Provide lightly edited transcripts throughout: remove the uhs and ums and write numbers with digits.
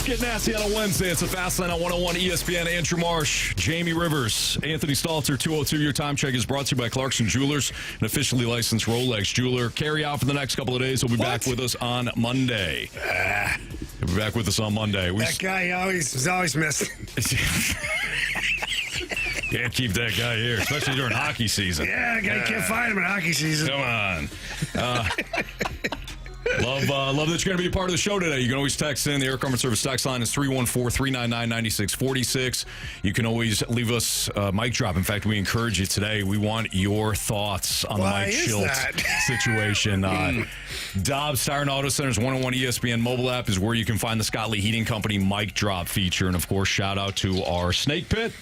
Let's get nasty on a Wednesday. It's a Fast Line on 101 ESPN. Andrew Marsh, Jamie Rivers, Anthony Stalter. 2:02. Your time check is brought to you by Clarkson Jewelers, an officially licensed Rolex jeweler. Carey out for the next couple of days. He'll be back with us on Monday. He'll be back with us on Monday. That guy is always missing. Can't keep that guy here, especially during hockey season. Yeah, you can't find him in hockey season. Come on. Love that you're going to be a part of the show today. You can always text in. The Air Comfort Service text line is 314-399-9646. You can always leave us a mic drop. In fact, we encourage you today. We want your thoughts on the Mike Shildt situation. Dobbs Tire and Auto Center's 101 ESPN mobile app is where you can find the Scott Lee Heating Company mic drop feature. And, of course, shout out to our Snake Pit.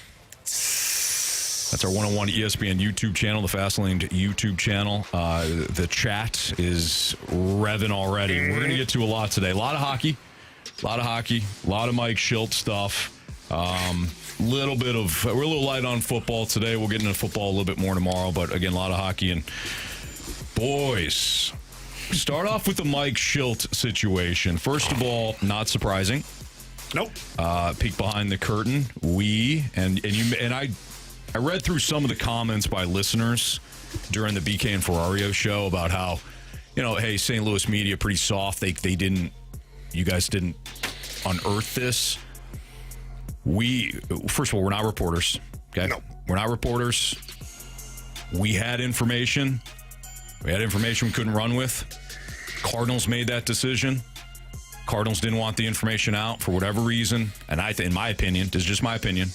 That's our 101 ESPN YouTube channel, the Fastlane YouTube channel. The chat is revving already. We're going to get to a lot today. A lot of hockey, a lot of Mike Shildt stuff. We're a little light on football today. We'll get into football a little bit more tomorrow, but again, a lot of hockey. And boys, start off with the Mike Shildt situation. First of all, not surprising. Nope. Peek behind the curtain. I read through some of the comments by listeners during the BK and Ferrario show about how, hey, St. Louis media pretty soft. You guys didn't unearth this. First of all, we're not reporters. Okay, no, we're not reporters. We had information. We couldn't run with. Cardinals made that decision. Cardinals didn't want the information out for whatever reason, and in my opinion, this is just my opinion.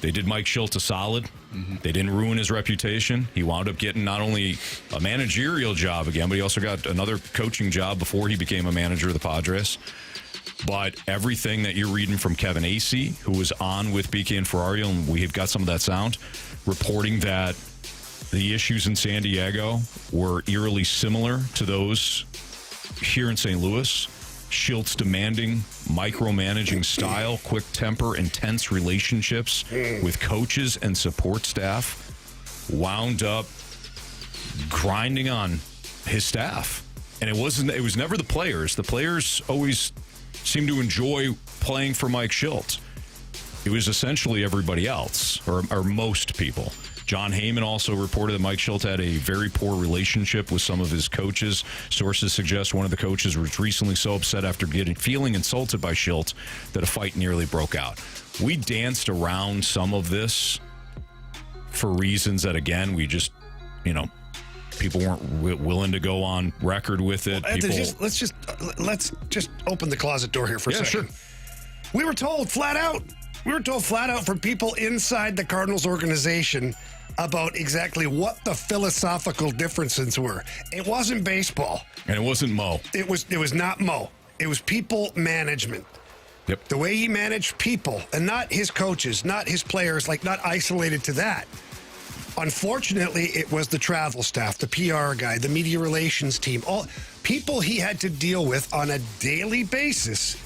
They did Mike Shildt a solid. Mm-hmm. They didn't ruin his reputation. He wound up getting not only a managerial job again, but he also got another coaching job before he became a manager of the Padres. But everything that you're reading from Kevin Acee, who was on with BK and Ferrario, and we have got some of that sound, reporting that the issues in San Diego were eerily similar to those here in St. Louis. Shilt's demanding, micromanaging style, quick temper, intense relationships with coaches and support staff wound up grinding on his staff. And it was never the players. The players always seemed to enjoy playing for Mike Shildt. It was essentially everybody else, or most people. John Heyman also reported that Mike Shildt had a very poor relationship with some of his coaches. Sources suggest one of the coaches was recently so upset after feeling insulted by Shildt that a fight nearly broke out. We danced around some of this for reasons that, again, we just, people weren't willing to go on record with it. Let's just open the closet door here for a second. Sure. We were told flat out from people inside the Cardinals organization about exactly what the philosophical differences were. It wasn't baseball. And it wasn't Mo. It was not Mo. It was people management. Yep. The way he managed people, and not his coaches, not his players, not isolated to that. Unfortunately, it was the travel staff, the PR guy, the media relations team, all people he had to deal with on a daily basis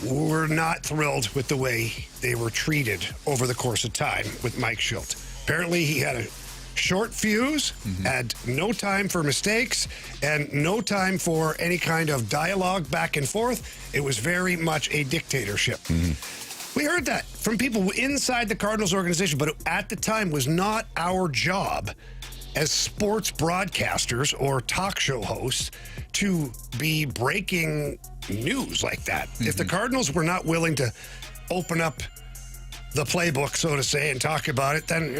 were not thrilled with the way they were treated over the course of time with Mike Shildt. Apparently, he had a short fuse, had no time for mistakes, and no time for any kind of dialogue back and forth. It was very much a dictatorship. We heard that from people inside the Cardinals organization, but at the time was not our job as sports broadcasters or talk show hosts to be breaking news like that. If the Cardinals were not willing to open up the playbook, so to say, and talk about it, then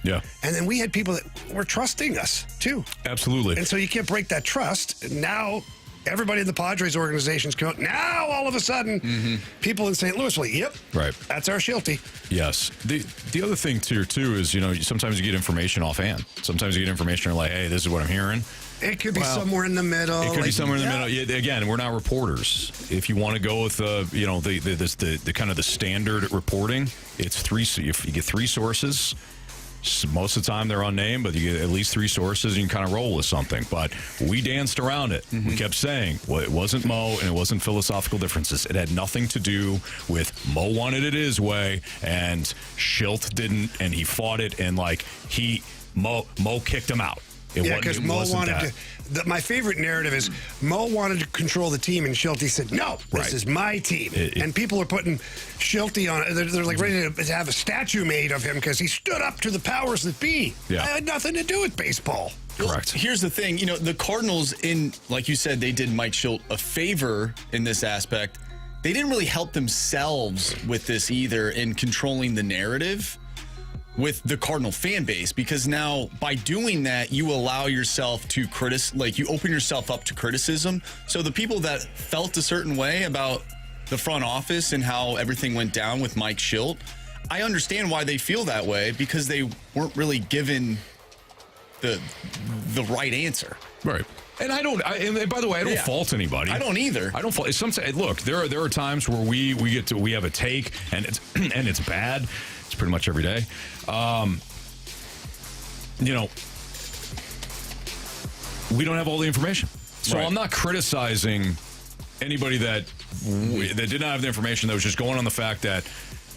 yeah. And then we had people that were trusting us too. Absolutely. And so you can't break that trust. And now everybody in the Padres organizations come out. Now all of a sudden, people in St. Louis are like, yep, right, that's our Shilty. Yes. The other thing too is sometimes you get information offhand. Sometimes you get information like, hey, this is what I'm hearing. It could be somewhere in the middle. It could be somewhere in the middle. Yeah, again, we're not reporters. If you want to go with the kind of the standard reporting, it's three. You get three sources. Most of the time they're unnamed, but you get at least three sources and you can kind of roll with something. But we danced around it. We kept saying, well, it wasn't Mo and it wasn't philosophical differences. It had nothing to do with Mo wanted it his way and Shildt didn't, and he fought it, and Mo kicked him out. Because Mo wanted to. My favorite narrative is Mo wanted to control the team, and Shildt said, "No, this is my team." And people are putting Shildt on. They're like ready to have a statue made of him because he stood up to the powers that be. Yeah. I had nothing to do with baseball. Correct. Here's the thing. The Cardinals, like you said, they did Mike Shildt a favor in this aspect. They didn't really help themselves with this either in controlling the narrative with the Cardinal fan base, because now by doing that, you allow yourself to you open yourself up to criticism. So the people that felt a certain way about the front office and how everything went down with Mike Shildt, I understand why they feel that way, because they weren't really given the right answer. Right. And and by the way, I don't fault anybody. I don't either. I don't fault. Look, there are times where we have a take and it's bad. It's pretty much every day. We don't have all the information, so I'm not criticizing anybody that did not have the information. That was just going on the fact that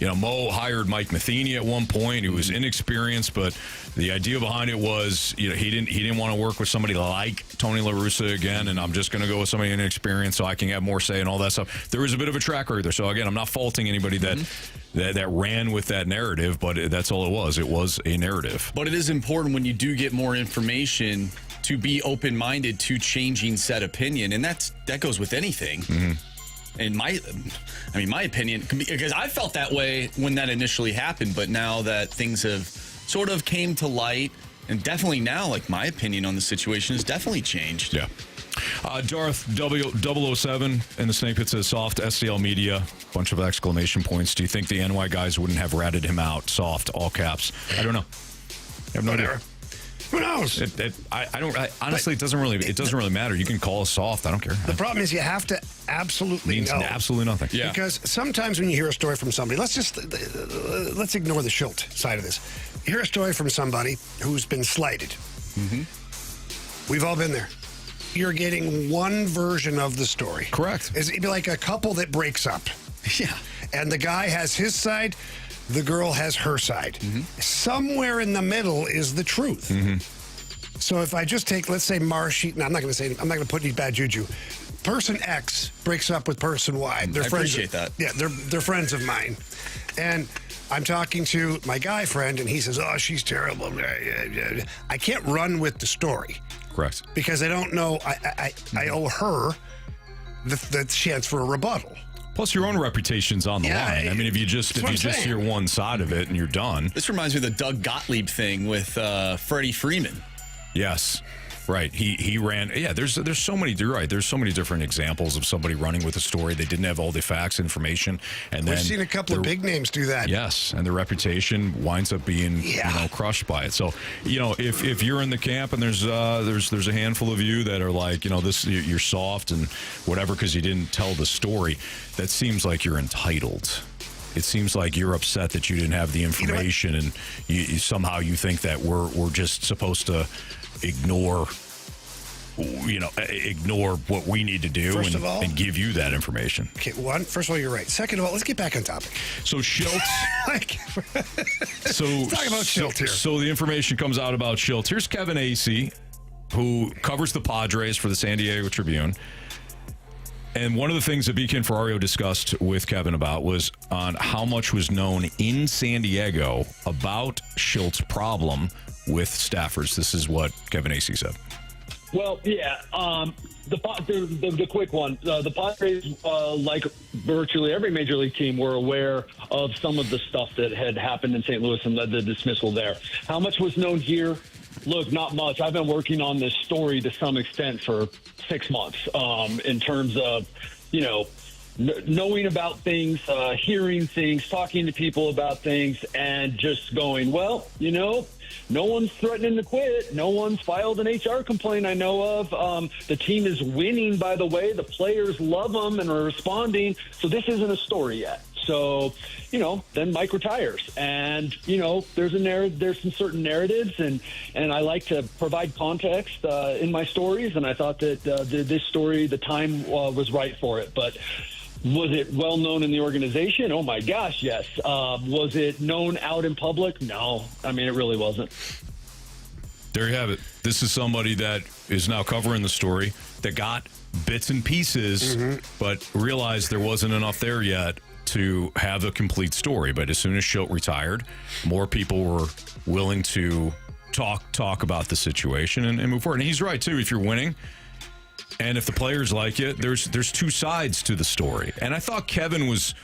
Mo hired Mike Matheny at one point. He was inexperienced, but the idea behind it was, he didn't want to work with somebody like Tony La Russa again, and I'm just going to go with somebody inexperienced so I can have more say and all that stuff. There was a bit of a track record there. So again, I'm not faulting anybody that ran with that narrative, but that's all it was. It was a narrative. But it is important when you do get more information to be open-minded to changing said opinion, and that goes with anything. Mm-hmm. In my opinion, because I felt that way when that initially happened, but now that things have sort of came to light, and definitely now, like, my opinion on the situation has definitely changed. Yeah. Darth 007 in the Snake Pit says, soft STL media, bunch of exclamation points. Do you think the NY guys wouldn't have ratted him out? Soft, all caps. I don't know. I have no idea. Who knows? Honestly, it doesn't really matter. You can call us soft. I don't care. The problem is you have to absolutely know. Absolutely nothing. Yeah. Because sometimes when you hear a story from somebody, let's ignore the Shildt side of this. You hear a story from somebody who's been slighted. Mm-hmm. We've all been there. You're getting one version of the story. Correct. It'd be like a couple that breaks up. Yeah. And the guy has his side, the girl has her side. Mm-hmm. Somewhere in the middle is the truth. Mm-hmm. So if I just take, let's say I'm not going to put any bad juju. Person X breaks up with person Y. I appreciate that. Yeah, they're friends of mine. And I'm talking to my guy friend, and he says, "Oh, she's terrible." I can't run with the story. Correct. Because I don't know. I owe her the chance for a rebuttal. Plus, your own reputation's on the line. I mean, if you just hear one side of it and you're done. This reminds me of the Doug Gottlieb thing with Freddie Freeman. Yes. Right. He ran. Yeah, there's so many. You're right. There's so many different examples of somebody running with a story. They didn't have all the facts, information, and we've seen a couple of big names do that. Yes, and their reputation winds up being crushed by it. So if you're in the camp and there's a handful of you that are like you're soft and whatever because you didn't tell the story, that seems like you're entitled. It seems like you're upset that you didn't have the information, and you somehow you think that we're just supposed to ignore what we need to do and give you that information. Okay, first of all, you're right. Second of all, let's get back on topic. So Shildt. Let's talk about Shildt here. So the information comes out about Shildt. Here's Kevin Acee, who covers the Padres for the San Diego Tribune. And one of the things that Beacon Ferrario discussed with Kevin about was on how much was known in San Diego about Shildt's problem with staffers. This is what Kevin Acee said. Well, yeah, the quick one. The Padres, like virtually every major league team, were aware of some of the stuff that had happened in St. Louis and led to the dismissal there. How much was known here? Look, not much. I've been working on this story to some extent for 6 months in terms of, knowing about things, hearing things, talking to people about things, and just going, well, no one's threatening to quit. No one's filed an HR complaint I know of. The team is winning, by the way. The players love them and are responding. So this isn't a story yet. So, then Mike retires. And, there's some certain narratives, and I like to provide context in my stories. And I thought that this story, the time was right for it. But was it well known in the organization? Oh, my gosh, yes. Was it known out in public? No. I mean, it really wasn't. There you have it. This is somebody that is now covering the story that got bits and pieces, but realized there wasn't enough there yet to have the complete story. But as soon as Shildt retired, more people were willing to talk about the situation and move forward. And he's right, too. If you're winning and if the players like it, there's two sides to the story. And I thought Kevin was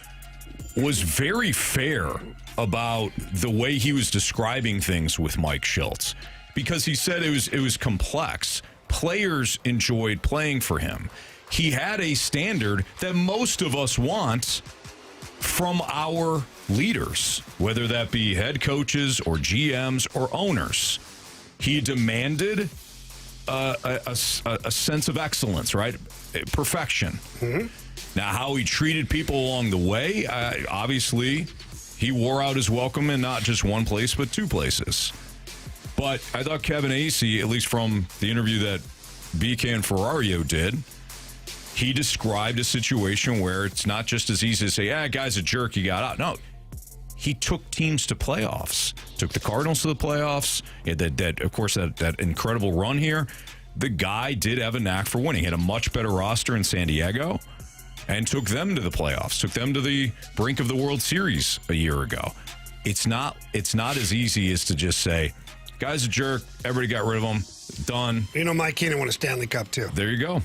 very fair about the way he was describing things with Mike Shildt, because he said it was complex. Players enjoyed playing for him. He had a standard that most of us want from our leaders, whether that be head coaches or GMs or owners. He demanded a sense of excellence, right? Perfection. Now, how he treated people along the way, obviously, he wore out his welcome in not just one place, but two places. But I thought Kevin Acee, at least from the interview that BK and Ferrario did, he described a situation where it's not just as easy to say, guy's a jerk, he got out. No, he took teams to playoffs, took the Cardinals to the playoffs. He had that incredible run here. The guy did have a knack for winning. He had a much better roster in San Diego and took them to the playoffs, took them to the brink of the World Series a year ago. It's not as easy as to just say, guy's a jerk, everybody got rid of him, done. Mike Keenan won a Stanley Cup, too. There you go.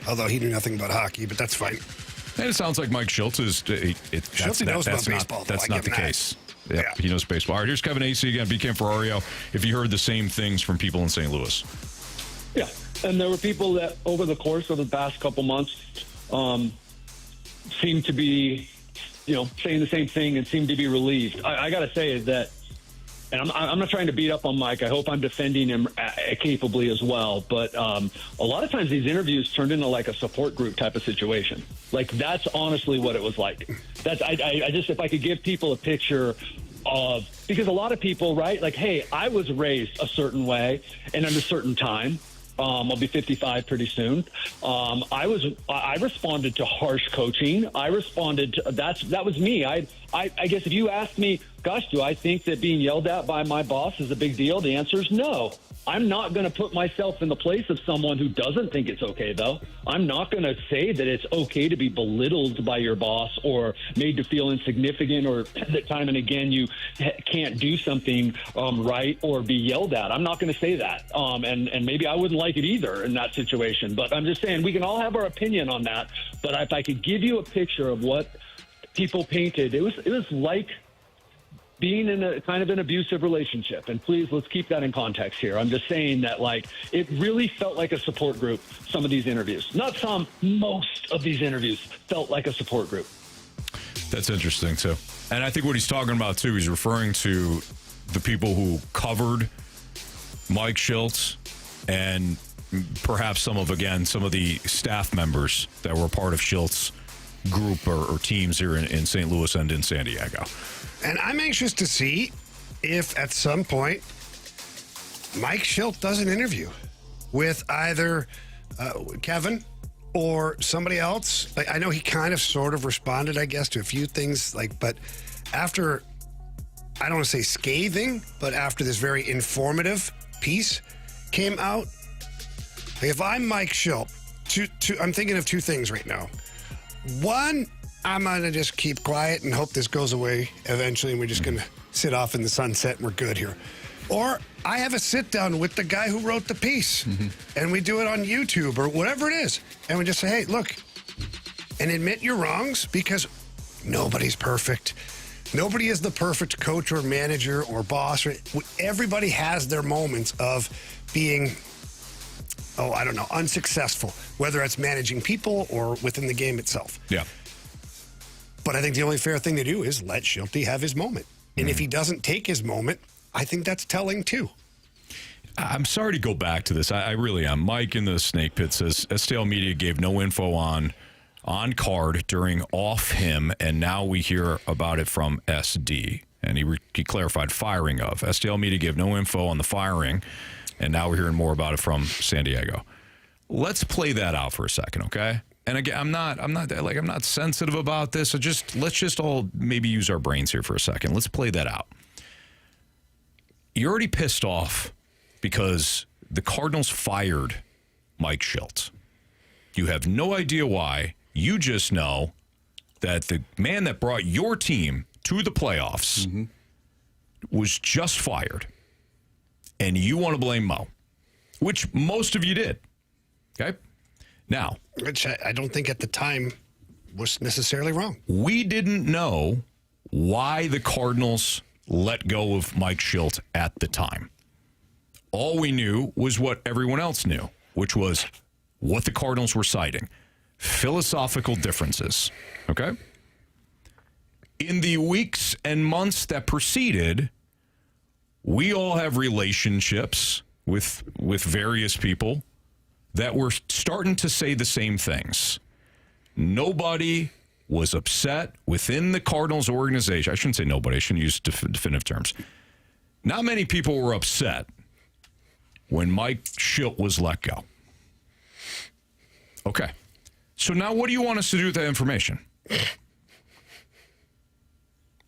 Although he knew nothing about hockey, but that's fine. And it sounds like Mike Shildt is. Shildt knows about baseball. That's not the case. Yeah, he knows baseball. All right, here's Kevin Acee again, BK and Ferrario. If you heard the same things from people in St. Louis. Yeah, and there were people that over the course of the past couple months seemed to be, saying the same thing and seemed to be relieved. I got to say that. And I'm not trying to beat up on Mike. I hope I'm defending him capably as well. But a lot of times these interviews turned into like a support group type of situation. Like, that's honestly what it was like. I just, if I could give people a picture of, because a lot of people, right? Like, hey, I was raised a certain way and at a certain time. I'll be 55 pretty soon. I responded to harsh coaching. I responded to that was me. I guess if you asked me, gosh, do I think that being yelled at by my boss is a big deal? The answer is no. I'm not going to put myself in the place of someone who doesn't think it's okay, though. I'm not going to say that it's okay to be belittled by your boss or made to feel insignificant or that time and again you can't do something right or be yelled at. I'm not going to say that. And maybe I wouldn't like it either in that situation. But I'm just saying we can all have our opinion on that. But if I could give you a picture of what people painted, it was like being in a kind of an abusive relationship. And please, let's keep that in context here. I'm just saying that, like, it really felt like a support group, some of these interviews. Not some, most of these interviews felt like a support group. That's interesting, too. And I think what he's talking about, too, he's referring to the people who covered Mike Shildt and perhaps some of the staff members that were part of Shilt's group or teams here in St. Louis and in San Diego. And I'm anxious to see if at some point Mike Shildt does an interview with either Kevin or somebody else. Like, I know he kind of sort of responded, I guess, to a few things, but after, I don't want to say scathing, but after this very informative piece came out, if I'm Mike Shildt, I'm thinking of two things right now. One, I'm going to just keep quiet and hope this goes away eventually, and we're just going to sit off in the sunset and we're good here. Or I have a sit down with the guy who wrote the piece, and we do it on YouTube or whatever it is, and we just say, hey, look, and admit your wrongs, because nobody's perfect. Nobody is the perfect coach or manager or boss. Everybody has their moments of being, unsuccessful, whether it's managing people or within the game itself. Yeah. But I think the only fair thing to do is let Shildt have his moment. And if he doesn't take his moment, I think that's telling too. I'm sorry to go back to this. I really am. Mike in the Snake Pit says STL Media gave no info on Card during off him, and now we hear about it from SD. And he clarified firing of. STL Media gave no info on the firing, and now we're hearing more about it from San Diego. Let's play that out for a second, okay? And again, I'm not sensitive about this. So let's just all maybe use our brains here for a second. Let's play that out. you're already pissed off because the Cardinals fired Mike Shildt. You have no idea why. You just know that the man that brought your team to the playoffs was just fired. And you want to blame Mo, which most of you did. Okay? Now, which I don't think at the time was necessarily wrong. We didn't know why the Cardinals let go of Mike Shildt at the time. All we knew was what everyone else knew, which was what the Cardinals were citing. Philosophical differences. Okay? In the weeks and months that preceded, we all have relationships with various people that were starting to say the same things. Nobody was upset within the Cardinals organization. I shouldn't say nobody. I shouldn't use definitive terms. Not many people were upset when Mike Shildt was let go. Okay. So now what do you want us to do with that information?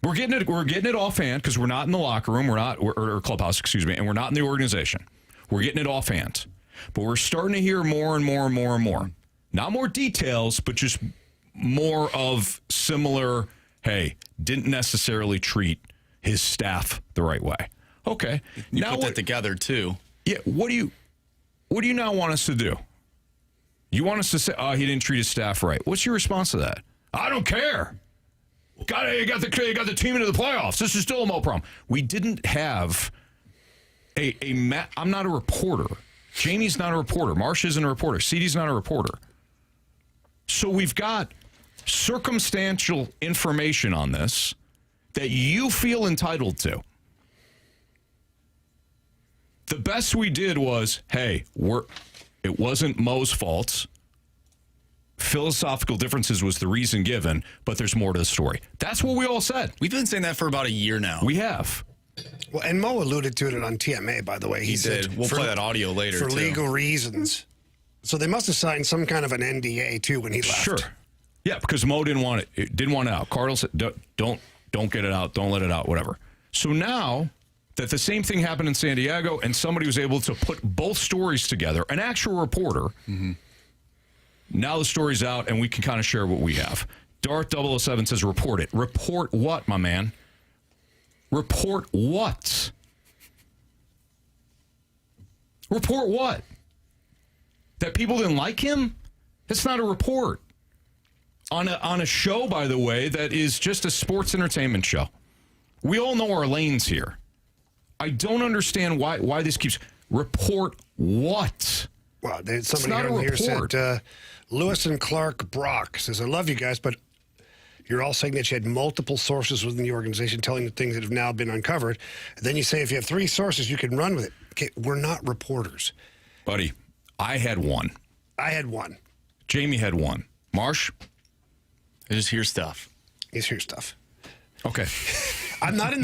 We're getting it offhand because we're not in the locker room, or clubhouse, excuse me, and we're not in the organization. We're getting it offhand. But we're starting to hear more and more and more and more. Not more details, but just more of similar, hey, didn't necessarily treat his staff the right way. Okay. You now put that together too. Yeah, what do you now want us to do? You want us to say, oh, he didn't treat his staff right. What's your response to that? I don't care. You got the team into the playoffs. This is still a Mo problem. We didn't have I'm not a reporter. Jamie's not a reporter. Marsh isn't a reporter. CD's not a reporter. So we've got circumstantial information on this that you feel entitled to. The best we did was, hey, it wasn't Mo's fault. Philosophical differences was the reason given, but there's more to the story. That's what we all said. We've been saying that for about a year now. We have. Well, and Mo alluded to it on TMA, by the way. He did. We'll play that audio later, for legal reasons. So they must have signed some kind of an NDA, too, when he left. Sure. Yeah, because Mo didn't want it. Didn't want it out. Cardinals said, don't get it out. Don't let it out, whatever. So now that the same thing happened in San Diego and somebody was able to put both stories together, an actual reporter, now the story's out and we can kind of share what we have. Darth 007 says, report it. Report what, my man? Report what? Report what? That people didn't like him? That's not a report. On a show, by the way, that is just a sports entertainment show. We all know our lanes here. I don't understand why this keeps... Report what? Well, somebody on here said, Lewis and Clark Brock says, I love you guys, but you're all saying that you had multiple sources within the organization telling the things that have now been uncovered. And then you say if you have 3 sources, you can run with it. Okay, we're not reporters. Buddy, I had one. I had one. Jamie had one. Marsh? I just hear stuff. He's hear stuff. Okay. I'm not in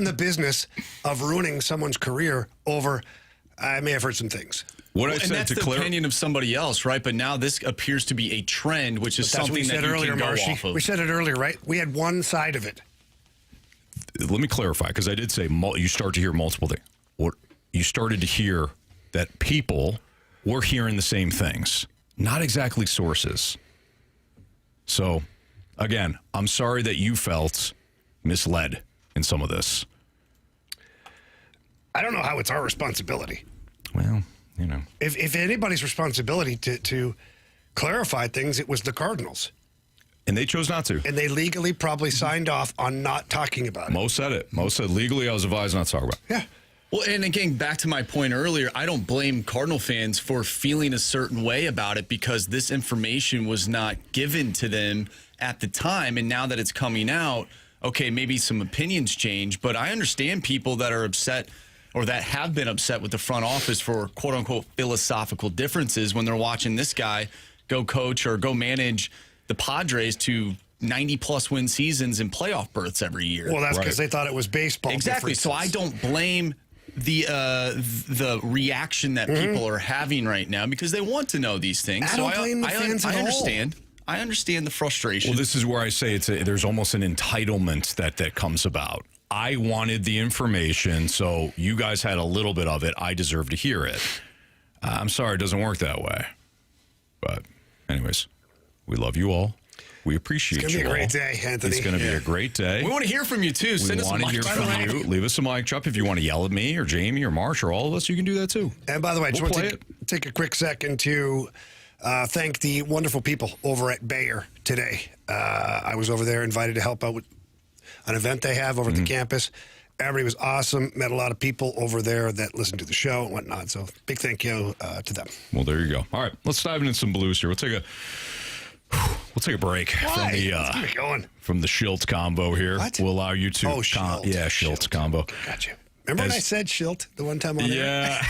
the business of ruining someone's career over I may have heard some things. What I said, and that's the opinion of somebody else, right? But now this appears to be a trend, which is something that you can go off of. We said it earlier, right? We had one side of it. Let me clarify, because I did say you start to hear multiple things. You started to hear that people were hearing the same things, not exactly sources. So, again, I'm sorry that you felt misled in some of this. I don't know how it's our responsibility. Well, you know. If anybody's responsibility to clarify things, it was the Cardinals. And they chose not to. And they legally probably signed off on not talking about it. Mo said it. Mo said legally I was advised not to talk about it. Yeah. Well, and again, back to my point earlier, I don't blame Cardinal fans for feeling a certain way about it because this information was not given to them at the time. And now that it's coming out, okay, maybe some opinions change, but I understand people that are upset or that have been upset with the front office for quote-unquote philosophical differences when they're watching this guy go coach or go manage the Padres to 90-plus win seasons and playoff berths every year. Well, that's because they thought it was baseball. Exactly. So I don't blame the reaction that people are having right now because they want to know these things. I don't blame the fans at all. Understand. I understand the frustration. Well, this is where I say there's almost an entitlement that comes about. I wanted the information, so you guys had a little bit of it. I deserve to hear it. I'm sorry it doesn't work that way. But anyways, we love you all. We appreciate you all. It's going to be a great day, Anthony. It's going to be a great day. We want to hear from you, too. Send us a mic drop. Leave us a mic drop. If you want to yell at me or Jamie or Marsh or all of us, you can do that, too. And by the way, I just We'll want to take a quick second to thank the wonderful people over at Bayer today. I was over there invited to help out with an event they have over at the campus. Everybody was awesome. Met a lot of people over there that listened to the show and whatnot. So big thank you to them. Well, there you go. All right, let's dive into some blues here. We'll take a break from the Let's keep it going. from the Shildt combo here. What? We'll allow you to Shildt. Shildt combo. Got you. Remember when I said Shildt the one time on there? Yeah.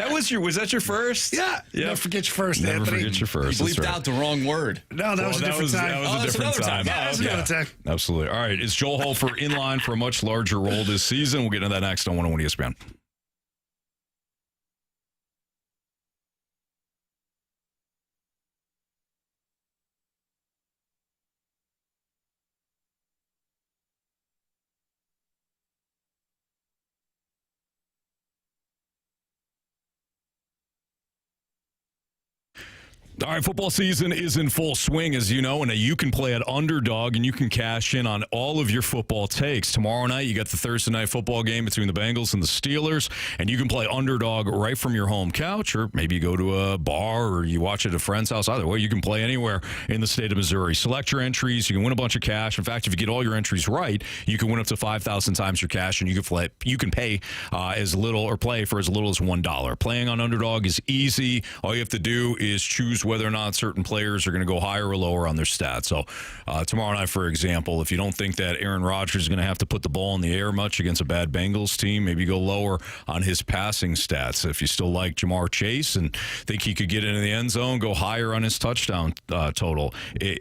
Was that your first? Yeah. Never forget your first, Never Anthony. forget your first. You That's bleeped right. out the wrong word. No, that was a different time. That was a different time. Yeah, that was another time. Absolutely. All right. Is Joel Hofer in line for a much larger role this season? We'll get into that next on 101 ESPN. All right, football season is in full swing, as you know, and you can play at Underdog, and you can cash in on all of your football takes. Tomorrow night, you got the Thursday night football game between the Bengals and the Steelers, and you can play Underdog right from your home couch, or maybe you go to a bar or you watch at a friend's house. Either way, you can play anywhere in the state of Missouri. Select your entries. You can win a bunch of cash. In fact, if you get all your entries right, you can win up to 5,000 times your cash, and you can pay as little or play for as little as $1. Playing on Underdog is easy. All you have to do is choose whether or not certain players are going to go higher or lower on their stats. So tomorrow night, for example, if you don't think that Aaron Rodgers is going to have to put the ball in the air much against a bad Bengals team, maybe go lower on his passing stats. If you still like Jamar Chase and think he could get into the end zone, go higher on his touchdown total.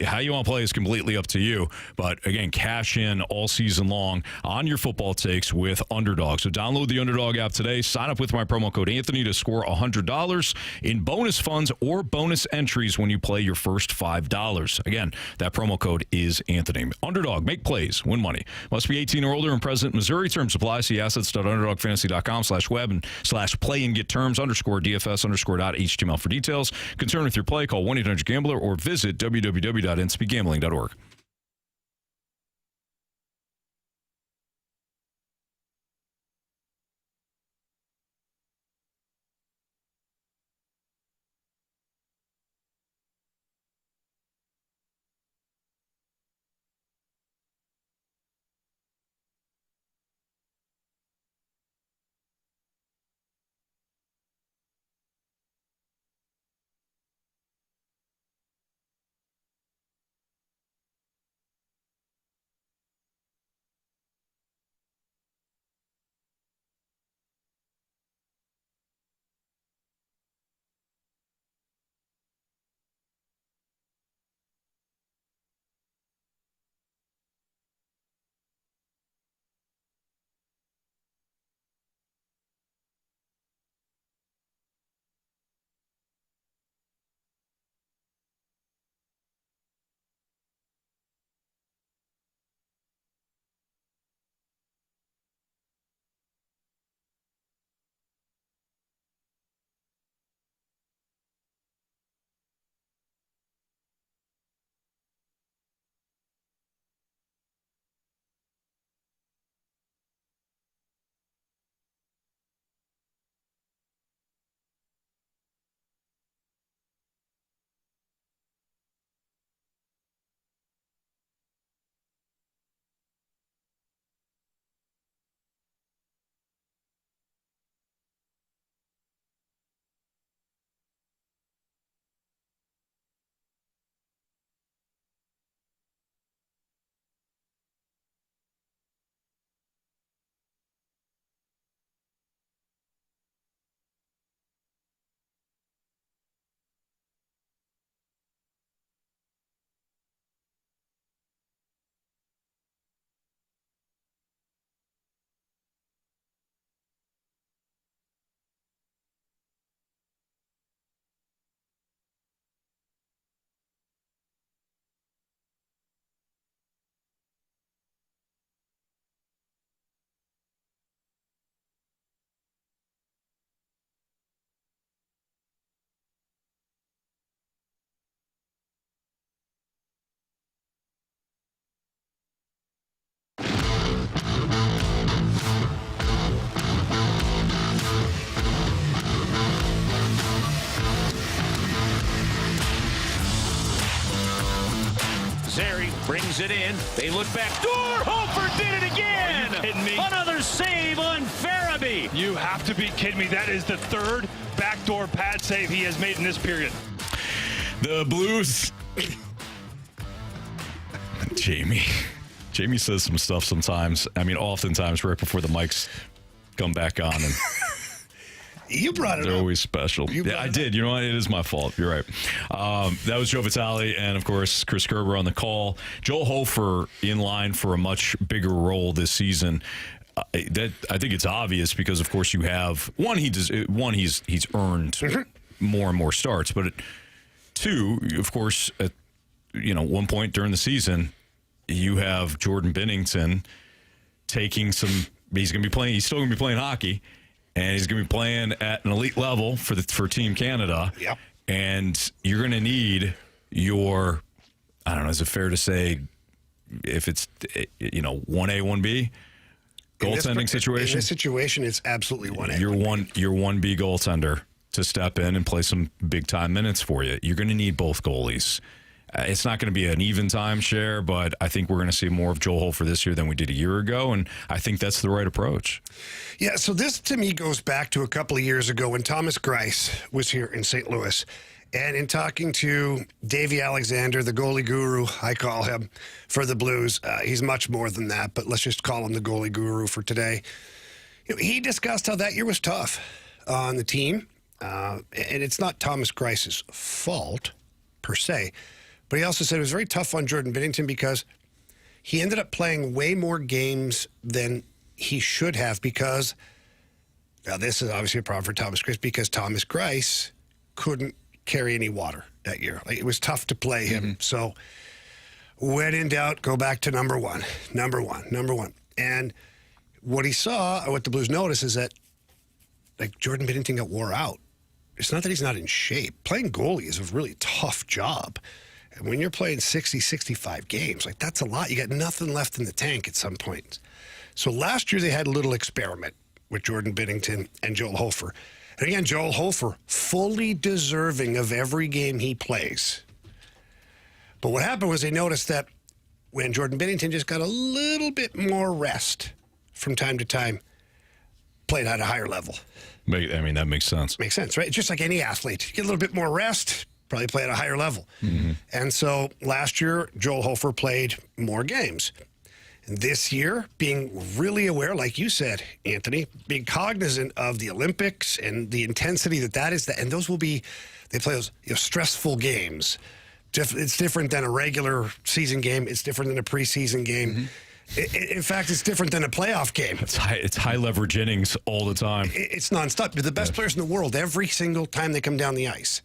How you want to play is completely up to you. But again, cash in all season long on your football takes with Underdog. So download the Underdog app today. Sign up with my promo code Anthony to score $100 in bonus funds or bonus entries when you play your first $5. Again, that promo code is Anthony. Underdog, make plays, win money. Must be 18 or older and present in Missouri. Terms apply. See assets.underdogfantasy.com/web and /play and get terms _DFS_.html for details. Concerned with your play, call 1-800-GAMBLER or visit www.ncbgambling.org. brings it in. They look back. Door! Hofer did it again! Are you kidding me? Another save on Farabee. You have to be kidding me. That is the third backdoor pad save he has made in this period. The Blues. Jamie says some stuff sometimes. I mean, oftentimes right before the mics come back on. And you brought it they're up. always special. Yeah, I did. You know what? It is my fault. You're right. That was Joe Vitale and, of course, Chris Kerber on the call. Joel Hofer in line for a much bigger role this season. That I think it's obvious because, of course, you have he's earned more and more starts, but two, of course, at one point during the season, you have Jordan Binnington taking some. He's going to be playing. He's still going to be playing hockey, and he's going to be playing at an elite level for Team Canada. Yep. And you're going to need your. I don't know. Is it fair to say if it's 1A, 1B goaltending situation? In this situation, it's absolutely 1A. Your 1B goaltender to step in and play some big time minutes for you. You're going to need both goalies. It's not going to be an even time share, but I think we're going to see more of Joel Hofer this year than we did a year ago, and I think that's the right approach. Yeah, so this to me goes back to a couple of years ago when Thomas Greiss was here in St. Louis. And in talking to Davey Alexander, the goalie guru, I call him, for the Blues, he's much more than that, but let's just call him the goalie guru for today. He discussed how that year was tough on the team, and it's not Thomas Greiss's fault, per se. But he also said it was very tough on Jordan Binnington because he ended up playing way more games than he should have because, now this is obviously a problem for Thomas Greiss, because Thomas Greiss couldn't carry any water that year. Like, it was tough to play him. Mm-hmm. So when in doubt, go back to number one. And what he saw, or what the Blues noticed, is that like Jordan Binnington got wore out. It's not that he's not in shape. Playing goalie is a really tough job. And when you're playing 60, 65 games, like that's a lot. You got nothing left in the tank at some point. So last year they had a little experiment with Jordan Binnington and Joel Hofer. And again, Joel Hofer, fully deserving of every game he plays. But what happened was they noticed that when Jordan Binnington just got a little bit more rest from time to time, played at a higher level. I mean, that makes sense. Makes sense, right? Just like any athlete. You get a little bit more rest, probably play at a higher level. Mm-hmm. And so last year, Joel Hofer played more games. And this year, being really aware, like you said, Anthony, being cognizant of the Olympics and the intensity that is, and those will be, they play those stressful games. It's different than a regular season game. It's different than a preseason game. Mm-hmm. In fact, it's different than a playoff game. It's high leverage innings all the time. It's nonstop. They're the best players in the world every single time they come down the ice.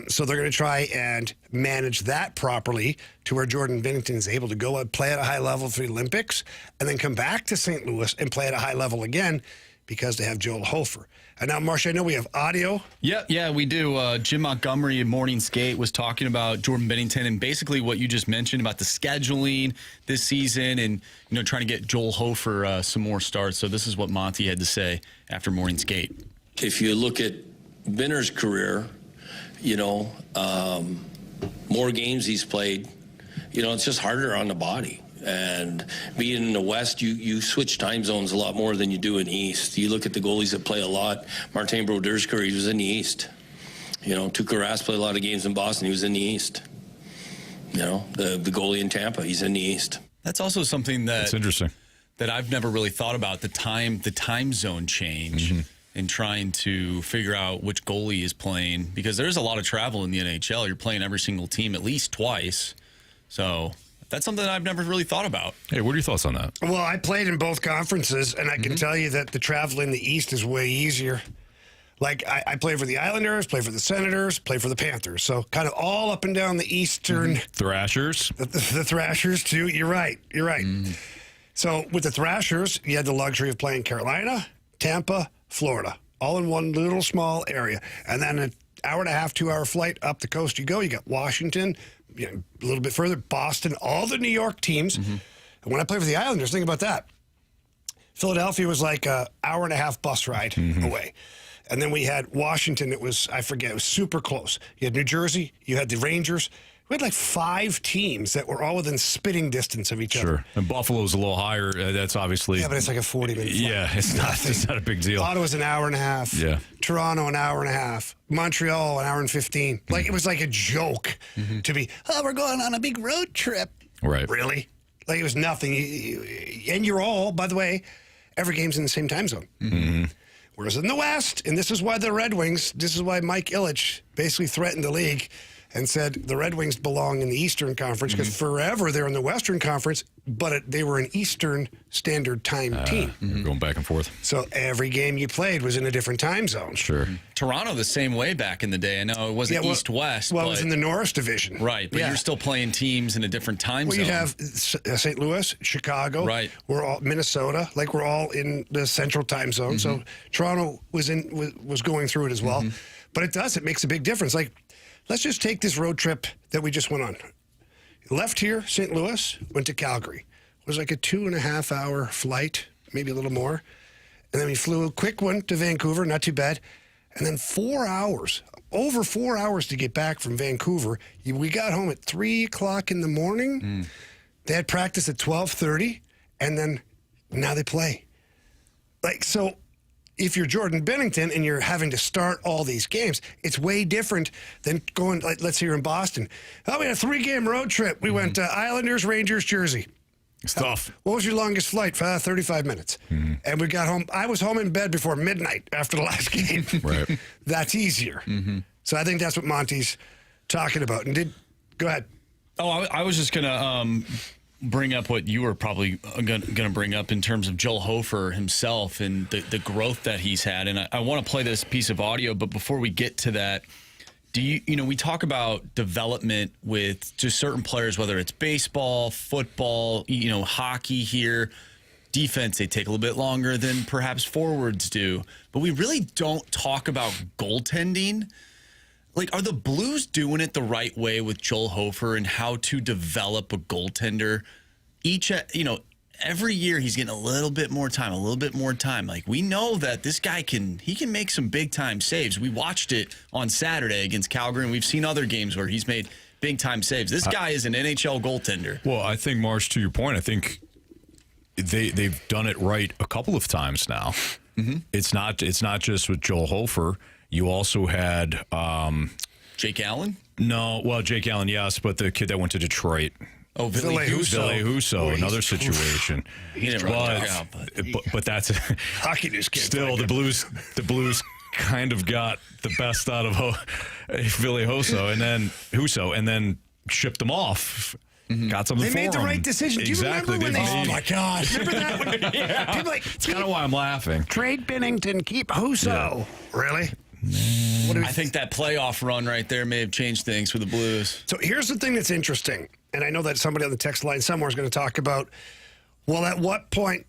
So they're going to try and manage that properly to where Jordan Binnington is able to go and play at a high level for the Olympics and then come back to St. Louis and play at a high level again because they have Joel Hofer. And now, Marcia, I know we have audio. Yeah, we do. Jim Montgomery at Morning Skate was talking about Jordan Binnington and basically what you just mentioned about the scheduling this season and trying to get Joel Hofer some more starts. So this is what Monty had to say after Morning Skate. If you look at Binner's career, more games he's played, it's just harder on the body. And being in the West, you switch time zones a lot more than you do in the East. You look at the goalies that play a lot. Martin Brodeurs' career, he was in the East. Tuukka Rask played a lot of games in Boston. He was in the East. The goalie in Tampa, he's in the East. That's also something that's interesting that I've never really thought about, the time zone change. Mm-hmm. And trying to figure out which goalie is playing, because there's a lot of travel in the NHL. You're playing every single team at least twice. So that's something that I've never really thought about. Hey, what are your thoughts on that? Well, I played in both conferences, and I can tell you that the travel in the East is way easier. Like, I play for the Islanders, play for the Senators, play for the Panthers. So kind of all up and down the Eastern. Thrashers. The Thrashers, too. You're right. So with the Thrashers, you had the luxury of playing Carolina, Tampa, Florida, all in one little small area. And then an hour and a half, 2 hour flight up the coast you go. You got Washington, a little bit further, Boston, all the New York teams. Mm-hmm. And when I played for the Islanders, think about that. Philadelphia was like an hour and a half bus ride away. And then we had Washington. It was super close. You had New Jersey, you had the Rangers, We had like 5 teams that were all within spitting distance of each other. Sure. And Buffalo's a little higher. That's obviously. Yeah, but it's like a 40-minute flight. Yeah, it's not a big deal. Ottawa's an hour and a half. Yeah. Toronto, an hour and a half. Montreal, an hour and 15. Like, it was like a joke to be, we're going on a big road trip. Right. Really? Like, it was nothing. And you're all, by the way, every game's in the same time zone. Mm-hmm. Whereas in the West, and this is why the Red Wings, this is why Mike Ilitch basically threatened the league and said the Red Wings belong in the Eastern Conference because forever they're in the Western Conference, but they were an Eastern Standard Time team. Going back and forth. So every game you played was in a different time zone. Sure. Toronto the same way back in the day. I know it wasn't East-West. Well, it was in the Norris division. Right, but you're still playing teams in a different time zone. Well, you'd have St. Louis, Chicago. Right. We're all Minnesota. Like, we're all in the Central Time Zone. So Toronto was going through it as well. But it makes a big difference. Like, let's just take this road trip that we just went on. Left here, St. Louis, went to Calgary. It was like a 2.5-hour flight, maybe a little more. And then we flew a quick one to Vancouver, not too bad. And then 4 hours, over 4 hours to get back from Vancouver. We got home at 3 o'clock in the morning. They had practice at 12:30, and then now they play. Like, so if you're Jordan Binnington and you're having to start all these games, it's way different than going, like, let's say you're in Boston. Oh, we had a 3-game road trip. We went to Islanders, Rangers, Jersey. It's tough. What was your longest flight? 35 minutes. And we got home. I was home in bed before midnight after the last game. Right. That's easier. So I think that's what Monty's talking about. And go ahead. Oh, I was just going to bring up what you were probably going to bring up in terms of Joel Hofer himself and the growth that he's had. And I want to play this piece of audio, but before we get to that, we talk about development with just certain players, whether it's baseball, football, hockey here, defense, they take a little bit longer than perhaps forwards do. But we really don't talk about goaltending. Like, are the Blues doing it the right way with Joel Hofer and how to develop a goaltender? Every year he's getting a little bit more time. Like, we know that this guy can make some big time saves. We watched it on Saturday against Calgary, and we've seen other games where he's made big time saves. This guy is an NHL goaltender. Well, I think, Marsh, to your point, I think they've done it right a couple of times now. It's not just with Joel Hofer. You also had Jake Allen? No, well, Jake Allen, yes, but the kid that went to Detroit. Oh, Ville Husso, another situation. He didn't run it out, but that's hockey news. Still, the Blues kind of got the best out of Ville Husso, and then shipped them off. Got something. They made the him. right decision. Do you remember when oh my God! Remember that one? People like, it's kind of why I'm laughing. Trade Binnington, keep Husso. Yeah. Really? I think that playoff run right there may have changed things for the Blues. So here's the thing that's interesting, and I know that somebody on the text line somewhere is going to talk about, well, at what point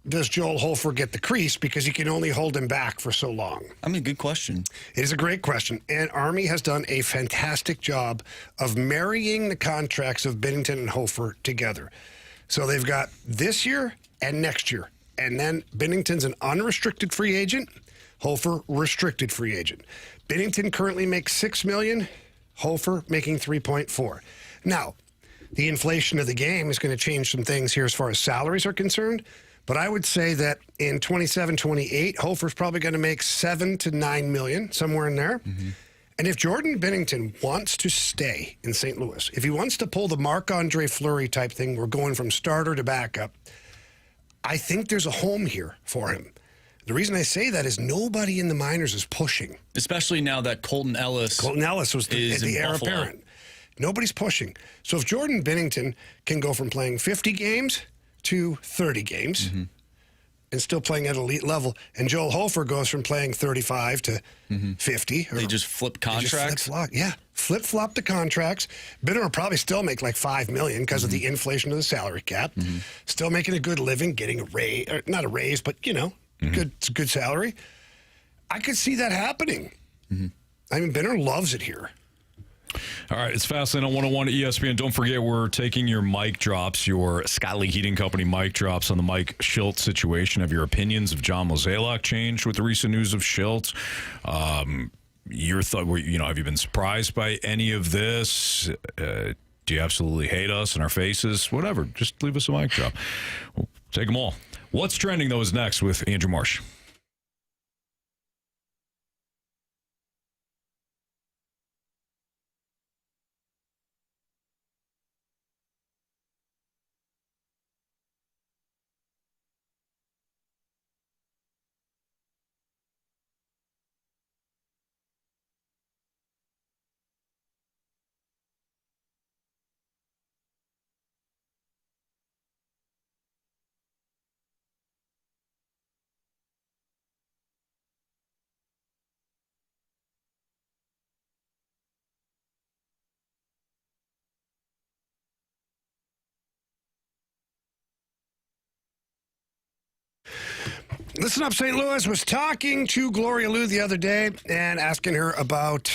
does Joel Hofer get the crease because you can only hold him back for so long? I mean, good question. It is a great question, and Army has done a fantastic job of marrying the contracts of Binnington and Hofer together. So they've got this year and next year, and then Binnington's an unrestricted free agent. Hofer, restricted free agent. Binnington currently makes $6 million. Hofer making 3.4. Now, the inflation of the game is going to change some things here as far as salaries are concerned. But I would say that in 27-28, Hofer's probably going to make $7 to $9 million, somewhere in there. And if Jordan Binnington wants to stay in St. Louis, if he wants to pull the Marc-Andre Fleury type thing, we're going from starter to backup, I think there's a home here for him. The reason I say that is nobody in the minors is pushing. Especially now that Colton Ellis was the heir apparent. Nobody's pushing. So if Jordan Binnington can go from playing 50 games to 30 games and still playing at elite level, and Joel Hofer goes from playing 35 to 50. They just flip contracts? Flip-flop the contracts. Binner will probably still make like $5 million because of the inflation of the salary cap. Still making a good living, getting a raise, not a raise, but, good salary. I could see that happening. I mean, Binner loves it here. All right, it's Fastlane on 101 at ESPN. Don't forget, we're taking your mic drops, your Scott Lee Heating Company mic drops on the Mike Shildt situation. Have your opinions of John Mozeliak changed with the recent news of Shildt? your thought, have you been surprised by any of this? Do you absolutely hate us and our faces? Whatever. Just leave us a mic drop. We'll take them all. What's trending, though, is next with Andrew Marsh. Listen Up St. Louis was talking to Gloria Liu the other day and asking her about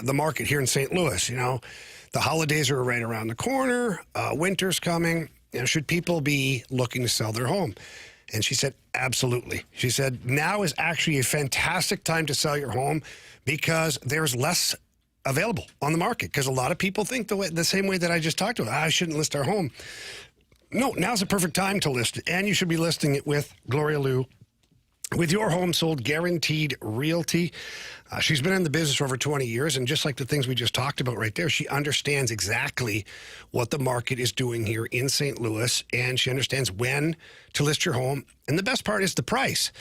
the market here in St. Louis. The holidays are right around the corner. Winter's coming. Should people be looking to sell their home? And she said, absolutely. She said, now is actually a fantastic time to sell your home because there's less available on the market, because a lot of people think the same way that I just talked about. I shouldn't list our home. No, now's the perfect time to list it, and you should be listing it with Gloria Liu. With your home sold guaranteed realty. She's been in the business for over 20 years, and just like the things we just talked about right there, she understands exactly what the market is doing here in St. Louis, and she understands when to list your home. And the best part is the price.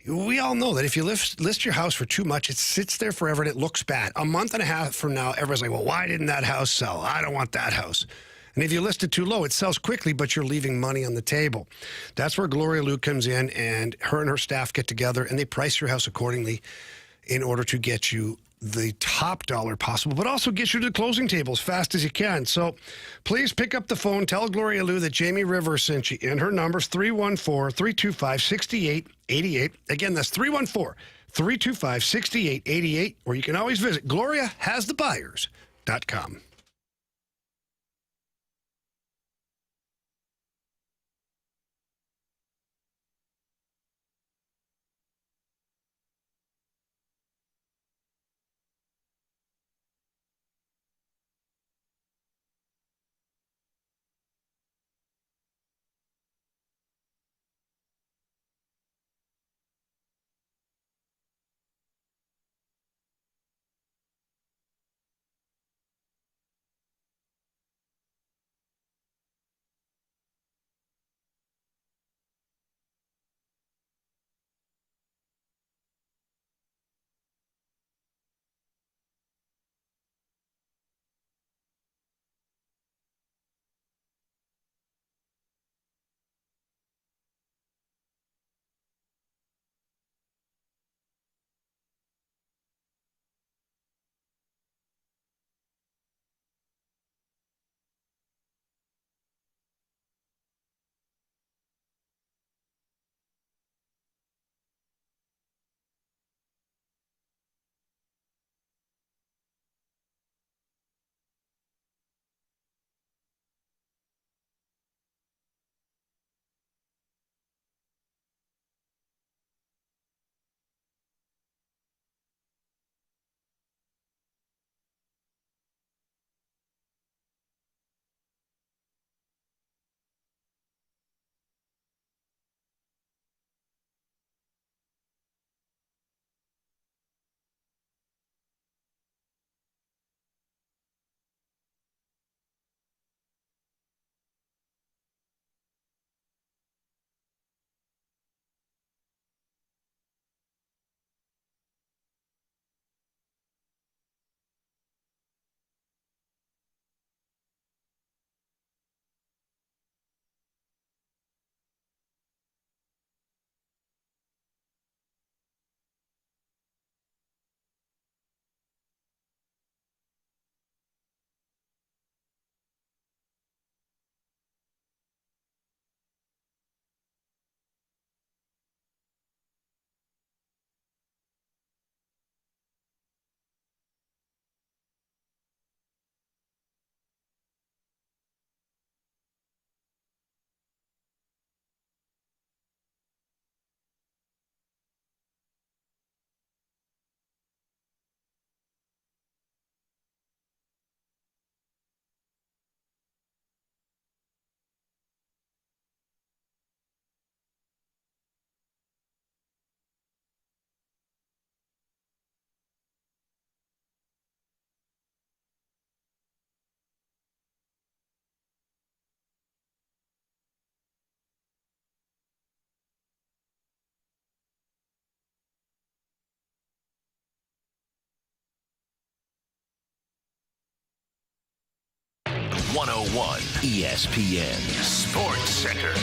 We all know that if you list your house for too much, it sits there forever and it looks bad. A month and a half from now, everyone's like, well, why didn't that house sell? I don't want that house. And if you list it too low, it sells quickly, but you're leaving money on the table. That's where Gloria Liu comes in, and her staff get together, and they price your house accordingly in order to get you the top dollar possible, but also get you to the closing table as fast as you can. So please pick up the phone. Tell Gloria Liu that Jamie Rivers sent you, and her number's 314-325-6888. Again, that's 314-325-6888, or you can always visit GloriaHasTheBuyers.com. 101 ESPN Sports Center.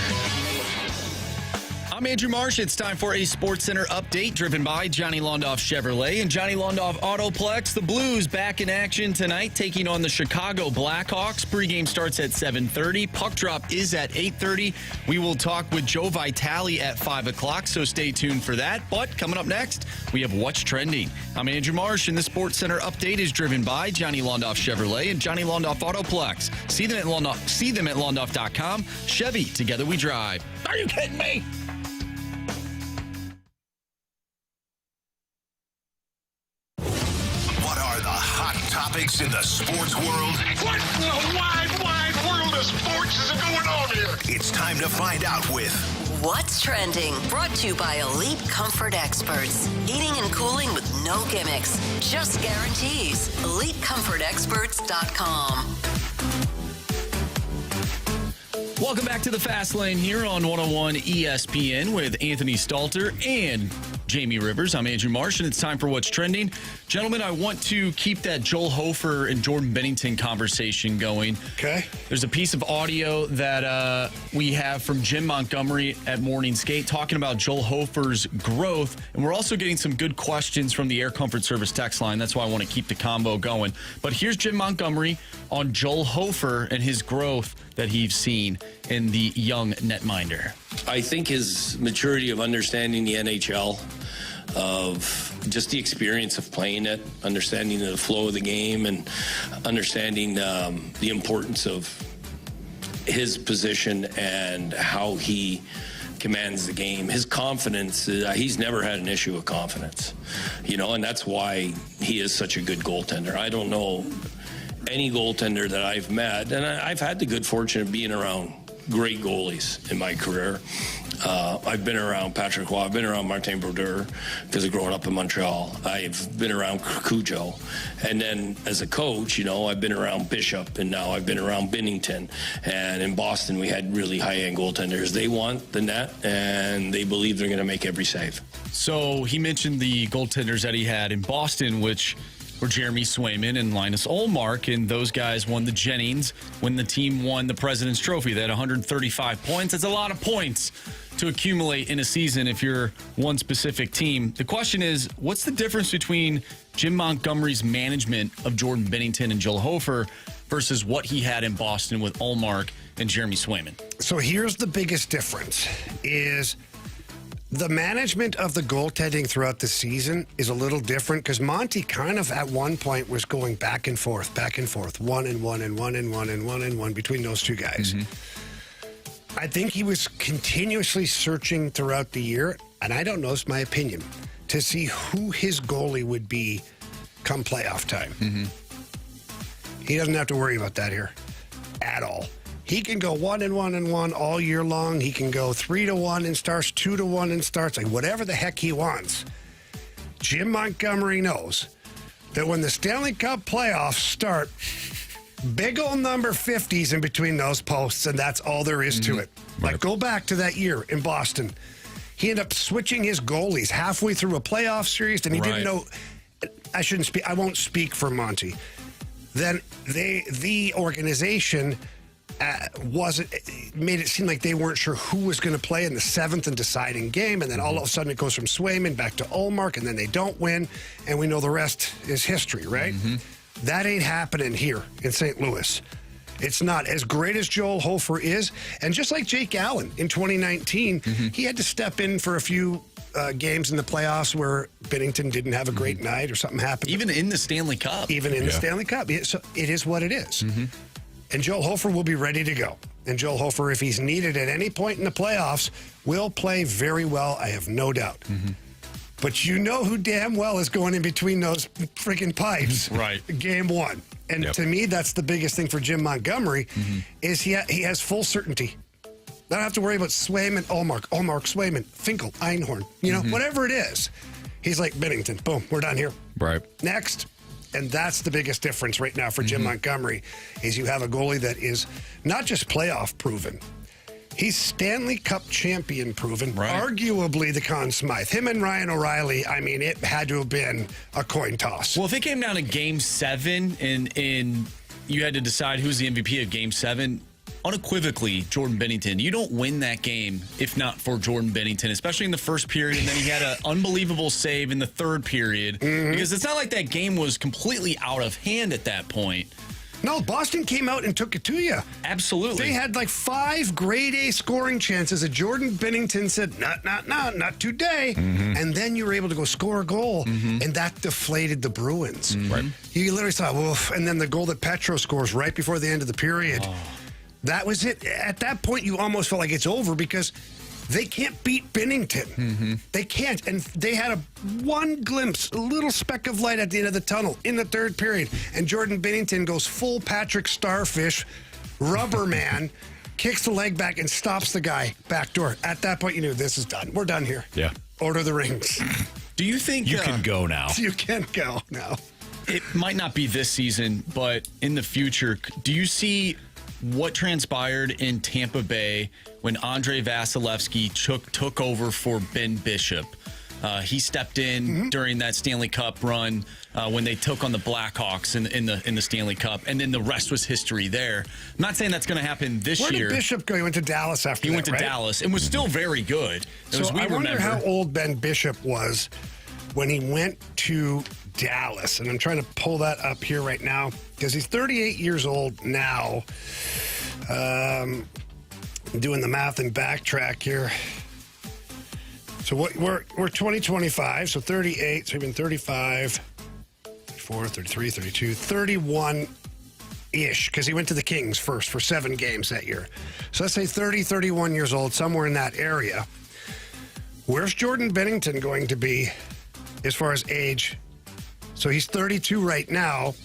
I'm Andrew Marsh. It's time for a Sports Center update driven by Johnny Londoff Chevrolet and Johnny Londoff Autoplex. The Blues back in action tonight, taking on the Chicago Blackhawks. Pregame starts at 7:30. Puck drop is at 8:30. We will talk with Joe Vitale at 5 o'clock, so stay tuned for that. But coming up next, we have What's Trending. I'm Andrew Marsh, and the Sports Center update is driven by Johnny Londoff Chevrolet and Johnny Londoff Autoplex. See them at Londoff.com. Chevy, together we drive. Are you kidding me? Topics in the sports world. What in the wide world of sports is going on here? It's time to find out with What's Trending, brought to you by Elite Comfort Experts. Heating and cooling with no gimmicks, just guarantees. EliteComfortExperts.com. Welcome back to the Fast Lane here on 101 ESPN with Anthony Stalter and Jamie Rivers. I'm Andrew Marsh, and it's time for What's Trending. Gentlemen, I want to keep that Joel Hofer and Jordan Binnington conversation going. Okay. There's a piece of audio that we have from Jim Montgomery at Morning Skate talking about Joel Hofer's growth, and we're also getting some good questions from the Air Comfort Service text line. That's why I want to keep the combo going. But here's Jim Montgomery on Joel Hofer and his growth that he's seen in the young netminder. I think his maturity of understanding the NHL, of just the experience of playing it, understanding the flow of the game, and understanding the importance of his position and how he commands the game. His confidence, he's never had an issue with confidence, and that's why he is such a good goaltender. I don't know any goaltender that I've met, and I've had the good fortune of being around great goalies in my career. I've been around Patrick Roy, I've been around Martin Brodeur because of growing up in Montreal. I've been around Cujo. And then as a coach, I've been around Bishop, and now I've been around Binnington. And in Boston, we had really high-end goaltenders. They want the net, and they believe they're going to make every save. So he mentioned the goaltenders that he had in Boston, which were Jeremy Swayman and Linus Ullmark, and those guys won the Jennings when the team won the President's Trophy. They had 135 points. That's a lot of points to accumulate in a season if you're one specific team. The question is, what's the difference between Jim Montgomery's management of Jordan Binnington and Joel Hofer versus what he had in Boston with Ullmark and Jeremy Swayman? So here's the biggest difference is the management of the goaltending throughout the season is a little different because Monty kind of at one point was going back and forth, one and one between those two guys. Mm-hmm. I think he was continuously searching throughout the year, and I don't know, it's my opinion, to see who his goalie would be come playoff time. Mm-hmm. He doesn't have to worry about that here at all. He can go 1-1 all year long. He can go 3-1 in starts, 2-1 in starts, like whatever the heck he wants. Jim Montgomery knows that when the Stanley Cup playoffs start, big old number 50s in between those posts, and that's all there is to it. Right. Like, go back to that year in Boston. He ended up switching his goalies halfway through a playoff series, and he didn't know. I won't speak for Monty. Then the organization made it seem like they weren't sure who was going to play in the seventh and deciding game, and then all of a sudden it goes from Swayman back to Ullmark, and then they don't win, and we know the rest is history, right? Mm-hmm. That ain't happening here in St. Louis. It's not. As great as Joel Hofer is, and just like Jake Allen in 2019, he had to step in for a few games in the playoffs where Binnington didn't have a great night or something happened. Even in the Stanley Cup. The Stanley Cup. So it is what it is. Mm-hmm. And Joel Hofer will be ready to go. And Joel Hofer, if he's needed at any point in the playoffs, will play very well, I have no doubt. Mm-hmm. But you know who damn well is going in between those freaking pipes. Right. Game one. And to me, that's the biggest thing for Jim Montgomery, is he has full certainty. I don't have to worry about Swayman, Ullmark, Swayman, Finkel, Einhorn, whatever it is. He's like, Binnington, boom, we're done here. Right. Next. And that's the biggest difference right now for Jim Montgomery, is you have a goalie that is not just playoff proven. He's Stanley Cup champion proven, arguably the Conn Smythe. Him and Ryan O'Reilly, I mean, it had to have been a coin toss. Well, if it came down to Game 7 in you had to decide who's the MVP of Game 7, unequivocally, Jordan Binnington. You don't win that game if not for Jordan Binnington, especially in the first period, and then he had an unbelievable save in the third period, because it's not like that game was completely out of hand at that point. No, Boston came out and took it to you. Absolutely. They had like 5 grade A scoring chances, and Jordan Binnington said, not today. And then you were able to go score a goal, and that deflated the Bruins. Right. You literally thought, woof. And then the goal that Petro scores right before the end of the period. That was it. At that point, you almost felt like it's over because they can't beat Binnington. They can't. And they had one glimpse, a little speck of light at the end of the tunnel in the third period. And Jordan Binnington goes full Patrick Starfish, rubber man, kicks the leg back and stops the guy back door. At that point, you knew this is done. We're done here. Yeah. Order the rings. Do you think You can go now. You can go now. it might not be this season, but in the future, do you see what transpired in Tampa Bay when Andre Vasilevsky took over for Ben Bishop? He stepped in during that Stanley Cup run when they took on the Blackhawks in the Stanley Cup, and then the rest was history there. I'm not saying that's going to happen this year. Where did Bishop go? He went to Dallas after that, He went to right? Dallas and was still very good. I wonder how old Ben Bishop was when he went to Dallas. And I'm trying to pull that up here right now because he's 38 years old now. Doing the math and backtrack here. So we're 2025, so 38, so we've been 35, 34, 33, 32, 31-ish, because he went to the Kings first for 7 games that year. So let's say 30, 31 years old, somewhere in that area. Where's Jordan Binnington going to be as far as age? So he's 32 right now,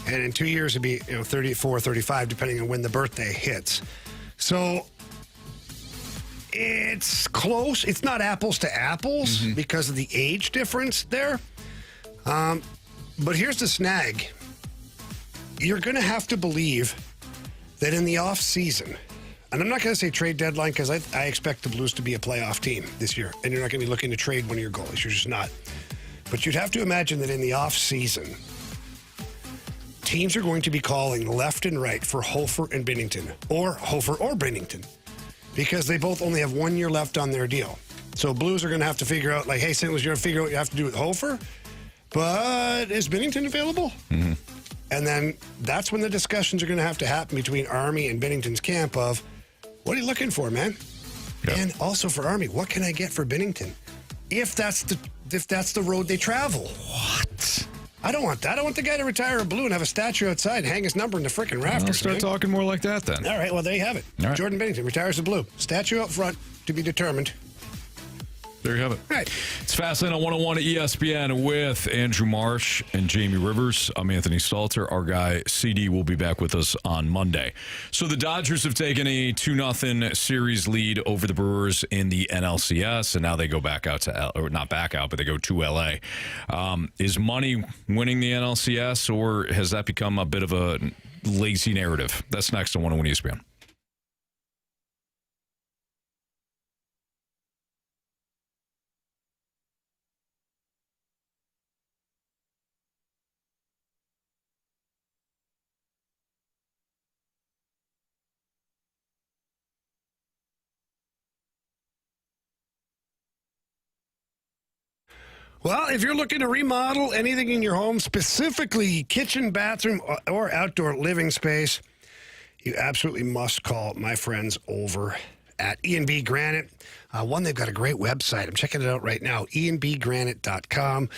and in 2 years he'll be 34, 35, depending on when the birthday hits. So it's close. It's not apples to apples because of the age difference there. But here's the snag. You're going to have to believe that in the off season, and I'm not going to say trade deadline because I expect the Blues to be a playoff team this year, and you're not going to be looking to trade one of your goalies. You're just not. But you'd have to imagine that in the off season, teams are going to be calling left and right for Hofer and Binnington, or Hofer or Binnington, because they both only have 1 year left on their deal. So Blues are going to have to figure out, like, hey, St. Louis, you're going to figure out what you have to do with Hofer, but is Binnington available? And then that's when the discussions are going to have to happen between Army and Binnington's camp of, what are you looking for, man? Yep. And also for Army, what can I get for Binnington? If that's the road they travel. What? I don't want that. I want the guy to retire a Blue and have a statue outside and hang his number in the freaking rafters. I'll start talking more like that then. All right, well, there you have it. All right. Jordan Binnington retires a Blue. Statue out front to be determined. There you have it. All right. It's Fastlane on 101 at ESPN with Andrew Marsh and Jamie Rivers. I'm Anthony Stalter. Our guy, CD, will be back with us on Monday. So the Dodgers have taken a 2-0 series lead over the Brewers in the NLCS, and now they go back out to or not back out, but they go to L.A. Is money winning the NLCS, or has that become a bit of a lazy narrative? That's next on 101 ESPN. Well, if you're looking to remodel anything in your home, specifically kitchen, bathroom, or outdoor living space, you absolutely must call my friends over at E&B Granite. One, they've got a great website. I'm checking it out right now, enbgranite.com.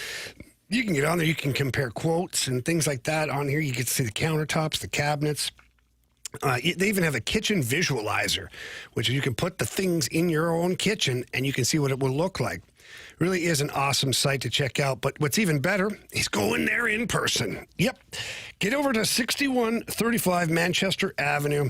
You can get on there. You can compare quotes and things like that on here. You get to see the countertops, the cabinets. They even have a kitchen visualizer, which you can put the things in your own kitchen and you can see what it will look like. Really is an awesome site to check out. But what's even better is going there in person. Yep. Get over to 6135 Manchester Avenue.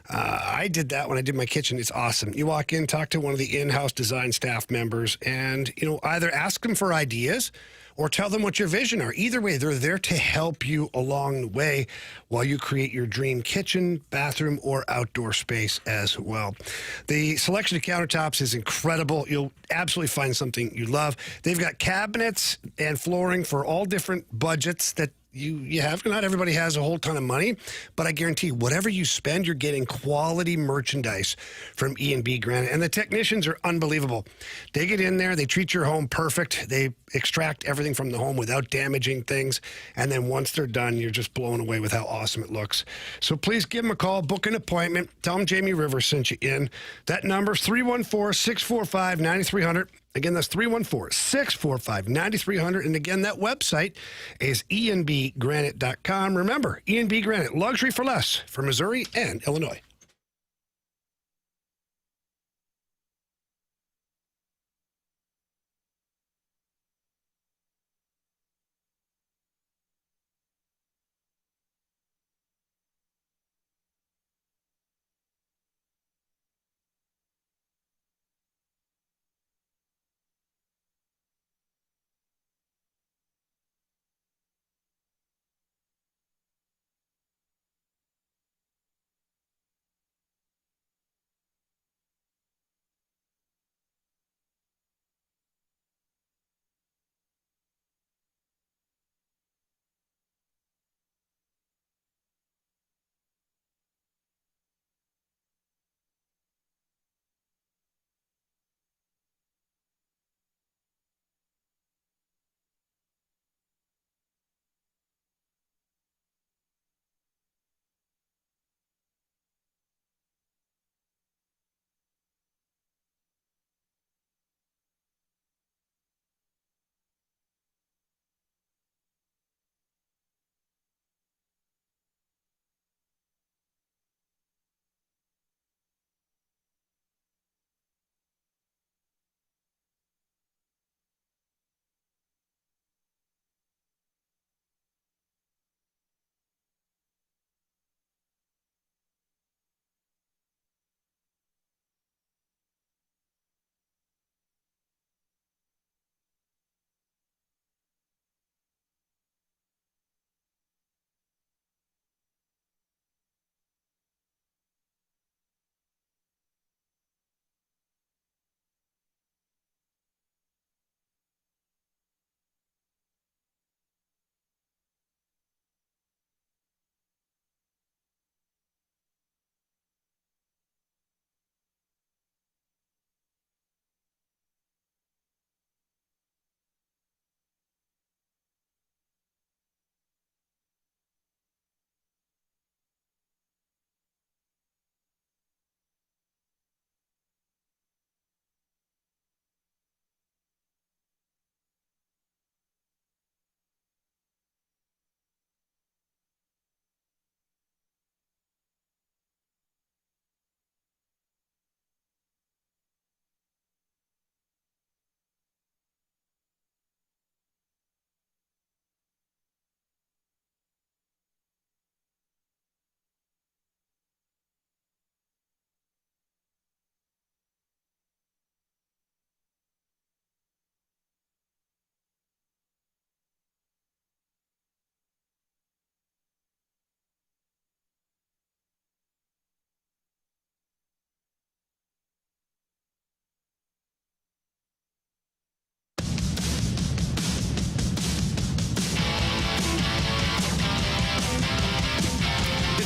I did that when I did my kitchen. It's awesome. You walk in, talk to one of the in-house design staff members, and either ask them for ideas or tell them what your vision are. Either way, they're there to help you along the way while you create your dream kitchen, bathroom, or outdoor space as well. The selection of countertops is incredible. You'll absolutely find something you love. They've got cabinets and flooring for all different budgets that you have. Not everybody has a whole ton of money, but I guarantee you, whatever you spend, you're getting quality merchandise from E&B Granite. And the technicians are unbelievable. They get in there, they treat your home perfect. They extract everything from the home without damaging things. And then once they're done, you're just blown away with how awesome it looks. So please give them a call, book an appointment. Tell them Jamie Rivers sent you in. That number's 314-645-9300. Again, that's 314-645-9300. And again, that website is enbgranite.com. Remember, E&B Granite, luxury for less for Missouri and Illinois.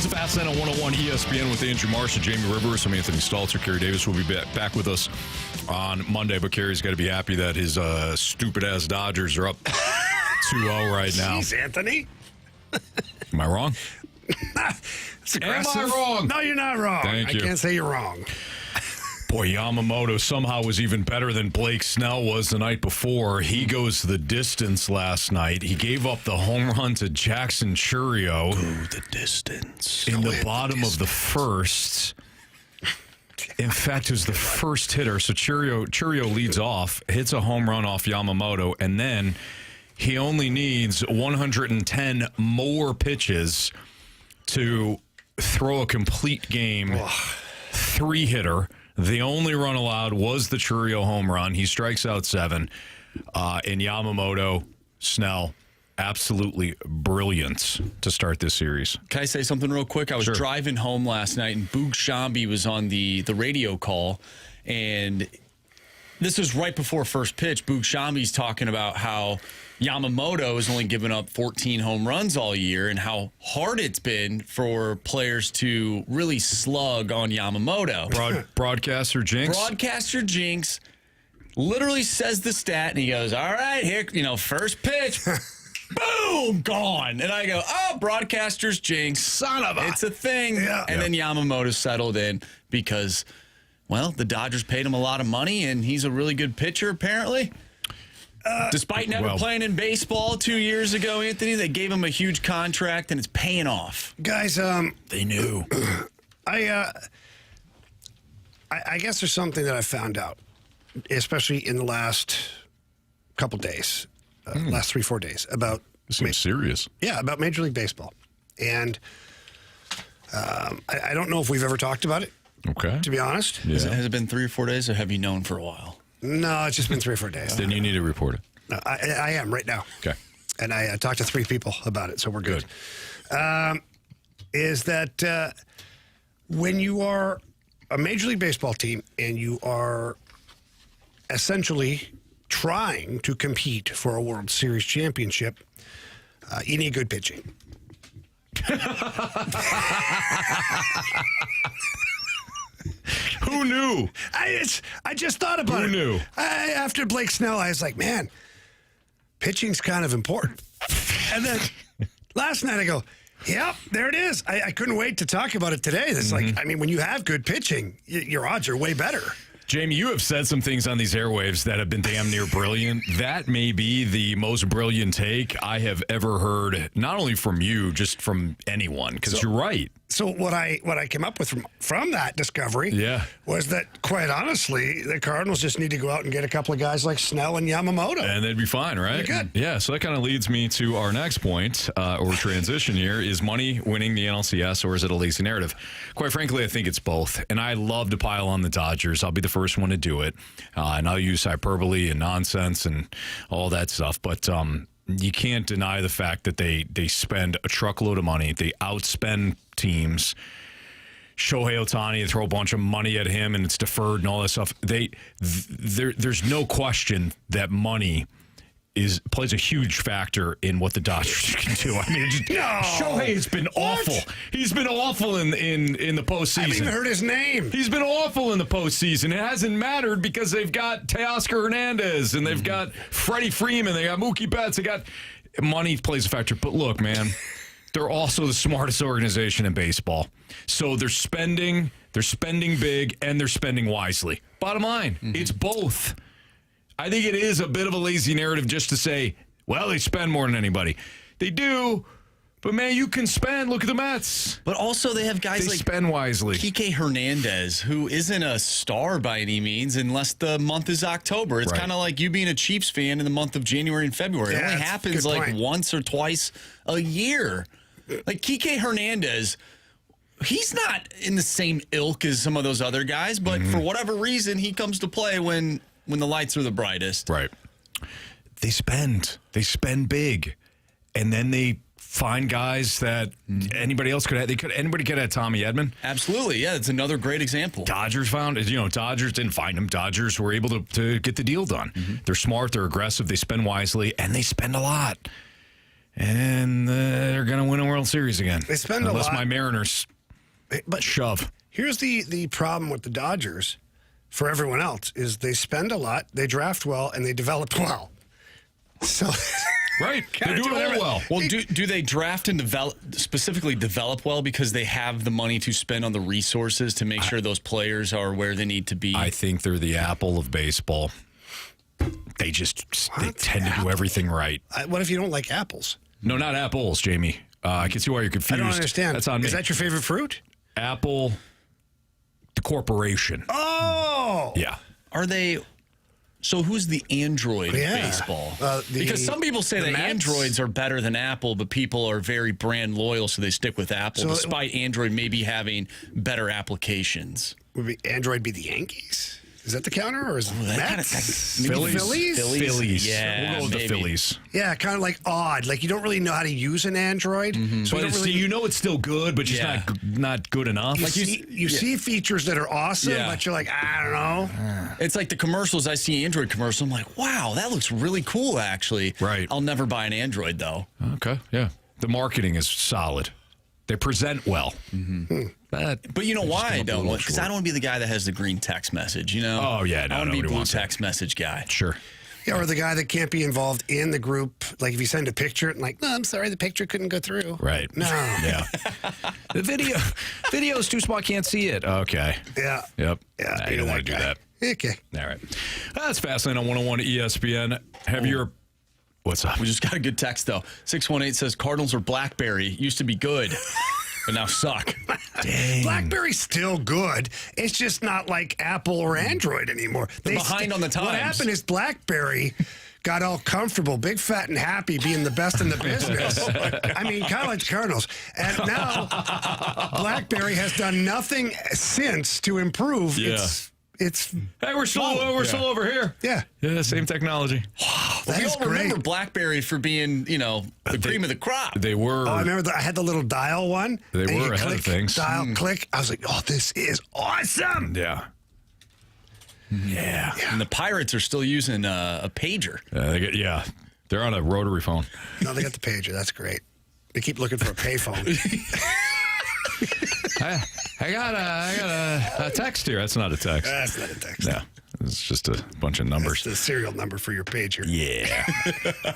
Fast Lane on 101 ESPN with Andrew Marsh and Jamie Rivers. I'm Anthony Stalter. Carey Davis will be back with us on Monday, but Carey's got to be happy that his stupid-ass Dodgers are up 2-0 right now. Jeez, Anthony. Am I wrong? That's aggressive. Am I wrong? No, you're not wrong. Thank you. I can't say you're wrong. Boy, Yamamoto somehow was even better than Blake Snell was the night before. He goes the distance last night. He gave up the home run to Jackson Chourio. Go the distance. In the bottom of the first. In fact, it was the first hitter. So Chourio leads off, hits a home run off Yamamoto, and then he only needs 110 more pitches to throw a complete game. Three-hitter. The only run allowed was the Chourio home run. He strikes out 7. And Yamamoto, Snell, absolutely brilliant to start this series. Can I say something real quick? I was driving home last night, and Boog Shambi was on the radio call, and This was right before first pitch. Boog Shambi's talking about how Yamamoto has only given up 14 home runs all year and how hard it's been for players to really slug on Yamamoto. Broadcaster jinx. Broadcaster jinx literally says the stat, and he goes, all right, here, first pitch. Boom, gone. And I go, oh, broadcaster's jinx. Son of a... It's a thing. Yeah. And then Yamamoto settled in because, well, the Dodgers paid him a lot of money, and he's a really good pitcher, apparently. Despite never playing in baseball 2 years ago, Anthony, they gave him a huge contract, and it's paying off. Guys, They knew. I guess there's something that I found out, especially in the last couple days, last 3-4 days, about... This seems serious. Yeah, about Major League Baseball. And I don't know if we've ever talked about it, Okay. to be honest. Yeah. Has it been 3 or 4 days, or have you known for a while? No, it's just been 3 or 4 days. Then you need to report it. No, I am right now. Okay. And I talked to 3 people about it, so we're good. Is that when you are a Major League Baseball team and you are essentially trying to compete for a World Series championship, you need good pitching. Who knew? I just thought about it. Who knew? After Blake Snell, I was like, man, pitching's kind of important. And then last night I go, yep, there it is. I couldn't wait to talk about it today. It's like, I mean, when you have good pitching, your odds are way better. Jamie, you have said some things on these airwaves that have been damn near brilliant. That may be the most brilliant take I have ever heard, not only from you, just from anyone, because you're right. So what I came up with from that discovery was that, quite honestly, the Cardinals just need to go out and get a couple of guys like Snell and Yamamoto. And they'd be fine, right? They're good. Yeah, so that kind of leads me to our next point, or transition here. Is money winning the NLCS, or is it a lazy narrative? Quite frankly, I think it's both. And I love to pile on the Dodgers. I'll be the first one to do it. And I'll use hyperbole and nonsense and all that stuff. But you can't deny the fact that they spend a truckload of money. They outspend teams. Shohei Ohtani, they throw a bunch of money at him, and it's deferred and all that stuff. There's no question that money plays a huge factor in what the Dodgers can do. I mean, Shohei has been awful. He's been awful in the postseason. I haven't even heard his name. He's been awful in the postseason. It hasn't mattered because they've got Teoscar Hernandez and they've got Freddie Freeman. They got Mookie Betts. They got money plays a factor. But look, man, they're also the smartest organization in baseball. So they're spending big and they're spending wisely. Bottom line, it's both. I think it is a bit of a lazy narrative just to say, well, they spend more than anybody. They do, but man, you can spend. Look at the Mets. But also they have guys they like spend wisely. Kike Hernandez, who isn't a star by any means unless the month is October. It's kind of like you being a Chiefs fan in the month of January and February. It only happens like once or twice a year. Like Kike Hernandez, he's not in the same ilk as some of those other guys, but for whatever reason, he comes to play when the lights are the brightest. Right. They spend big, and then they find guys that anybody else could have. Anybody could have Tommy Edman. Absolutely. Yeah, it's another great example. Dodgers found it. Dodgers didn't find him. Dodgers were able to get the deal done. They're smart. They're aggressive. They spend wisely, and they spend a lot. And they're going to win a World Series again. They spend a lot. Unless my Mariners shove. Here's the problem with the Dodgers for everyone else is they spend a lot, they draft well, and they develop well. So right. They do it all well. Well, do they draft and specifically develop well because they have the money to spend on the resources to make sure those players are where they need to be? I think they're the Apple of baseball. They tend to do everything right. What if you don't like apples? No, not apples, Jamie. I can see why you're confused. I don't understand. That's on me. Is that your favorite fruit? Apple, the corporation. Oh! Yeah. Are they... So who's the Android of baseball? Because some people say that Androids are better than Apple, but people are very brand loyal, so they stick with Apple, despite Android maybe having better applications. Would Android be the Yankees? Is that the counter or is it Mets? Phillies. Yeah, we'll go with the Phillies. Yeah, kind of like odd. Like you don't really know how to use an Android. So you know it's still good, but just not good enough. Like you see features that are awesome, but you're like, I don't know. It's like the commercials. I see Android commercial. I'm like, wow, that looks really cool, actually. Right. I'll never buy an Android, though. Okay, yeah. The marketing is solid. They present well. But you know why I don't? Because I don't want to be the guy that has the green text message, you know? Oh, yeah. No, I want to be nobody blue wants that. text message guy. Sure. Yeah, or the guy that can't be involved in the group. Like if you send a picture and like, no, I'm sorry, the picture couldn't go through. Right. No. Yeah. The video's too small, can't see it. Okay. Yeah. Yep. Yeah. Nah, you don't want to do that. Okay. All right. That's fascinating on 101 ESPN. Have your... What's up? We just got a good text, though. 618 says Cardinals are BlackBerry. Used to be good, but now suck. Dang. BlackBerry's still good. It's just not like Apple or Android anymore. They're behind on the times. What happened is BlackBerry got all comfortable, big, fat, and happy, being the best in the business. I mean, kind of like the Cardinals. And now BlackBerry has done nothing since to improve its Hey, we're still over here. Yeah. Yeah, same technology. That We is all remember great. BlackBerry for being, the cream of the crop. They were... Oh, I remember I had the little dial one. They and were you ahead of click, things. Dial, click. I was like, oh, this is awesome. Yeah. Yeah. And the Pirates are still using a pager. They're on a rotary phone. No, they got the pager. That's great. They keep looking for a payphone. I got a text here. That's not a text. That's not a text. Yeah. It's just a bunch of numbers. That's the serial number for your pager. Yeah.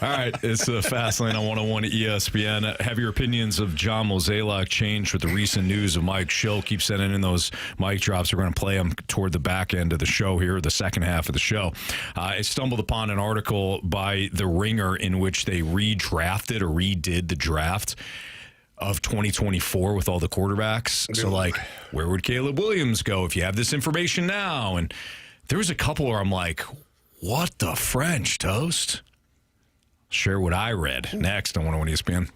All right. It's Fastlane on 101 ESPN. Have your opinions of John Mozeliak changed with the recent news of Mike Shildt? Keep sending in those mic drops. We're going to play them toward the back end of the show here, the second half of the show. I stumbled upon an article by The Ringer in which they redid the draft of 2024 with all the quarterbacks. So, like, where would Caleb Williams go if you have this information now? And there was a couple where I'm like, what the French toast? Share what I read next on 101 ESPN.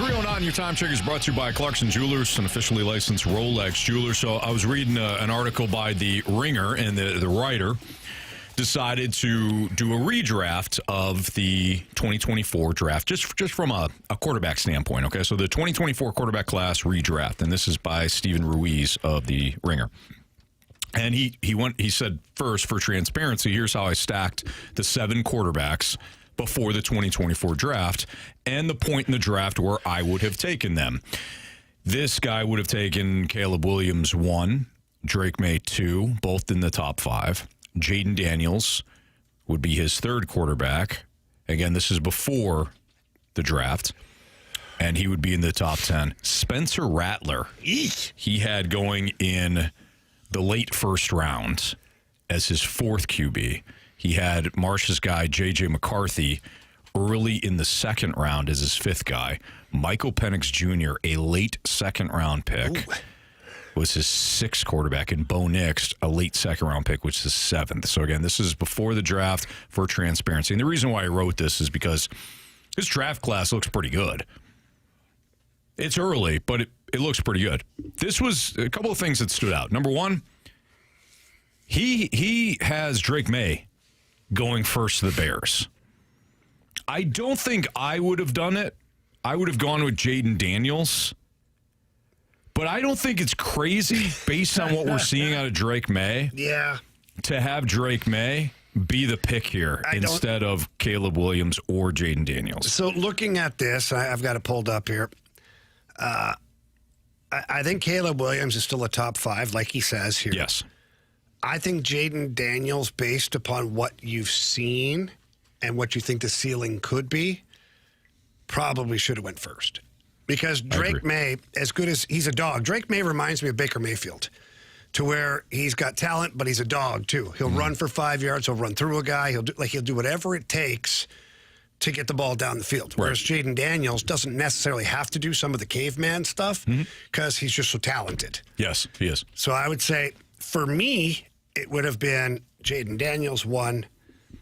309, your time check is brought to you by Clarkson Jewelers, an officially licensed Rolex jeweler. So I was reading an article by The Ringer, and the writer decided to do a redraft of the 2024 draft, just from a quarterback standpoint. Okay, so the 2024 quarterback class redraft, and this is by Stephen Ruiz of The Ringer. And he said, first, for transparency, here's how I stacked the 7 quarterbacks before the 2024 draft and the point in the draft where I would have taken them. This guy would have taken Caleb Williams 1, Drake May 2, both in the top 5. Jaden Daniels would be his 3rd quarterback. Again, this is before the draft. And he would be in the top 10. Spencer Rattler, he had going in the late 1st round as his 4th QB. He had Marsh's guy, J.J. McCarthy, early in the 2nd round as his 5th guy. Michael Penix Jr., a late 2nd round pick, was his 6th quarterback. And Bo Nix, a late 2nd round pick, which is his 7th. So, again, this is before the draft for transparency. And the reason why I wrote this is because this draft class looks pretty good. It's early, but it looks pretty good. This was a couple of things that stood out. Number one, he has Drake May going first to the Bears. I don't think I would have done it. I would have gone with Jaden Daniels. But I don't think it's crazy based on what we're seeing out of Drake May. Yeah. To have Drake May be the pick here instead of Caleb Williams or Jaden Daniels. So looking at this, I've got it pulled up here. I think Caleb Williams is still a top 5, like he says here. Yes. I think Jaden Daniels, based upon what you've seen and what you think the ceiling could be, probably should have went first. Because Drake May, as good as he's a dog, Drake May reminds me of Baker Mayfield, to where he's got talent, but he's a dog too. He'll run for 5 yards. He'll run through a guy. He'll do whatever it takes to get the ball down the field. Whereas Jaden Daniels doesn't necessarily have to do some of the caveman stuff because he's just so talented. Yes, he is. So I would say, for me, it would have been Jaden Daniels 1,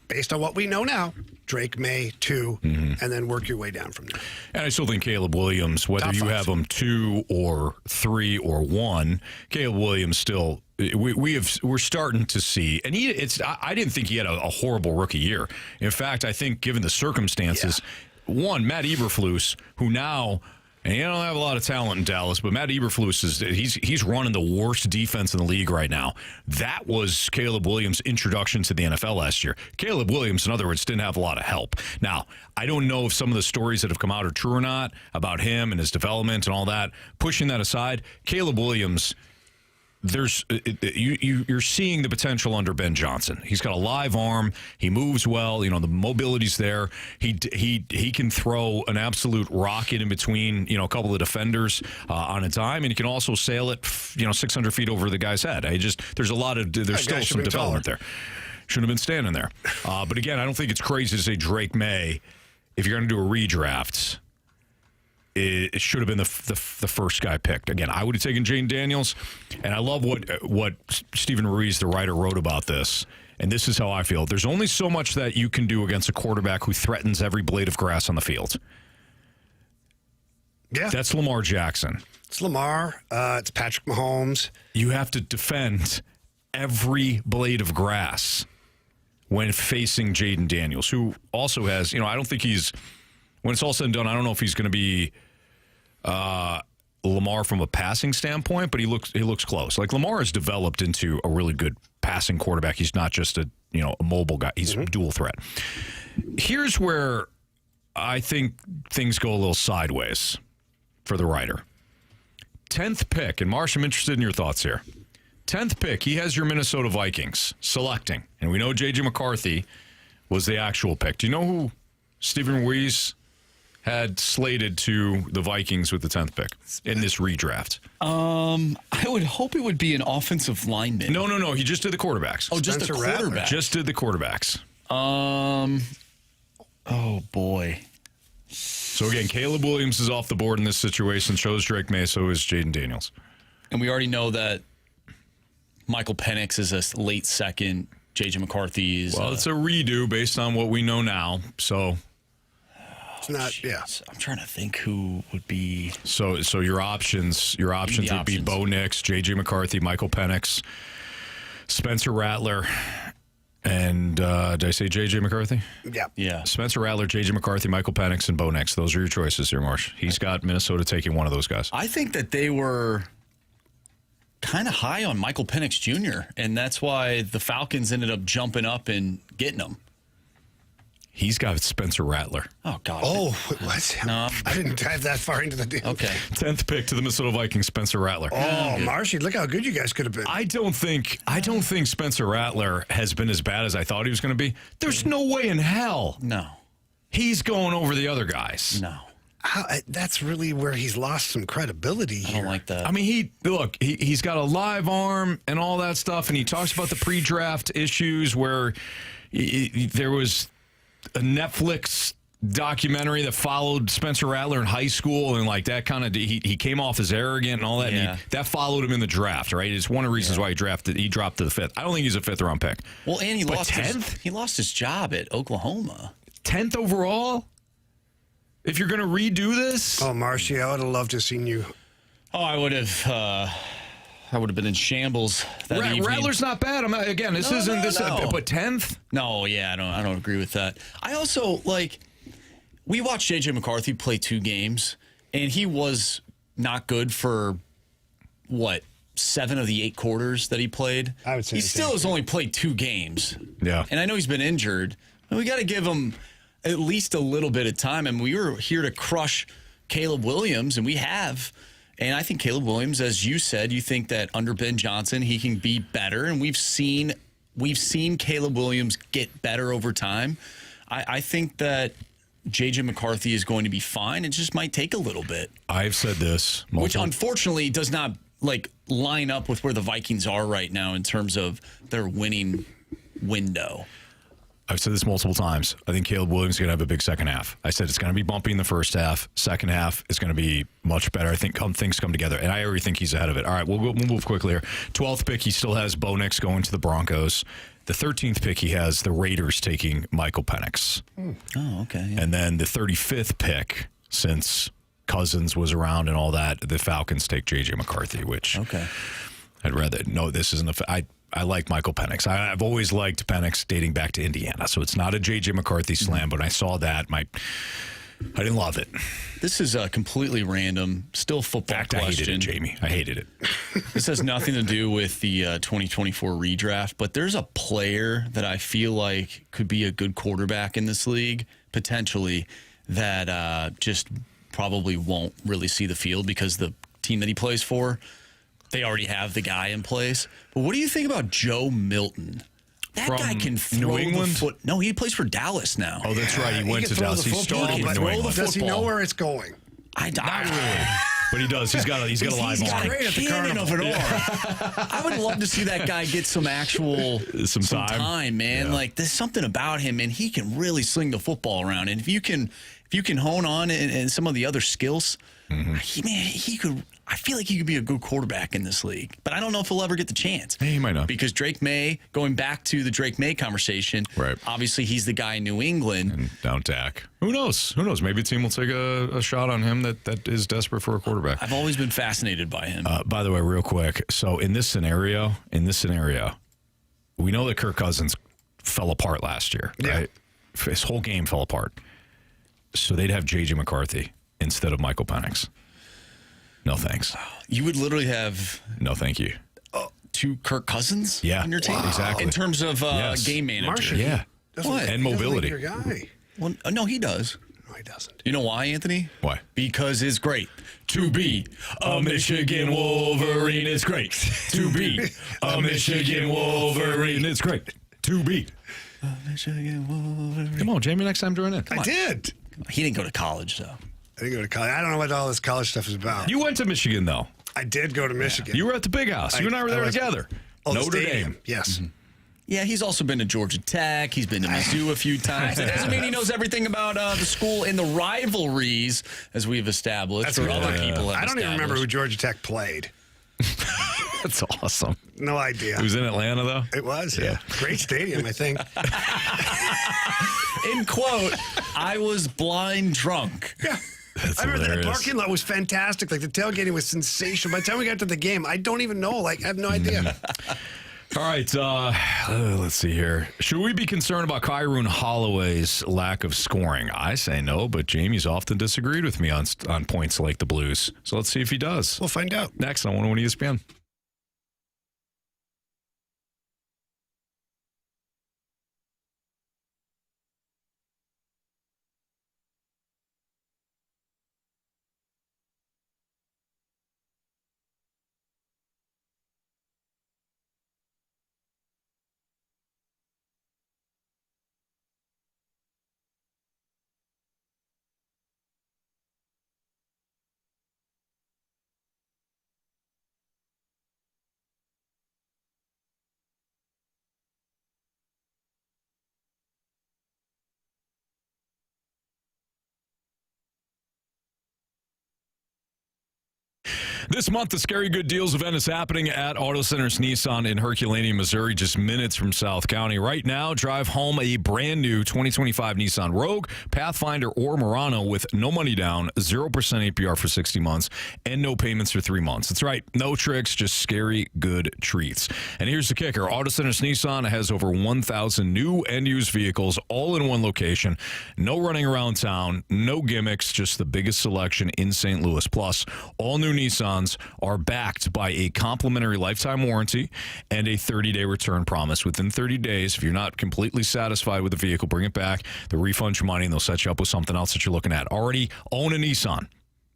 based on what we know now, Drake May 2, and then work your way down from there. And I still think Caleb Williams, whether you have him 2 or 3 or 1, Caleb Williams still, we're starting to see, and I didn't think he had a horrible rookie year. In fact, I think given the circumstances, one, Matt Eberflus, who now, and he don't have a lot of talent in Dallas, but Matt Eberflus he's running the worst defense in the league right now. That was Caleb Williams' introduction to the NFL last year. Caleb Williams, in other words, didn't have a lot of help. Now, I don't know if some of the stories that have come out are true or not about him and his development and all that. Pushing that aside, Caleb Williams, you're seeing the potential under Ben Johnson. He's got a live arm. He moves well. The mobility's there. He can throw an absolute rocket in between, a couple of defenders on a dime, and he can also sail it, 600 feet over the guy's head. There's still some development there. Should have been standing there. But again, I don't think it's crazy to say Drake May, if you're going to do a redraft, it should have been the first guy picked. Again, I would have taken Jaden Daniels, and I love what Stephen Ruiz, the writer, wrote about this, and this is how I feel. There's only so much that you can do against a quarterback who threatens every blade of grass on the field. Yeah. That's Lamar Jackson. It's Lamar. It's Patrick Mahomes. You have to defend every blade of grass when facing Jaden Daniels, who also has, I don't think he's, when it's all said and done, I don't know if he's going to be Lamar from a passing standpoint, but he looks close. Like, Lamar has developed into a really good passing quarterback. He's not just a mobile guy. He's a dual threat. Here's where I think things go a little sideways for the writer. 10th pick, and Marsh, I'm interested in your thoughts here. 10th pick, he has your Minnesota Vikings selecting, and we know J.J. McCarthy was the actual pick. Do you know who Stephen Ruiz had slated to the Vikings with the 10th pick in this redraft? I would hope it would be an offensive lineman. No. He just did the quarterbacks. Oh, just the quarterback. Just did the quarterbacks. Oh, boy. So, again, Caleb Williams is off the board in this situation. So is Drake May. So is Jaden Daniels. And we already know that Michael Penix is a late second. J.J. McCarthy is... Well, it's a redo based on what we know now. So... It's not, yeah. I'm trying to think who would be. So your options would be Bo Nix, J.J. McCarthy, Michael Penix, Spencer Rattler, and did I say J.J. McCarthy? Yeah. Yeah. Spencer Rattler, J.J. McCarthy, Michael Penix, and Bo Nix. Those are your choices here, Marsh. He's got Minnesota taking one of those guys. I think that they were kind of high on Michael Penix Jr., and that's why the Falcons ended up jumping up and getting him. He's got Spencer Rattler. Oh, God. Oh, what? No. I didn't dive that far into the deal. Okay. 10th pick to the Minnesota Vikings, Spencer Rattler. Oh, Marshy, look how good you guys could have been. I don't think Spencer Rattler has been as bad as I thought he was going to be. There's no way in hell. No. He's going over the other guys. No. That's really where he's lost some credibility here. I don't like that. I mean, he's got a live arm and all that stuff, and he talks about the pre-draft issues where there was a Netflix documentary that followed Spencer Rattler in high school, and like that kind of he came off as arrogant and all that. Yeah. And that followed him in the draft, right? It's one of the reasons why he dropped to the 5th. I don't think he's a 5th round pick. Well, and he lost 10th? he lost his job at Oklahoma. 10th overall? If you're going to redo this? Oh, Marshy, I would have loved to have seen you. Oh, I would have been in shambles that evening. Rattler's not bad. This isn't this, but 10th? No, yeah, I don't agree with that. I also we watched J.J. McCarthy play 2 games, and he was not good for 7 of the 8 quarters that he played. I would say he still has only played 2 games. Yeah, and I know he's been injured, but we got to give him at least a little bit of time. And we were here to crush Caleb Williams, and we have. And I think Caleb Williams, as you said, you think that under Ben Johnson he can be better, and we've seen Caleb Williams get better over time. I think that J.J. McCarthy is going to be fine. It just might take a little bit. I've said this, which unfortunately does not line up with where the Vikings are right now in terms of their winning window. I've said this multiple times. I think Caleb Williams is going to have a big second half. I said it's going to be bumpy in the first half. Second half is going to be much better. I think things come together, and I already think he's ahead of it. All right, we'll move quickly here. 12th pick, he still has Bo Nix going to the Broncos. The 13th pick, he has the Raiders taking Michael Penix. Oh, okay. Yeah. And then the 35th pick, since Cousins was around and all that, the Falcons take J.J. McCarthy, which I'd rather. No, this isn't I like Michael Penix. I've always liked Penix dating back to Indiana, so it's not a J.J. McCarthy slam, but when I saw that, I didn't love it. This is a completely random, still football question. I hated it, Jamie. I hated it. This has nothing to do with the 2024 redraft, but there's a player that I feel like could be a good quarterback in this league, potentially, that just probably won't really see the field because the team that he plays for, they already have the guy in place. But what do you think about Joe Milton? That guy can throw New England? the foot. No, he plays for Dallas now. Oh, that's right. He went to Dallas. He started in New England. Does he know where it's going? Not really. But he does. He's got a live He's got arm. a cannon of an arm. I would love to see that guy get some time, man. Yeah. There's something about him, and he can really sling the football around. And if you can hone on and some of the other skills, he could. I feel like he could be a good quarterback in this league, but I don't know if he'll ever get the chance. He might not. Because Drake May, going back to the Drake May conversation, right? Obviously, he's the guy in New England. And down Dak. Who knows? Maybe a team will take a shot on him that is desperate for a quarterback. I've always been fascinated by him. By the way, real quick. So in this scenario, we know that Kirk Cousins fell apart last year, right? His whole game fell apart. So they'd have J.J. McCarthy instead of Michael Penix. No thanks. You would literally have no thank you. 2 Kirk Cousins on your team? Wow. Exactly. In terms of game manager. Marshall, and mobility. Your guy. Well, no, he does. No, he doesn't. You know why, Anthony? Why? Because it's great to be a Michigan Wolverine. It's great to be a Michigan Wolverine. It's great to be a Michigan Wolverine. Come on, Jamie, next time join in. I did. He didn't go to college, though. I didn't go to college. I don't know what all this college stuff is about. You went to Michigan, though. I did go to Michigan. You were at the Big House. You and I were there together. Notre Dame. Yes. Yeah, he's also been to Georgia Tech. He's been to Mizzou a few times. That doesn't mean he knows everything about the school and the rivalries, as we've established. That's what other people have. I don't even remember who Georgia Tech played. That's awesome. No idea. It was in Atlanta, though? It was, yeah. Great stadium, I think. In quote, I was blind drunk. Yeah. That's I remember hilarious. that parking lot was fantastic. Like, the tailgating was sensational. By the time we got to the game, I don't even know. Like, I have no idea. All right, let's see here. Should we be concerned about Kyrou and Holloway's lack of scoring? I say no, but Jamie's often disagreed with me on points like the Blues. So let's see if he does. We'll find out. Next on 101 ESPN. This month, the Scary Good Deals event is happening at Auto Centers Nissan in Herculaneum, Missouri, just minutes from South County. Right now, drive home a brand new 2025 Nissan Rogue, Pathfinder, or Murano with no money down, 0% APR for 60 months, and no payments for 3 months. That's right, no tricks, just scary good treats. And here's the kicker. Auto Centers Nissan has over 1,000 new and used vehicles all in one location. No running around town, no gimmicks, just the biggest selection in St. Louis. Plus, all new Nissans are backed by a complimentary lifetime warranty and a 30-day return promise. Within 30 days, if you're not completely satisfied with the vehicle, bring it back. They'll refund your money, and they'll set you up with something else that you're looking at. Already own a Nissan?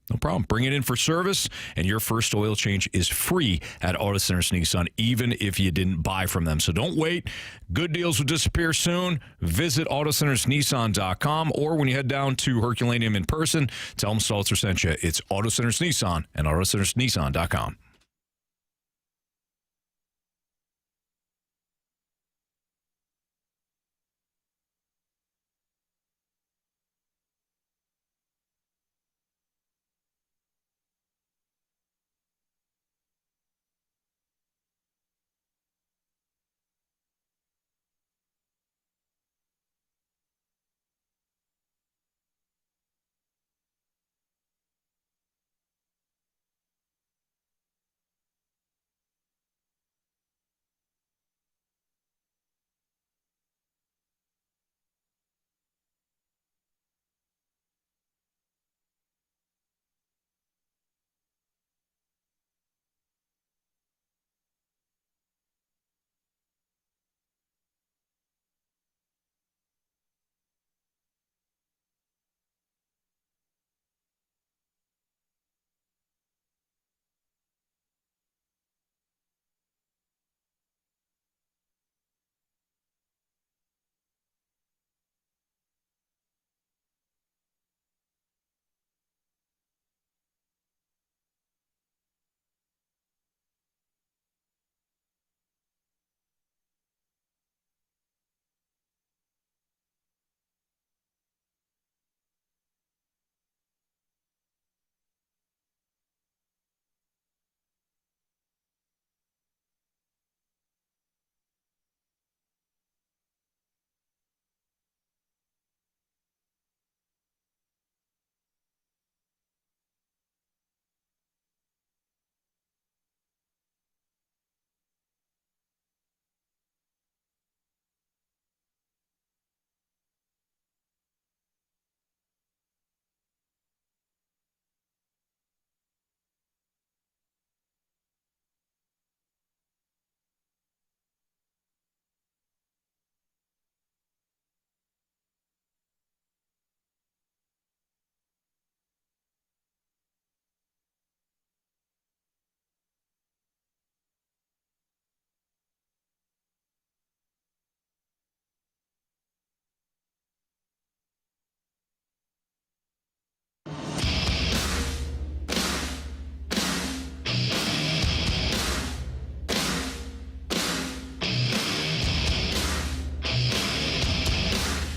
No problem. Bring it in for service, and your first oil change is free at Auto Centers Nissan, even if you didn't buy from them. So don't wait. Good deals will disappear soon. Visit AutoCentersNissan.com, or when you head down to Herculaneum in person, tell them Stalter sent you. It's Auto Centers Nissan and AutoCentersNissan.com.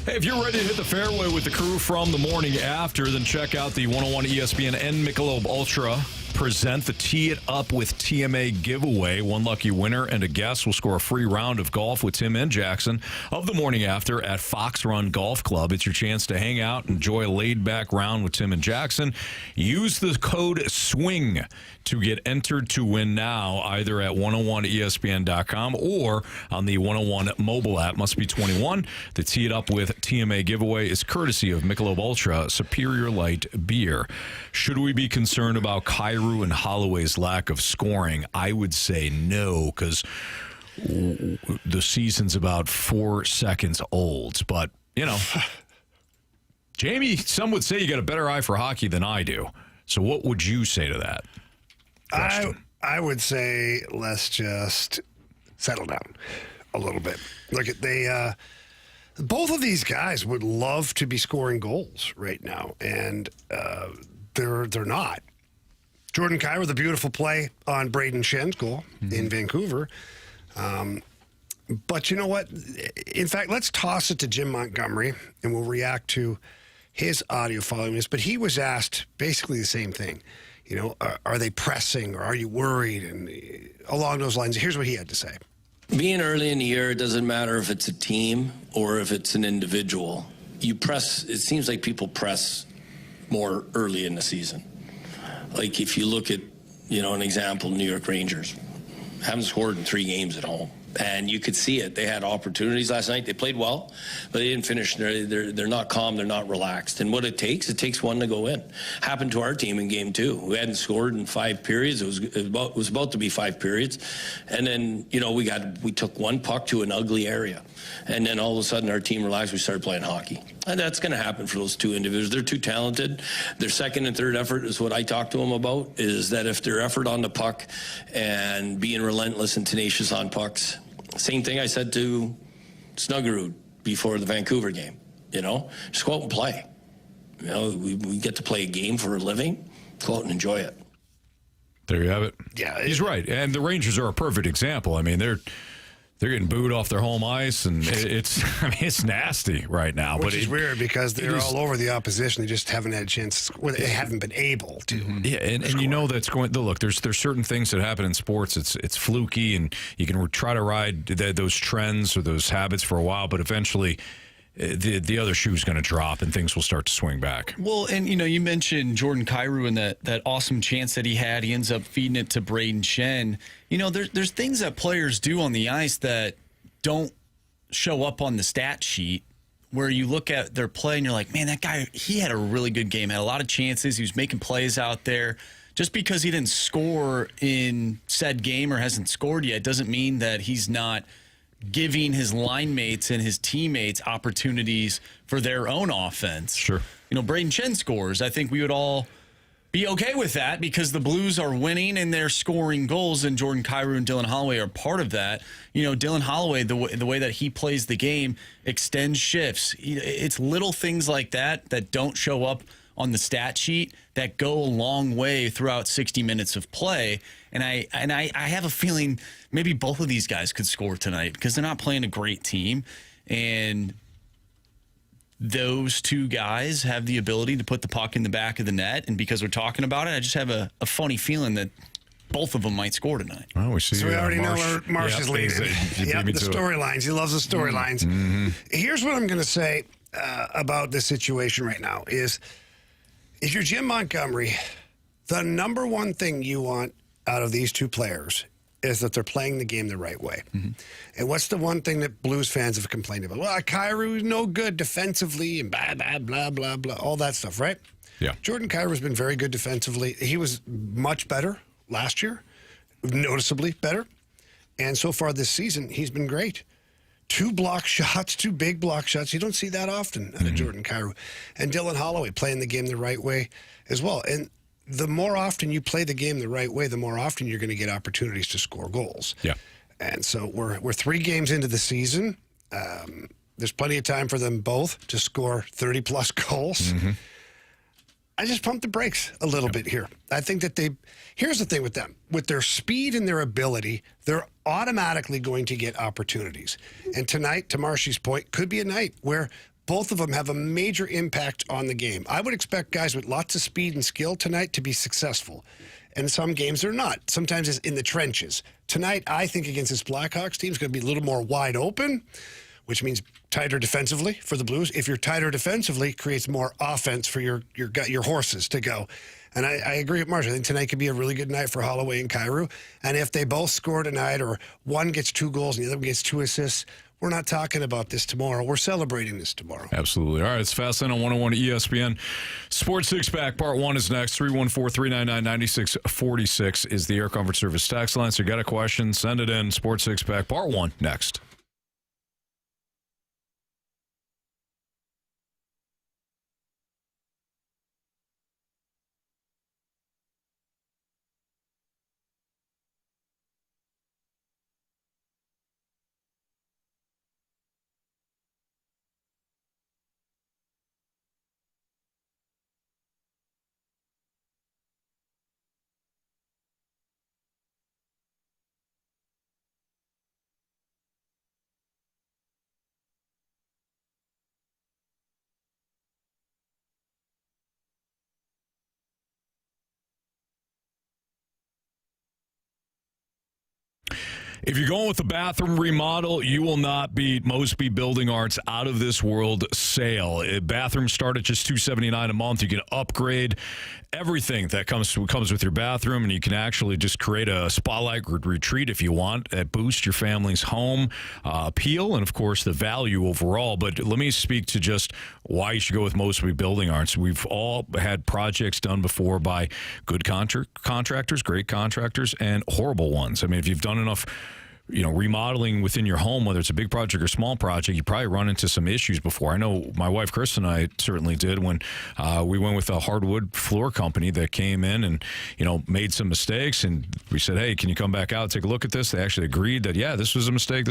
Hey, if you're ready to hit the fairway with the crew from the morning after, then check out the 101 ESPN and Michelob Ultra present the Tee It Up with TMA giveaway. One lucky winner and a guest will score a free round of golf with Tim and Jackson of the morning after at Fox Run Golf Club. It's your chance to hang out, enjoy a laid-back round with Tim and Jackson. Use the code SWING to get entered to win now, either at 101ESPN.com or on the 101 mobile app. Must be 21. The Tee It Up with TMA giveaway is courtesy of Michelob Ultra Superior Light Beer. Should we be concerned about Kyrou and Holloway's lack of scoring? I would say no, because the season's about 4 seconds old. But, Jamie, some would say you got a better eye for hockey than I do. So what would you say to that question? I would say let's just settle down a little bit. Look, both of these guys would love to be scoring goals right now, and they're not. Jordan Kyrou with a beautiful play on Braden Shen's goal in Vancouver. But you know what? In fact, let's toss it to Jim Montgomery, and we'll react to his audio following this. But he was asked basically the same thing. Are they pressing, or are you worried? And along those lines, here's what he had to say. Being early in the year, it doesn't matter if it's a team or if it's an individual. You press, it seems like people press more early in the season. Like if you look at, an example, New York Rangers haven't scored in 3 games at home. And you could see it. They had opportunities last night. They played well, but they didn't finish. They're not calm. They're not relaxed. And what it takes one to go in. Happened to our team in game 2. We hadn't scored in 5 periods. It was about to be 5 periods. And then, we took one puck to an ugly area. And then all of a sudden our team relaxed. We started playing hockey. And that's going to happen for those 2 individuals. They're too talented. Their second and third effort is what I talk to them about, is that if their effort on the puck and being relentless and tenacious on pucks. Same thing I said to Snuggerud before the Vancouver game, just go out and play. We get to play a game for a living. Go out and enjoy it. There you have it. Yeah, he's right. And the Rangers are a perfect example. I mean, they're getting booed off their home ice, and it's nasty right now. Which is weird because they're all over the opposition. They just haven't had a chance. They haven't been able to. Yeah, and that's going. Look, there's certain things that happen in sports. It's fluky, and you can try to ride those trends or those habits for a while, but eventually the other shoe's going to drop and things will start to swing back. Well, and you mentioned Jordan Kyrou and that awesome chance that he had. He ends up feeding it to Braden Shen. There's things that players do on the ice that don't show up on the stat sheet, where you look at their play and you're like, man, that guy, he had a really good game, had a lot of chances, he was making plays out there. Just because he didn't score in said game or hasn't scored yet doesn't mean that he's not giving his line mates and his teammates opportunities for their own offense. Sure. Braden Shen scores. I think we would all be okay with that because the Blues are winning and they're scoring goals, and Jordan Kyrou and Dylan Holloway are part of that. Dylan Holloway, the way that he plays the game, extends shifts. It's little things like that don't show up on the stat sheet that go a long way throughout 60 minutes of play. And I have a feeling maybe both of these guys could score tonight because they're not playing a great team. And those 2 guys have the ability to put the puck in the back of the net. And because we're talking about it, I just have a funny feeling that both of them might score tonight. Well, we see. So we already know where Marsh is leading. The storylines. He loves the storylines. Mm-hmm. Here's what I'm going to say about this situation right now is, if you're Jim Montgomery, the number one thing you want out of these 2 players is that they're playing the game the right way. Mm-hmm. And what's the one thing that Blues fans have complained about? Well, Kyrou is no good defensively and blah, blah, blah, blah, blah, all that stuff, right? Yeah. Jordan Kyrou has been very good defensively. He was much better last year, noticeably better. And so far this season, he's been great. 2 block shots, 2 big block shots. You don't see that often out of Jordan Kyrou. And Dylan Holloway playing the game the right way as well. And the more often you play the game the right way, the more often you're going to get opportunities to score goals. Yeah. And so we're 3 games into the season. There's plenty of time for them both to score 30-plus goals. Mm-hmm. I just pumped the brakes a little bit here. I think that here's the thing with them. With their speed and their ability, they're automatically going to get opportunities. And tonight, to Marshy's point, could be a night where both of them have a major impact on the game. I would expect guys with lots of speed and skill tonight to be successful. and some games they're not. Sometimes it's in the trenches. Tonight, I think against this Blackhawks team is going to be a little more wide open, which means tighter defensively for the Blues. If you're tighter defensively, it creates more offense for your horses to go. And I agree with Marsh. I think tonight could be a really good night for Holloway and Kyrou. And if they both score tonight, or one gets 2 goals and the other one gets 2 assists, we're not talking about this tomorrow. We're celebrating this tomorrow. Absolutely. All right, it's Fastlane on 101 ESPN. Sports Six-Pack, Part 1 is next. 314-399-9646 is the Air Comfort Service text line. So you got a question, send it in. Sports Six-Pack, Part 1, next. If you're going with the bathroom remodel, you will not beat Mosby Building Arts Out of This World sale. Bathrooms start at just $279 a month. You can upgrade everything that comes with your bathroom, and you can actually just create a spotlight retreat if you want. Boost your family's home appeal and, of course, the value overall. But let me speak to just why you should go with Mosby Building Arts. We've all had projects done before by good contractors, great contractors, and horrible ones. I mean, if you've done enough remodeling within your home, whether it's a big project or small project, you probably run into some issues before. I know my wife, Chris, and I certainly did when we went with a hardwood floor company that came in and, made some mistakes. And we said, hey, can you come back out, take a look at this? They actually agreed that, yeah, this was a mistake.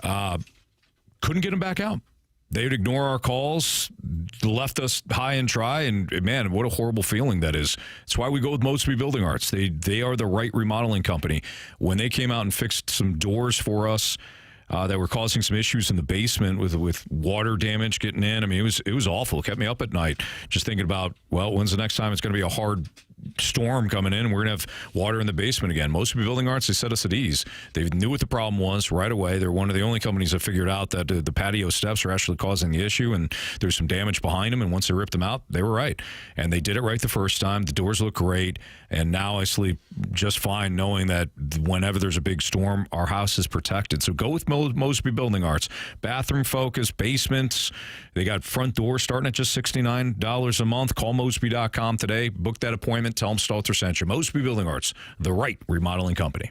Couldn't get them back out. They would ignore our calls, left us high and dry, and man, what a horrible feeling that is. That's why we go with Mosby Building Arts. They are the right remodeling company. When they came out and fixed some doors for us that were causing some issues in the basement with water damage getting in, I mean, it was awful. It kept me up at night just thinking about, well, when's the next time it's going to be a hard storm coming in and we're going to have water in the basement again. Mosby Building Arts, they set us at ease. They knew what the problem was right away. They're one of the only companies that figured out that the patio steps are actually causing the issue, and there's some damage behind them, and once they ripped them out, they were right. And they did it right the first time. The doors look great, and now I sleep just fine knowing that whenever there's a big storm, our house is protected. So go with Mosby Building Arts. Bathroom focus, basements. They got front doors starting at just $69 a month. Call Mosby.com today. Book that appointment. Tell them Stalter sent you. Mosby Building Arts, the right remodeling company.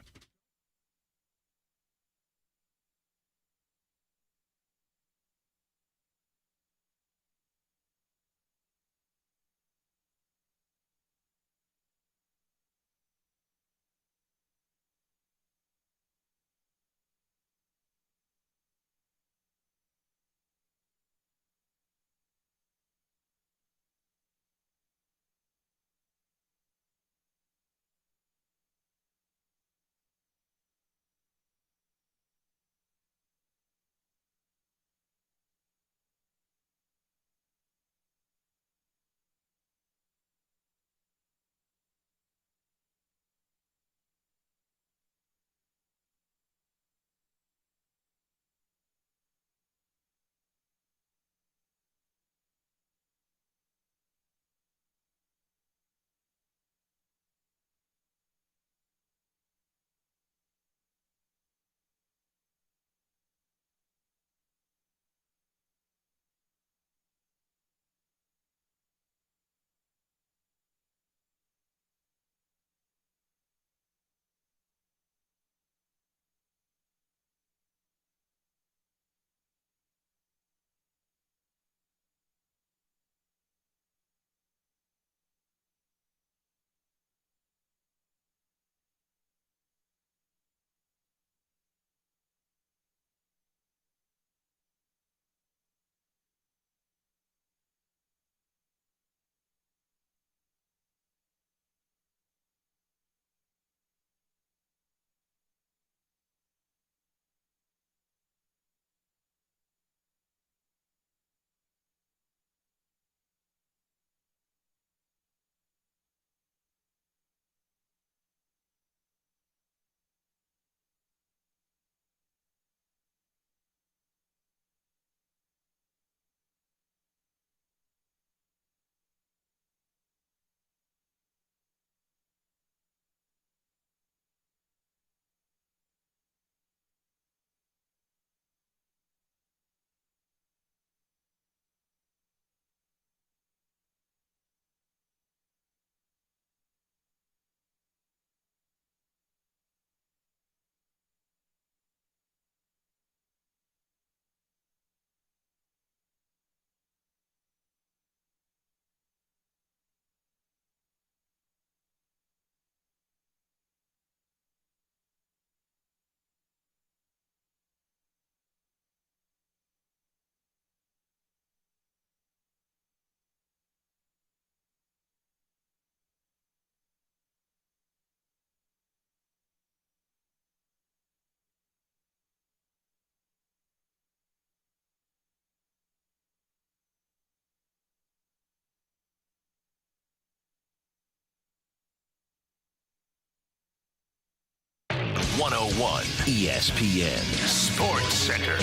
101 ESPN Sports Center.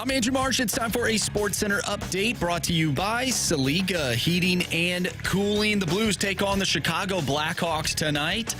I'm Andrew Marsh. It's time for a Sports Center update brought to you by Saliga Heating and Cooling. The Blues take on the Chicago Blackhawks tonight.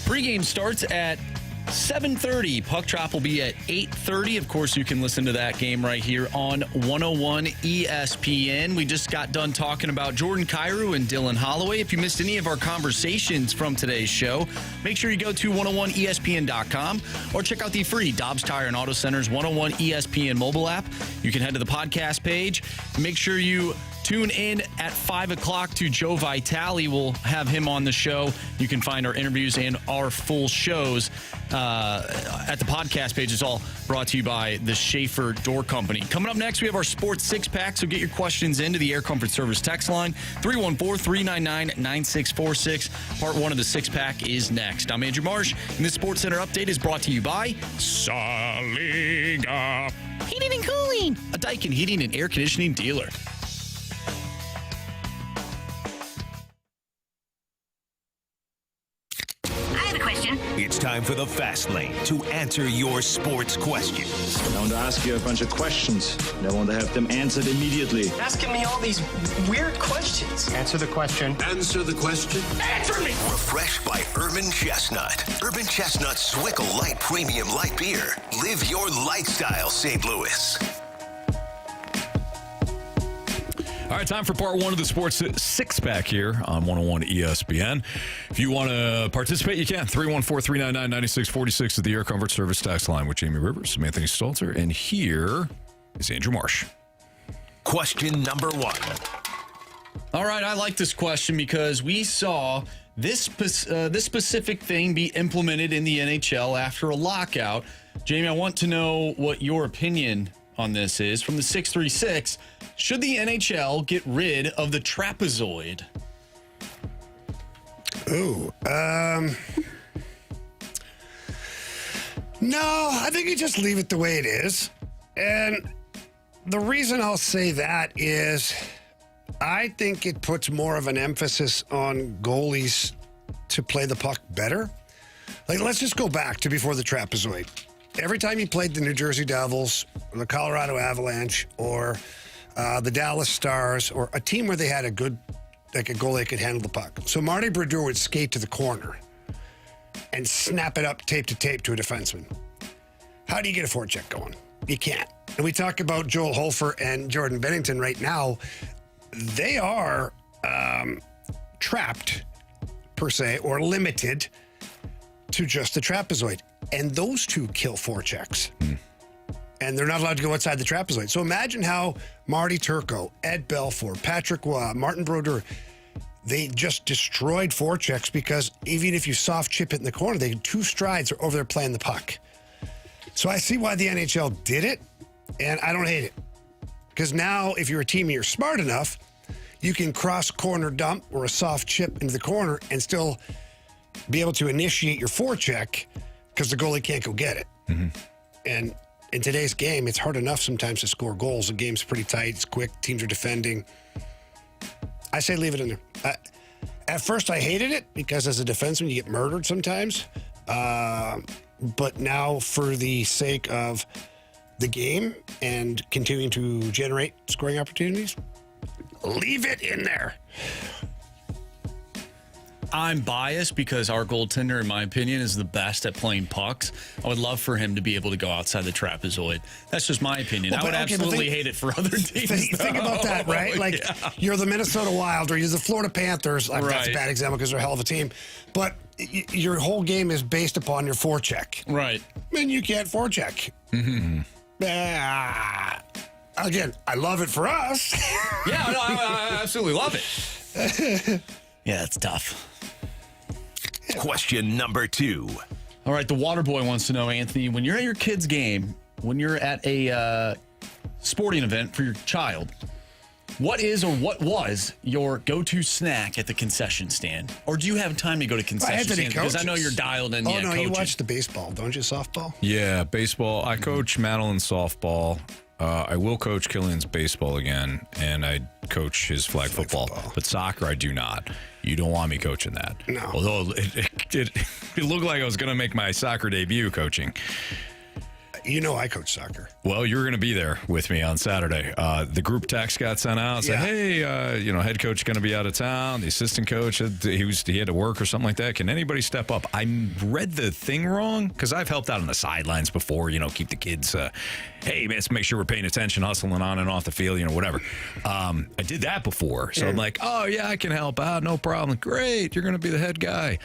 Pregame starts at 7:30. Puck drop will be at 8:30. Of course, you can listen to that game right here on 101 ESPN. We just got done talking about Jordan Kyrou and Dylan Holloway. If you missed any of our conversations from today's show, make sure you go to 101ESPN.com or check out the free Dobbs Tire and Auto Center's 101 ESPN mobile app. You can head to the podcast page. Make sure you tune in at 5 o'clock to Joe Vitale. We'll have him on the show. You can find our interviews and our full shows at the podcast page. It's all brought to you by the Schaefer Door Company. Coming up next, we have our Sports Six-Pack, so get your questions into the Air Comfort Service text line, 314-399-9646. Part 1 of the Six-Pack is next. I'm Andrew Marsh, and this Sports Center update is brought to you by Saliga Heating and Cooling, a Daikin heating and air conditioning dealer. It's time for the Fast Lane to answer your sports questions. I want to ask you a bunch of questions, and I want to have them answered immediately. Asking me all these weird questions. Answer the question. Answer the question. Answer me! Refreshed by Urban Chestnut. Urban Chestnut's Swickle Light Premium Light Beer. Live your lifestyle, St. Louis. All right, time for part 1 of the Sports Six-Pack here on 101 ESPN. If you want to participate, you can. 314-399-9646 at the Air Comfort Service text line with Jamie Rivers, I'm Anthony Stalter, and here is Andrew Marsh. Question number 1. All right, I like this question because we saw this specific thing be implemented in the NHL after a lockout. Jamie, I want to know what your opinion on this is. From the 636, should the NHL get rid of the trapezoid? Ooh, no, I think you just leave it the way it is. And the reason I'll say that is I think it puts more of an emphasis on goalies to play the puck better. Like, let's just go back to before the trapezoid. Every time you played the New Jersey Devils, or the Colorado Avalanche, or the Dallas Stars, or a team where they had a good, like a goalie that could handle the puck. So Marty Brodeur would skate to the corner and snap it up tape to tape to a defenseman. How do you get a forecheck going? You can't. And we talk about Joel Hofer and Jordan Binnington right now. They are trapped, per se, or limited to just the trapezoid. And those two kill forechecks. And they're not allowed to go outside the trapezoid. So imagine how Marty Turco, Ed Belfour, Patrick Waugh, Martin Brodeur, they just destroyed forechecks because even if you soft chip it in the corner, they 2 strides are over there playing the puck. So I see why the NHL did it, and I don't hate it. Because now, if you're a team and you're smart enough, you can cross corner dump or a soft chip into the corner and still be able to initiate your forecheck because the goalie can't go get it. And in today's game, it's hard enough sometimes to score goals. The game's pretty tight. It's quick. Teams are defending. I say leave it in there. At first, I hated it because as a defenseman, you get murdered sometimes. But now, for the sake of the game and continuing to generate scoring opportunities, leave it in there. I'm biased because our goaltender, in my opinion, is the best at playing pucks. I would love for him to be able to go outside the trapezoid. That's just my opinion. Well, I would absolutely hate it for other teams. Think about that, right? Like, you're the Minnesota Wild or you're the Florida Panthers. Like, that's a bad example because they're a hell of a team. But your whole game is based upon your forecheck. Right. And you can't forecheck. Again, I love it for us. Yeah, no, I absolutely love it. Yeah, it's tough. Question number 2. All right, the water boy wants to know, Anthony, when you're at your kid's game, when you're at a sporting event for your child, what is or what was your go-to snack at the concession stand? Or do you have time to go to concession stand? Because I know you're dialed in. Oh, no, coaching. You watch the baseball, don't you, softball? Yeah, baseball. I coach Madeline softball. I will coach Killian's baseball again, and I coach his flag football. But soccer, I do not. You don't want me coaching that. No. Although it looked like I was going to make my soccer debut coaching. You know I coach soccer. Well, you're going to be there with me on Saturday. The group text got sent out. Said, hey, head coach going to be out of town. The assistant coach, he had to work or something like that. Can anybody step up? I read the thing wrong because I've helped out on the sidelines before, keep the kids, hey, man, let's make sure we're paying attention, hustling on and off the field, whatever. I did that before. So I'm like, oh, yeah, I can help out. No problem. Great. You're going to be the head guy.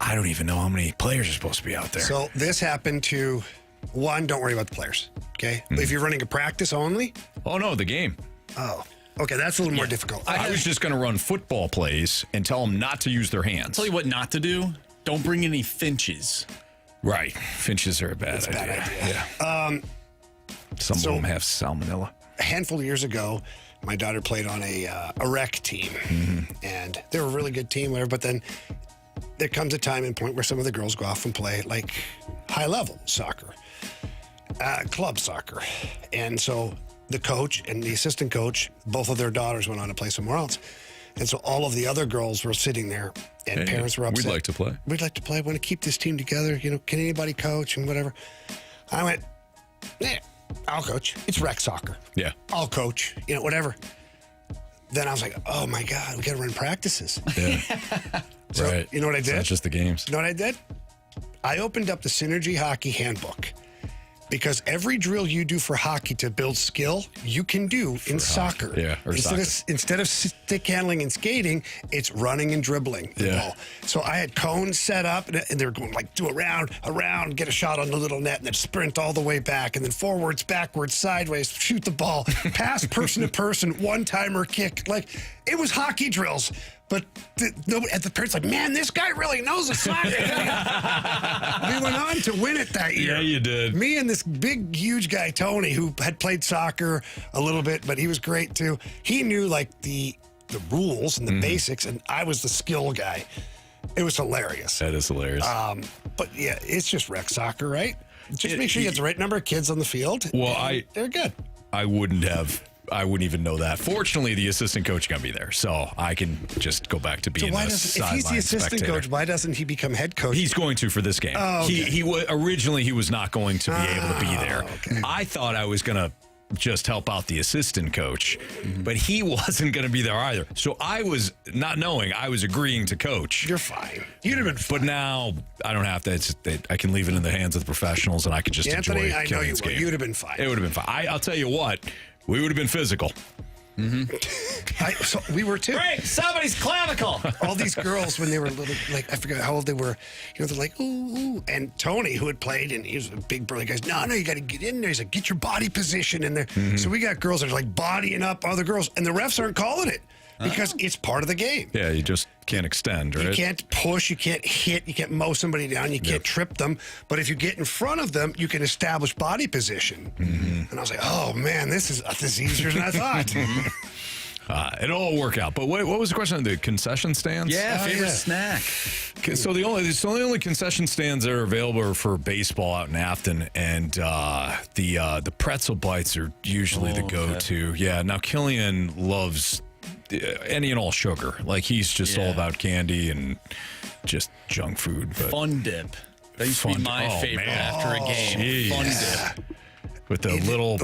I don't even know how many players are supposed to be out there. So this happened to one. Don't worry about the players. Okay. If you're running a practice only. Oh no, the game. Oh, okay. That's a little more difficult. I was just going to run football plays and tell them not to use their hands. Tell you what not to do. Don't bring any finches. Right. Finches are a bad idea. Bad idea. Yeah. Some of them have salmonella. A handful of years ago, my daughter played on a rec team, and they were a really good team, whatever. But then there comes a time and point where some of the girls go off and play like high-level soccer, club soccer. And so the coach and the assistant coach, both of their daughters went on to play somewhere else. And so all of the other girls were sitting there, and parents were upset. We'd like to play. We'd like to play. We want to keep this team together. Can anybody coach and whatever? I went, yeah, I'll coach. It's rec soccer. Yeah. I'll coach, whatever. Then I was like, oh, my God, we got to run practices. Yeah. So, right. You know what I did? It's not just the games. You know what I did? I opened up the Synergy Hockey Handbook, because every drill you do for hockey to build skill, you can do in soccer. Yeah, or instead of stick handling and skating, it's running and dribbling the ball. So I had cones set up, and they were going do a round, get a shot on the little net, and then sprint all the way back, and then forwards, backwards, sideways, shoot the ball, pass person to person, one-timer kick. It was hockey drills. But the parents man, this guy really knows the soccer. We went on to win it that year. Yeah, you did. Me and this big, huge guy, Tony, who had played soccer a little bit, but he was great too. He knew the rules and the basics, and I was the skill guy. It was hilarious. That is hilarious. But yeah, it's just rec soccer, right? Just make sure you get the right number of kids on the field. Well, they're good. I wouldn't even know that. Fortunately, the assistant coach is going to be there, so I can just go back to being if he's the assistant coach, why doesn't he become head coach? He's going to for this game. Oh, okay. Originally he was not going to be able to be there. Okay. I thought I was going to just help out the assistant coach, but he wasn't going to be there either. So I was not knowing. I was agreeing to coach. You're fine. You'd have been fine. But now I don't have to. I can leave it in the hands of the professionals, and I can just Anthony, enjoy Killian's game. You'd have been fine. It would have been fine. I'll tell you what. We would have been physical. So we were too. Break somebody's clavicle. All these girls, when they were little, I forget how old they were, they're like, ooh. And Tony, who had played, and he was a big burly guy, goes, no, you got to get in there. He's like, get your body position in there. So we got girls that are bodying up other girls, and the refs aren't calling it because it's part of the game. Yeah, you just can't extend, right? You can't push, you can't hit, you can't mow somebody down, you can't trip them. But if you get in front of them, you can establish body position. And I was like, oh man, this is easier than I thought. It'll all work out. But what was the question on the concession stands? Yeah, favorite snack. So the only concession stands that are available are for baseball out in Afton, and the pretzel bites are usually the go-to. Okay. Yeah. Now Killian loves any and all sugar. He's just all about candy and just junk food. But Fun dip. That used to be my favorite after a game. Geez. Fun dip. With the little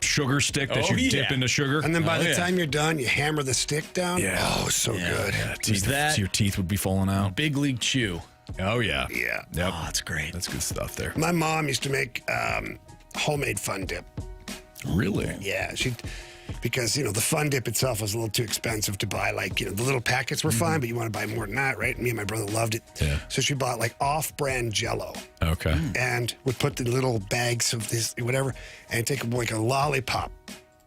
sugar stick that you dip into sugar. And then by the time you're done, you hammer the stick down. Yeah. Oh, so good. Yeah, your teeth would be falling out. Big League Chew. Oh, yeah. Yeah. Yep. Oh, that's great. That's good stuff there. My mom used to make homemade Fun Dip. Really? Yeah. Because, the Fun Dip itself was a little too expensive to buy. The little packets were fine, but you want to buy more than that, right? Me and my brother loved it. Yeah. So she bought off-brand Jell-O. Okay. And would put the little bags of this, whatever, and take a lollipop.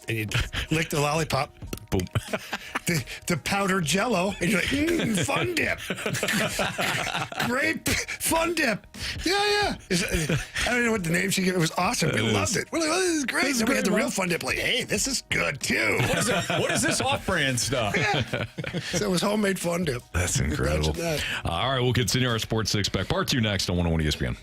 And you'd lick the lollipop. Boom. The powdered Jell-O. And you're like, Fun Dip. Great Fun Dip. Yeah. I don't know what the name she gave. It was awesome. We loved it. We're like, oh, this is great. Then we had the real Fun Dip. Hey, this is good too. What is this off-brand stuff? Yeah. So it was homemade Fun Dip. That's incredible. That. All right, we'll continue our Sports Six Pack. Part 2 next on 101 ESPN.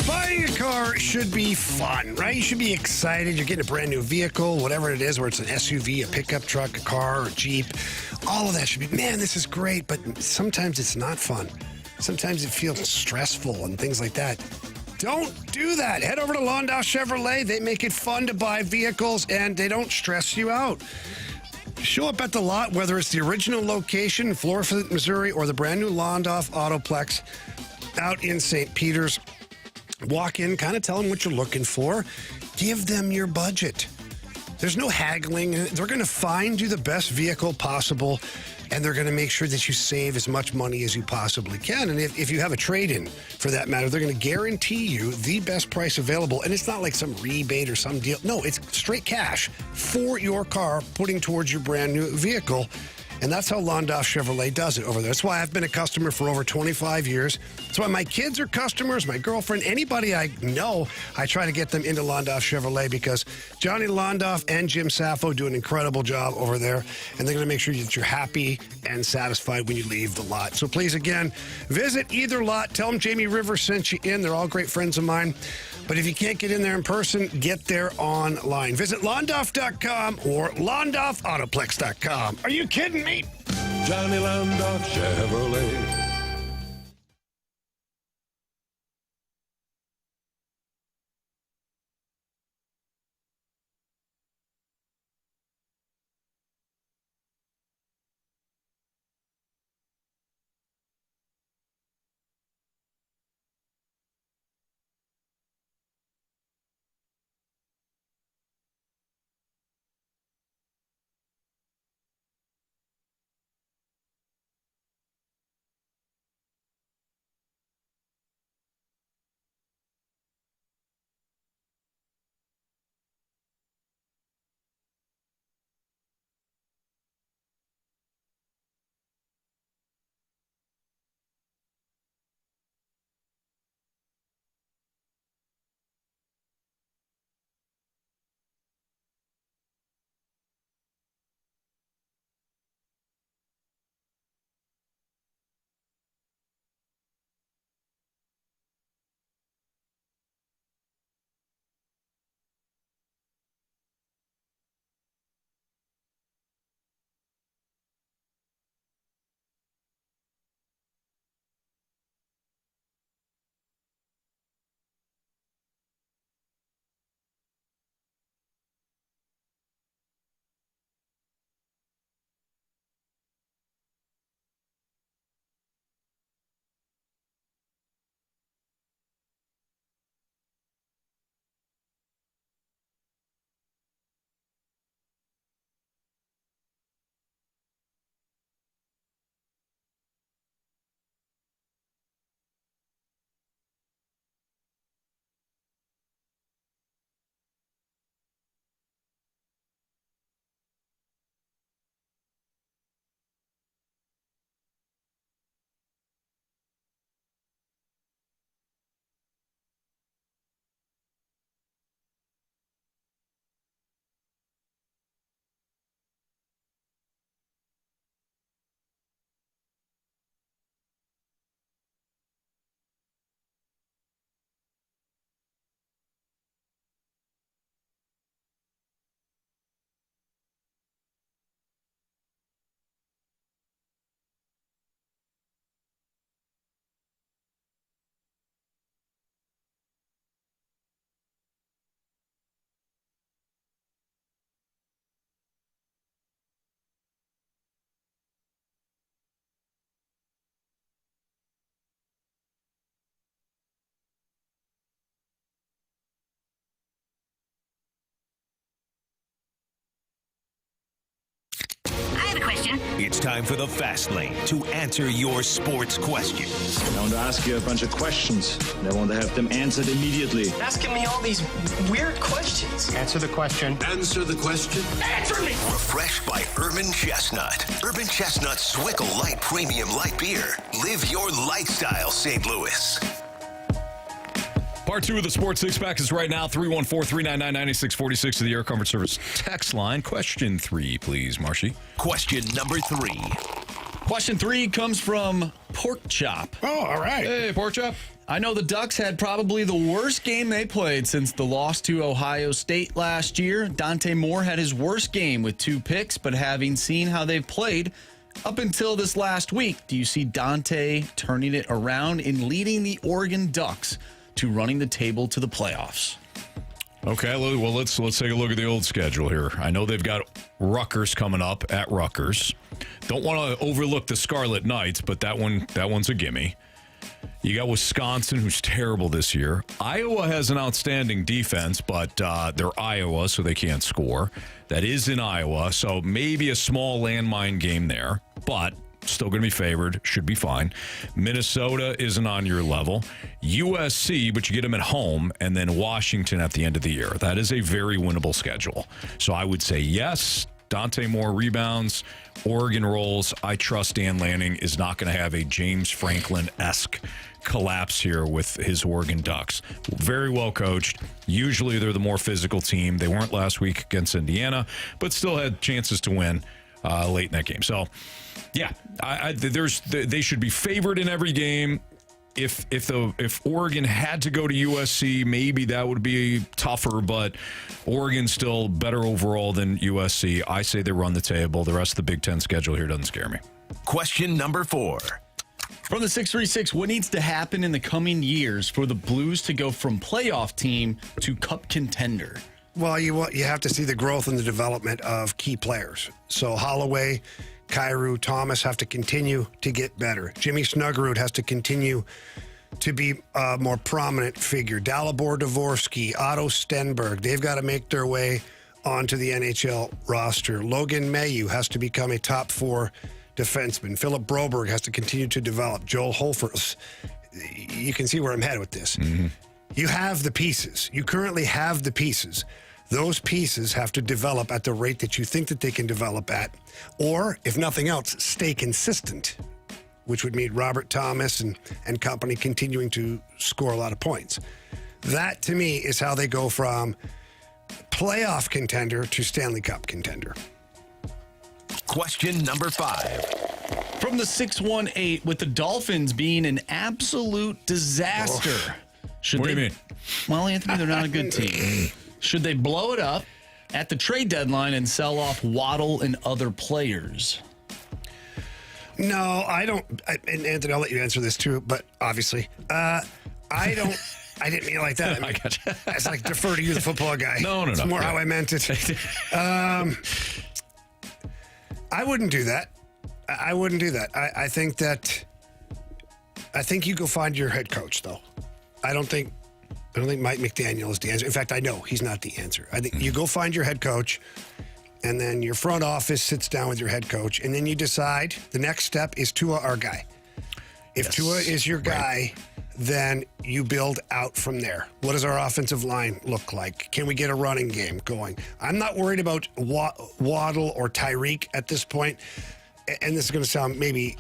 Buying a car should be fun, right? You should be excited. You're getting a brand new vehicle, whatever it is, whether it's an SUV, a pickup truck, a car, a Jeep. All of that should be, man, this is great. But sometimes it's not fun. Sometimes it feels stressful and things like that. Don't do that. Head over to Landau Chevrolet. They make it fun to buy vehicles, and they don't stress you out. Show up at the lot, whether it's the original location in Florida, Missouri, or the brand new Landau Autoplex out in St. Peter's. Walk in, kind of tell them what you're looking for. Give them your budget. There's no haggling. They're going to find you the best vehicle possible, and they're going to make sure that you save as much money as you possibly can. And if you have a trade-in, for that matter, they're going to guarantee you the best price available. And it's not like some rebate or some deal. No, it's straight cash for your car, putting towards your brand new vehicle. And that's how Landau Chevrolet does it over there. That's why I've been a customer for over 25 years. That's why my kids are customers, my girlfriend, anybody I know, I try to get them into Landau Chevrolet because Johnny Landau and Jim Saffo do an incredible job over there. And they're going to make sure that you're happy and satisfied when you leave the lot. So please, again, visit either lot. Tell them Jamie Rivers sent you in. They're all great friends of mine. But if you can't get in there in person, get there online. Visit Landau.com or LandauAutoplex.com. Are you kidding me? Johnny Landau Chevrolet. It's time for the Fast Lane to answer your sports questions. I want to ask you a bunch of questions, and I want to have them answered immediately. Asking me all these weird questions. Answer the question. Answer the question. Answer me! Refreshed by Urban Chestnut. Urban Chestnut Swickle Light Premium Light Beer. Live your lifestyle, St. Louis. Part 2 of the Sports Six-Pack is right now, 314-399-9646 to the Air Comfort Service text line. Question 3, please, Marshy. Question number 3. Question 3 comes from Pork Chop. Oh, all right. Hey, Pork Chop. I know the Ducks had probably the worst game they played since the loss to Ohio State last year. Dante Moore had his worst game with 2 picks, but having seen how they've played up until this last week, do you see Dante turning it around and leading the Oregon Ducks to running the table to the playoffs? Okay, well, let's take a look at the old schedule here. I know they've got Rutgers coming up at Rutgers. Don't want to overlook the Scarlet Knights, but that one's a gimme. You got Wisconsin, who's terrible this year. Iowa has an outstanding defense, but they're Iowa, so they can't score. That is in Iowa, so maybe a small landmine game there, but still going to be favored. Should be fine. Minnesota isn't on your level. USC, but you get them at home, and then Washington at the end of the year. That is a very winnable schedule. So I would say yes. Dante Moore rebounds. Oregon rolls. I trust Dan Lanning is not going to have a James Franklin-esque collapse here with his Oregon Ducks. Very well coached. Usually they're the more physical team. They weren't last week against Indiana, but still had chances to win late in that game. So, yeah, they should be favored in every game. If Oregon had to go to USC, maybe that would be tougher, but Oregon's still better overall than USC. I say they run the table. The rest of the Big Ten schedule here doesn't scare me. Question number 4. From the 636, what needs to happen in the coming years for the Blues to go from playoff team to cup contender? Well, you have to see the growth and the development of key players. So Holloway, Kyrou, Thomas have to continue to get better. Jimmy Snuggerud has to continue to be a more prominent figure. Dalibor Dvorsky, Otto Stenberg, they've got to make their way onto the NHL roster. Logan Mailloux has to become a top 4 defenseman. Philip Broberg has to continue to develop. Joel Hofer. You can see where I'm headed with this. Mm-hmm. You have the pieces. You currently have the pieces. Those pieces have to develop at the rate that you think that they can develop at, or, if nothing else, stay consistent, which would mean Robert Thomas and company continuing to score a lot of points. That, to me, is how they go from playoff contender to Stanley Cup contender. Question number 5. From the 618, with the Dolphins being an absolute disaster. What do you mean? Well, Anthony, they're not a good team. Should they blow it up at the trade deadline and sell off Waddle and other players? No, I don't. And Anthony, I'll let you answer this too, but obviously, I don't. I didn't mean it like that. I gotcha. It's like defer to you, the football guy. No. It's more how I meant it. I wouldn't do that. I wouldn't do that. I think you go find your head coach, though. I don't think Mike McDaniel is the answer. In fact, I know he's not the answer. I think you go find your head coach, and then your front office sits down with your head coach, and then you decide the next step is Tua our guy. If Tua is your guy, then you build out from there. What does our offensive line look like? Can we get a running game going? I'm not worried about Waddle or Tyreek at this point, and this is going to sound maybe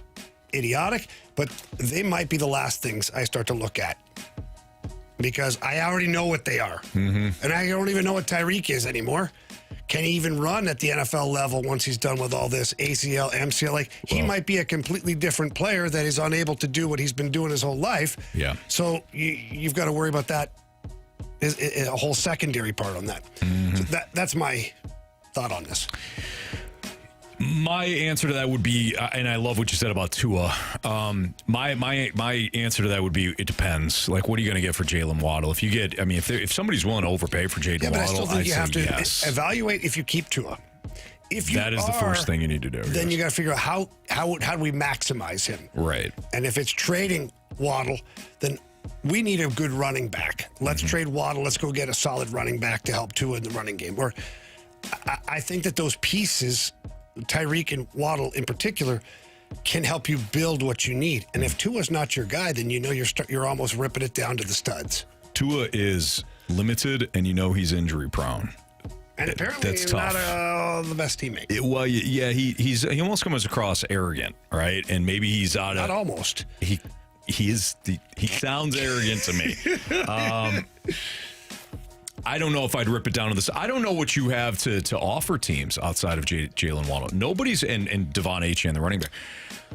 idiotic, but they might be the last things I start to look at, because I already know what they are. Mm-hmm. And I don't even know what Tyreek is anymore. Can he even run at the NFL level once he's done with all this ACL, MCL? He might be a completely different player that is unable to do what he's been doing his whole life. Yeah. So you've got to worry about that, is a whole secondary part on that. Mm-hmm. So that's my thought on this. My answer to that would be, and I love what you said about Tua. My answer to that would be, it depends. Like, what are you going to get for Jalen Waddle? If you get, if somebody's willing to overbody for Jalen Waddle, I still think you have to evaluate if you keep Tua. If you that is the first thing you need to do. Then you got to figure out how do we maximize him? Right. And if it's trading Waddle, then we need a good running back. Let's trade Waddle. Let's go get a solid running back to help Tua in the running game. Or I think that those pieces, Tyreek and Waddle in particular, can help you build what you need. And if Tua's not your guy, then you're almost ripping it down to the studs. Tua is limited, and he's injury prone. And apparently that's not tough. The best teammate. He almost comes across arrogant, right? And maybe he's out of... Not almost. he sounds arrogant to me. I don't know if I'd rip it down to this. I don't know what you have to offer teams outside of Jalen Waddle. Nobody's and Devon Achane, the running back.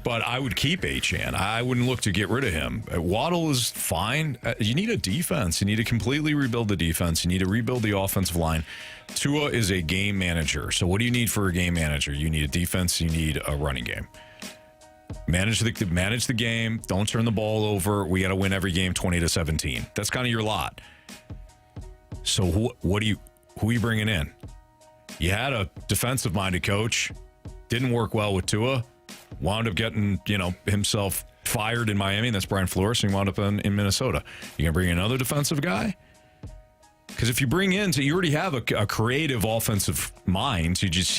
But I would keep Achane. I wouldn't look to get rid of him. Waddle is fine. You need a defense. You need to completely rebuild the defense. You need to rebuild the offensive line. Tua is a game manager. So what do you need for a game manager? You need a defense. You need a running game. Manage the game. Don't turn the ball over. We got to win every game 20-17. That's kind of your lot. So who are you bringing in? You had a defensive-minded coach. Didn't work well with Tua. Wound up getting, himself fired in Miami, and that's Brian Flores, and he wound up in Minnesota. You gonna bring in another defensive guy? Because if you bring in, so you already have a creative offensive mind.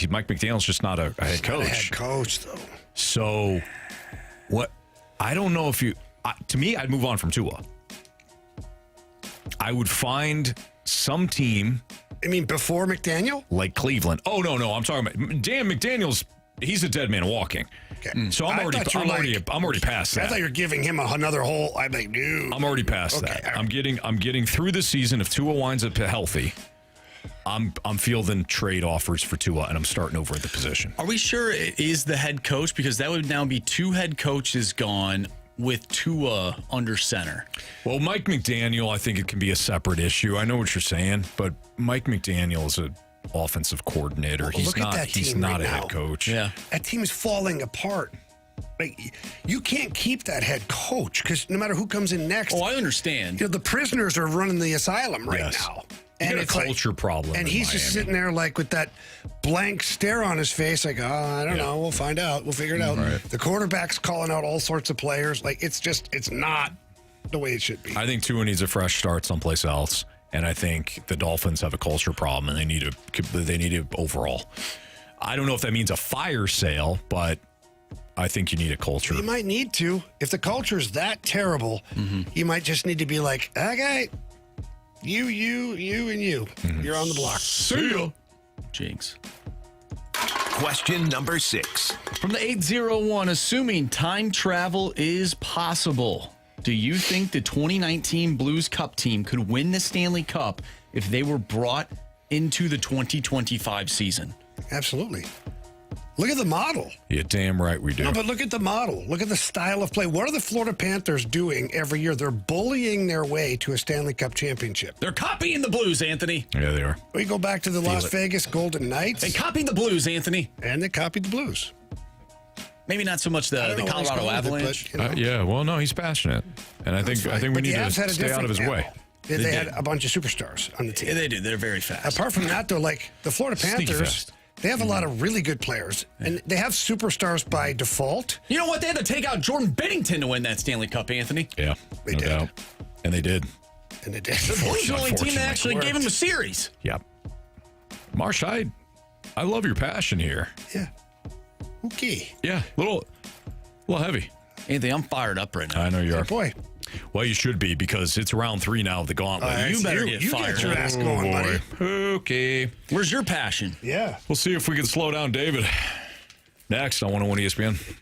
Mike McDaniel's just not a head coach. Not a head coach, though. So what? I don't know if you. To me, I'd move on from Tua. I would find some team. I mean, before McDaniel? Like Cleveland. Oh, no. I'm talking about Dan McDaniel's. He's a dead man walking. Okay. So I'm already past that. I thought you were giving him another whole. I'm like, dude. I'm already past that. Right. I'm getting through the season. If Tua winds up healthy, I'm fielding trade offers for Tua, and I'm starting over at the position. Are we sure it is the head coach? Because that would now be 2 head coaches gone with Tua under center. Well, Mike McDaniel, I think it can be a separate issue. I know what you're saying, but Mike McDaniel is an offensive coordinator. Well, he's not a head coach. Yeah. That team is falling apart. Like, you can't keep that head coach because no matter who comes in next. Oh, I understand. The prisoners are running the asylum right now. And it's a culture problem. And he's just sitting there like with that blank stare on his face, like, I don't know. We'll find out. We'll figure it out. Right. The quarterback's calling out all sorts of players. Like, it's not the way it should be. I think Tua needs a fresh start someplace else. And I think the Dolphins have a culture problem, and they need to overall. I don't know if that means a fire sale, but I think you need a culture. You might need to. If the culture is that terrible, you might just need to be like, okay, you, and you. You're on the block. See ya. Jinx. Question number 6. From the 801, assuming time travel is possible, do you think the 2019 Blues Cup team could win the Stanley Cup if they were brought into the 2025 season? Absolutely. Look at the model. Yeah, damn right we do. No, but look at the model. Look at the style of play. What are the Florida Panthers doing every year? They're bullying their way to a Stanley Cup championship. They're copying the Blues, Anthony. Yeah, they are. We go back to the Las Vegas Golden Knights. They copied the Blues, Anthony. And they copied the Blues. Maybe not so much the Colorado Avalanche. Yeah, well, no, he's passionate. And I think we need to stay out of his way. They had a bunch of superstars on the team. Yeah, they did. They're very fast. Apart from that, though, like the Florida Panthers, they have a lot of really good players. And they have superstars by default. You know what? They had to take out Jordan Bennington to win that Stanley Cup, Anthony. Yeah, no doubt. And they did. And they did. The Blues are the only team that actually gave him a series. Yep. Marsh, I love your passion here. Yeah. Okay. Yeah, a little heavy. Anthony, I'm fired up right now. I know you are. Boy. Well, you should be because it's round 3 now of the Gauntlet. You better get fired. Get your ass going, buddy. Okay. Where's your passion? Yeah. We'll see if we can slow down David. Next on 101 ESPN.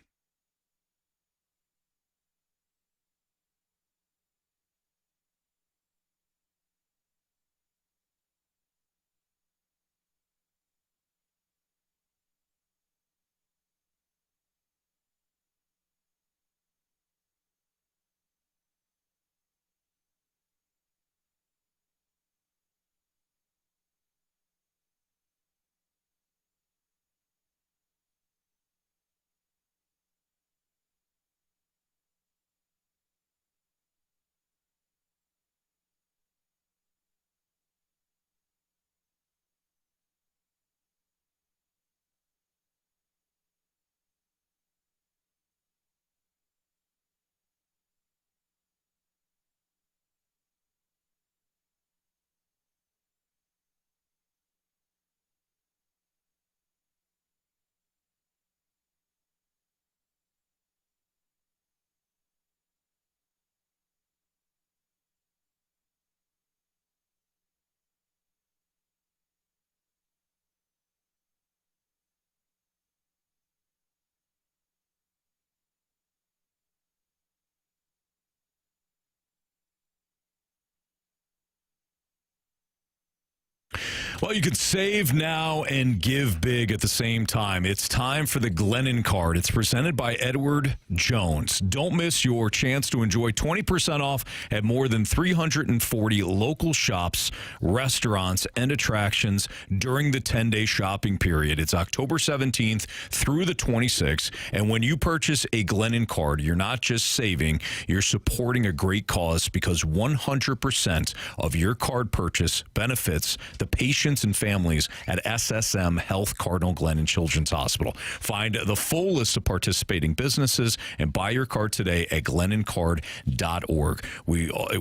Well, you can save now and give big at the same time. It's time for the Glennon Card. It's presented by Edward Jones. Don't miss your chance to enjoy 20% off at more than 340 local shops, restaurants, and attractions during the 10-day shopping period. It's October 17th through the 26th. And when you purchase a Glennon Card, you're not just saving, you're supporting a great cause because 100% of your card purchase benefits the patients and families at SSM Health Cardinal Glennon Children's Hospital. Find the full list of participating businesses and buy your card today at glennoncard.org.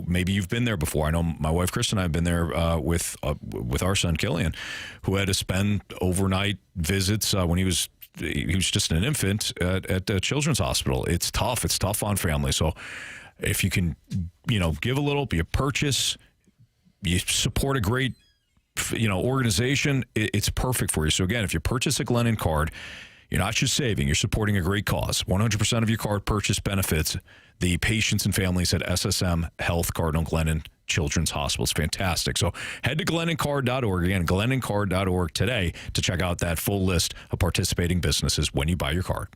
Maybe you've been there before. I know my wife Kristen and I have been there with our son Killian, who had to spend overnight visits when he was just an infant at the Children's Hospital. It's tough. It's tough on families. So if you can, give a little, you purchase, you support a great organization, it's perfect for you. So again, if you purchase a Glennon Card, you're not just saving, you're supporting a great cause. 100% of your card purchase benefits the patients and families at SSM Health Cardinal Glennon Children's Hospital. It's fantastic. So head to glennoncard.org, again, glennoncard.org today to check out that full list of participating businesses when you buy your card.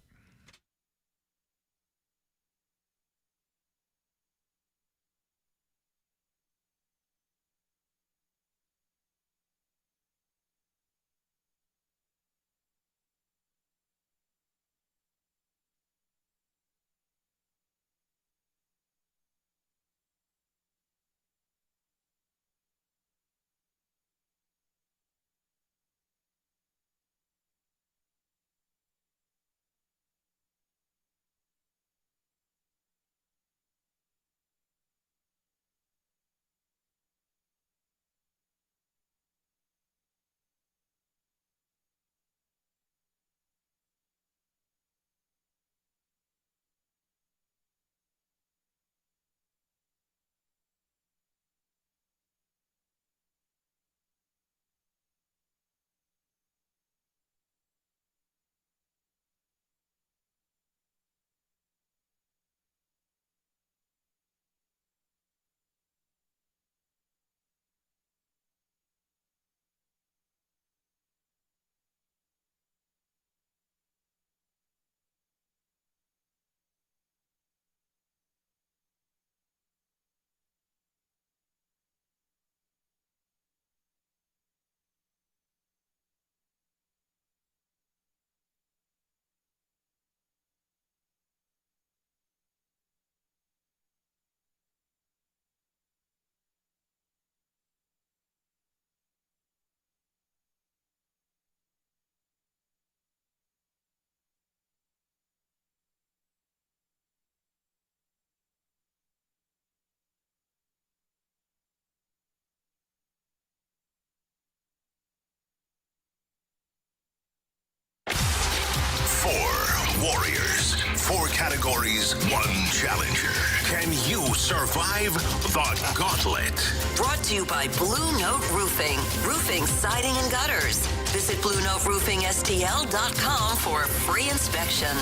Four warriors, 4 categories, 1 challenger. Can you survive the Gauntlet? Brought to you by Blue Note Roofing. Roofing, siding, and gutters. Visit BlueNoteRoofingSTL.com for a free inspection.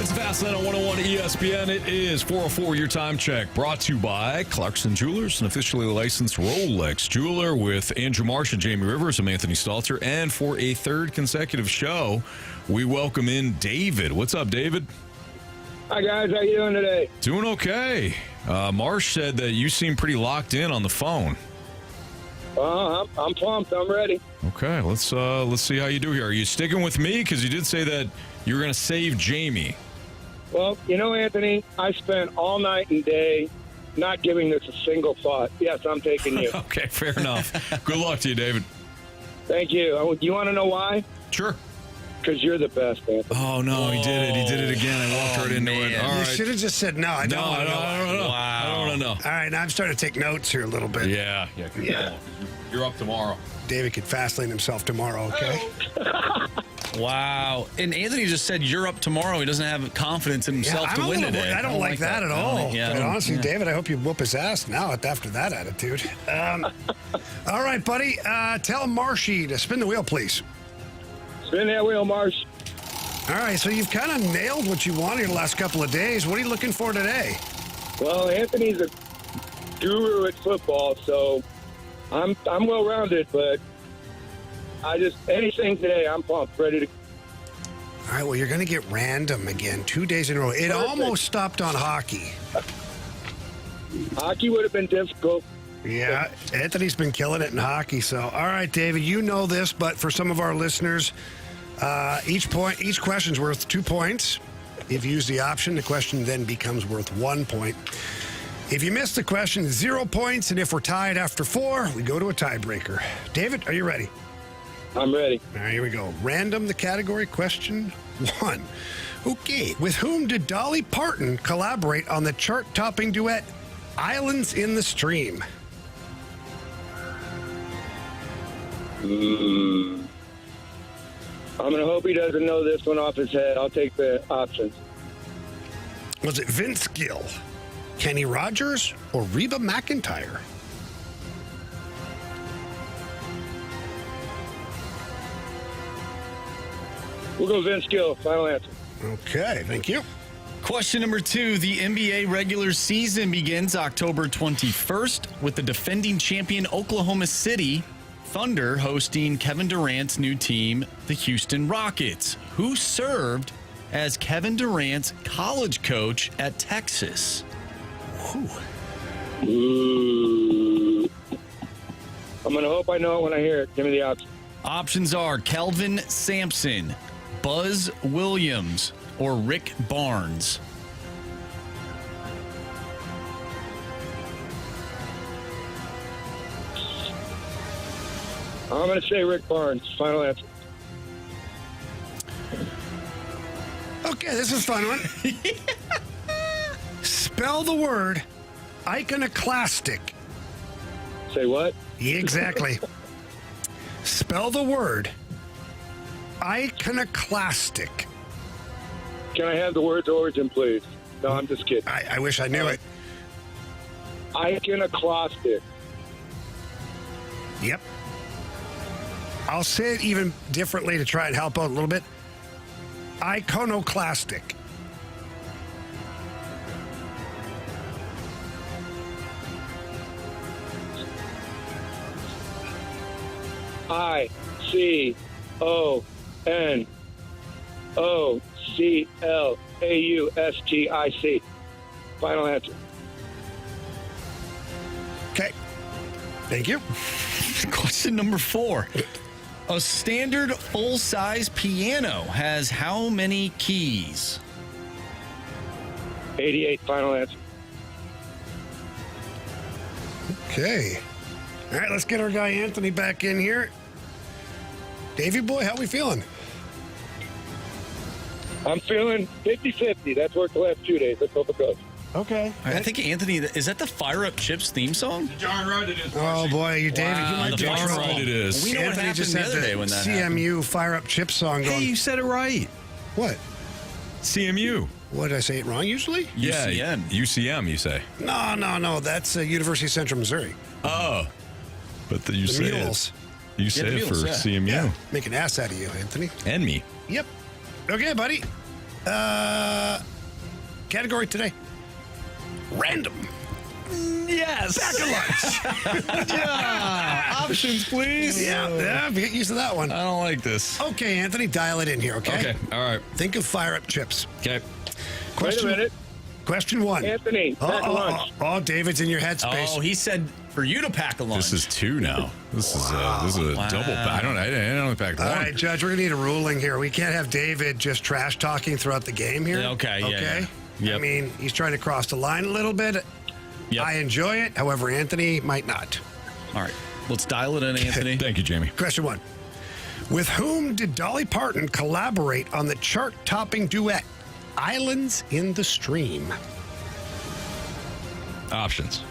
It's Fastline on 101 ESPN. It is 4:04, your time check. Brought to you by Clarkson Jewelers, an officially licensed Rolex jeweler, with Andrew Marsh and Jamie Rivers. I'm Anthony Stalter. And for a third consecutive show, we welcome in David. What's up, David? Hi, guys. How you doing today? Doing okay. Marsh said that you seem pretty locked in on the phone. I'm pumped. I'm ready. Okay, let's see how you do here. Are you sticking with me? Because you did say that you were going to save Jamie. Well, Anthony, I spent all night and day not giving this a single thought. Yes, I'm taking you. Okay, fair enough. Good luck to you, David. Thank you. You want to know why? Sure. Because you're the best, Anthony. Oh, no, he did it. He did it again. I walked right into it. All You right. should have just said no. I don't want to know. I don't know. Wow. I don't want to know. All right, now I'm starting to take notes here a little bit. Yeah. You're up tomorrow. David could fast lane himself tomorrow, okay? Wow. And Anthony just said you're up tomorrow. He doesn't have confidence in himself to win today. I don't like that at all. Yeah, But honestly, David, I hope you whoop his ass now after that attitude. All right, buddy. Tell Marshy to spin the wheel, please. Spin that wheel, Marsh. All right, so you've kind of nailed what you wanted the last couple of days. What are you looking for today? Well, Anthony's a guru at football, so I'm well-rounded, but anything today, I'm pumped, ready to. All right, well, you're going to get random again 2 days in a row. It almost stopped on hockey. Hockey would have been difficult. Yeah, Anthony's been killing it in hockey. So, all right, David, you know this, but for some of our listeners, each question's worth 2 points. If you use the option, the question then becomes worth 1 point. If you miss the question, 0 points, and if we're tied after 4, we go to a tiebreaker. David, are you ready? I'm ready. All right, here we go. Random, the category, question 1. Okay, with whom did Dolly Parton collaborate on the chart-topping duet Islands in the Stream? I'm going to hope he doesn't know this one off his head. I'll take the options. Was it Vince Gill, Kenny Rogers, or Reba McEntire? We'll go Vince Gill. Final answer. Okay, thank you. Question number 2. The NBA regular season begins October 21st with the defending champion Oklahoma City Thunder hosting Kevin Durant's new team, the Houston Rockets, who served as Kevin Durant's college coach at Texas. Ooh. I'm going to hope I know it when I hear it. Give me the options. Options are Kelvin Sampson, Buzz Williams, or Rick Barnes. I'm going to say Rick Barnes. Final answer. Okay, this is a fun one. Spell the word iconoclastic. Say what? Exactly. Spell the word iconoclastic. Can I have the word's origin, please? No, I'm just kidding. I wish I knew it. Iconoclastic. Yep. I'll say it even differently to try and help out a little bit. Iconoclastic. ICONOCLAUSTIC. Final answer. Okay. Thank you. Question number 4. A standard full-size piano has how many keys? 88. Final answer. Okay. All right, let's get our guy Anthony back in here. Davey boy, how we feeling? I'm feeling 50-50. That's worked the last 2 days. Let's hope it goes. Okay. I think, Anthony, is that the Fire Up Chips theme song? John right it is. Oh, boy, you, David, you might the be in Fire trouble. Up it is. We know what Anthony happened just the had other day when that CMU Fire Up Chip song going. Hey, you said it right. What? CMU. What, did I say it wrong usually? Yeah, UCM. UCM, you say. No. That's University of Central Missouri. Oh. But you The say Mules. it. You say the it for Mules, yeah. CMU. Yeah, make an ass out of you, Anthony. And me. Yep. Okay, buddy. Category today. Random. Yes. Back of lunch. Yeah. Options, please. Yeah, get used to that one. I don't like this. Okay, Anthony, dial it in here, okay? Okay, all right. Think of Fire Up Chips. Okay. Wait a minute. Question 1. Anthony, pack a lunch. Oh, David's in your headspace. Oh, he said for you to pack a lunch. This is 2 now. This is a double pack. I only packed 1. All right, Judge, we're going to need a ruling here. We can't have David just trash talking throughout the game here. Yeah, okay, yeah. Yep. I mean, he's trying to cross the line a little bit. Yep. I enjoy it. However, Anthony might not. All right. Let's dial it in, Anthony. Thank you, Jamie. Question 1. With whom did Dolly Parton collaborate on the chart-topping duet Islands in the Stream? Options.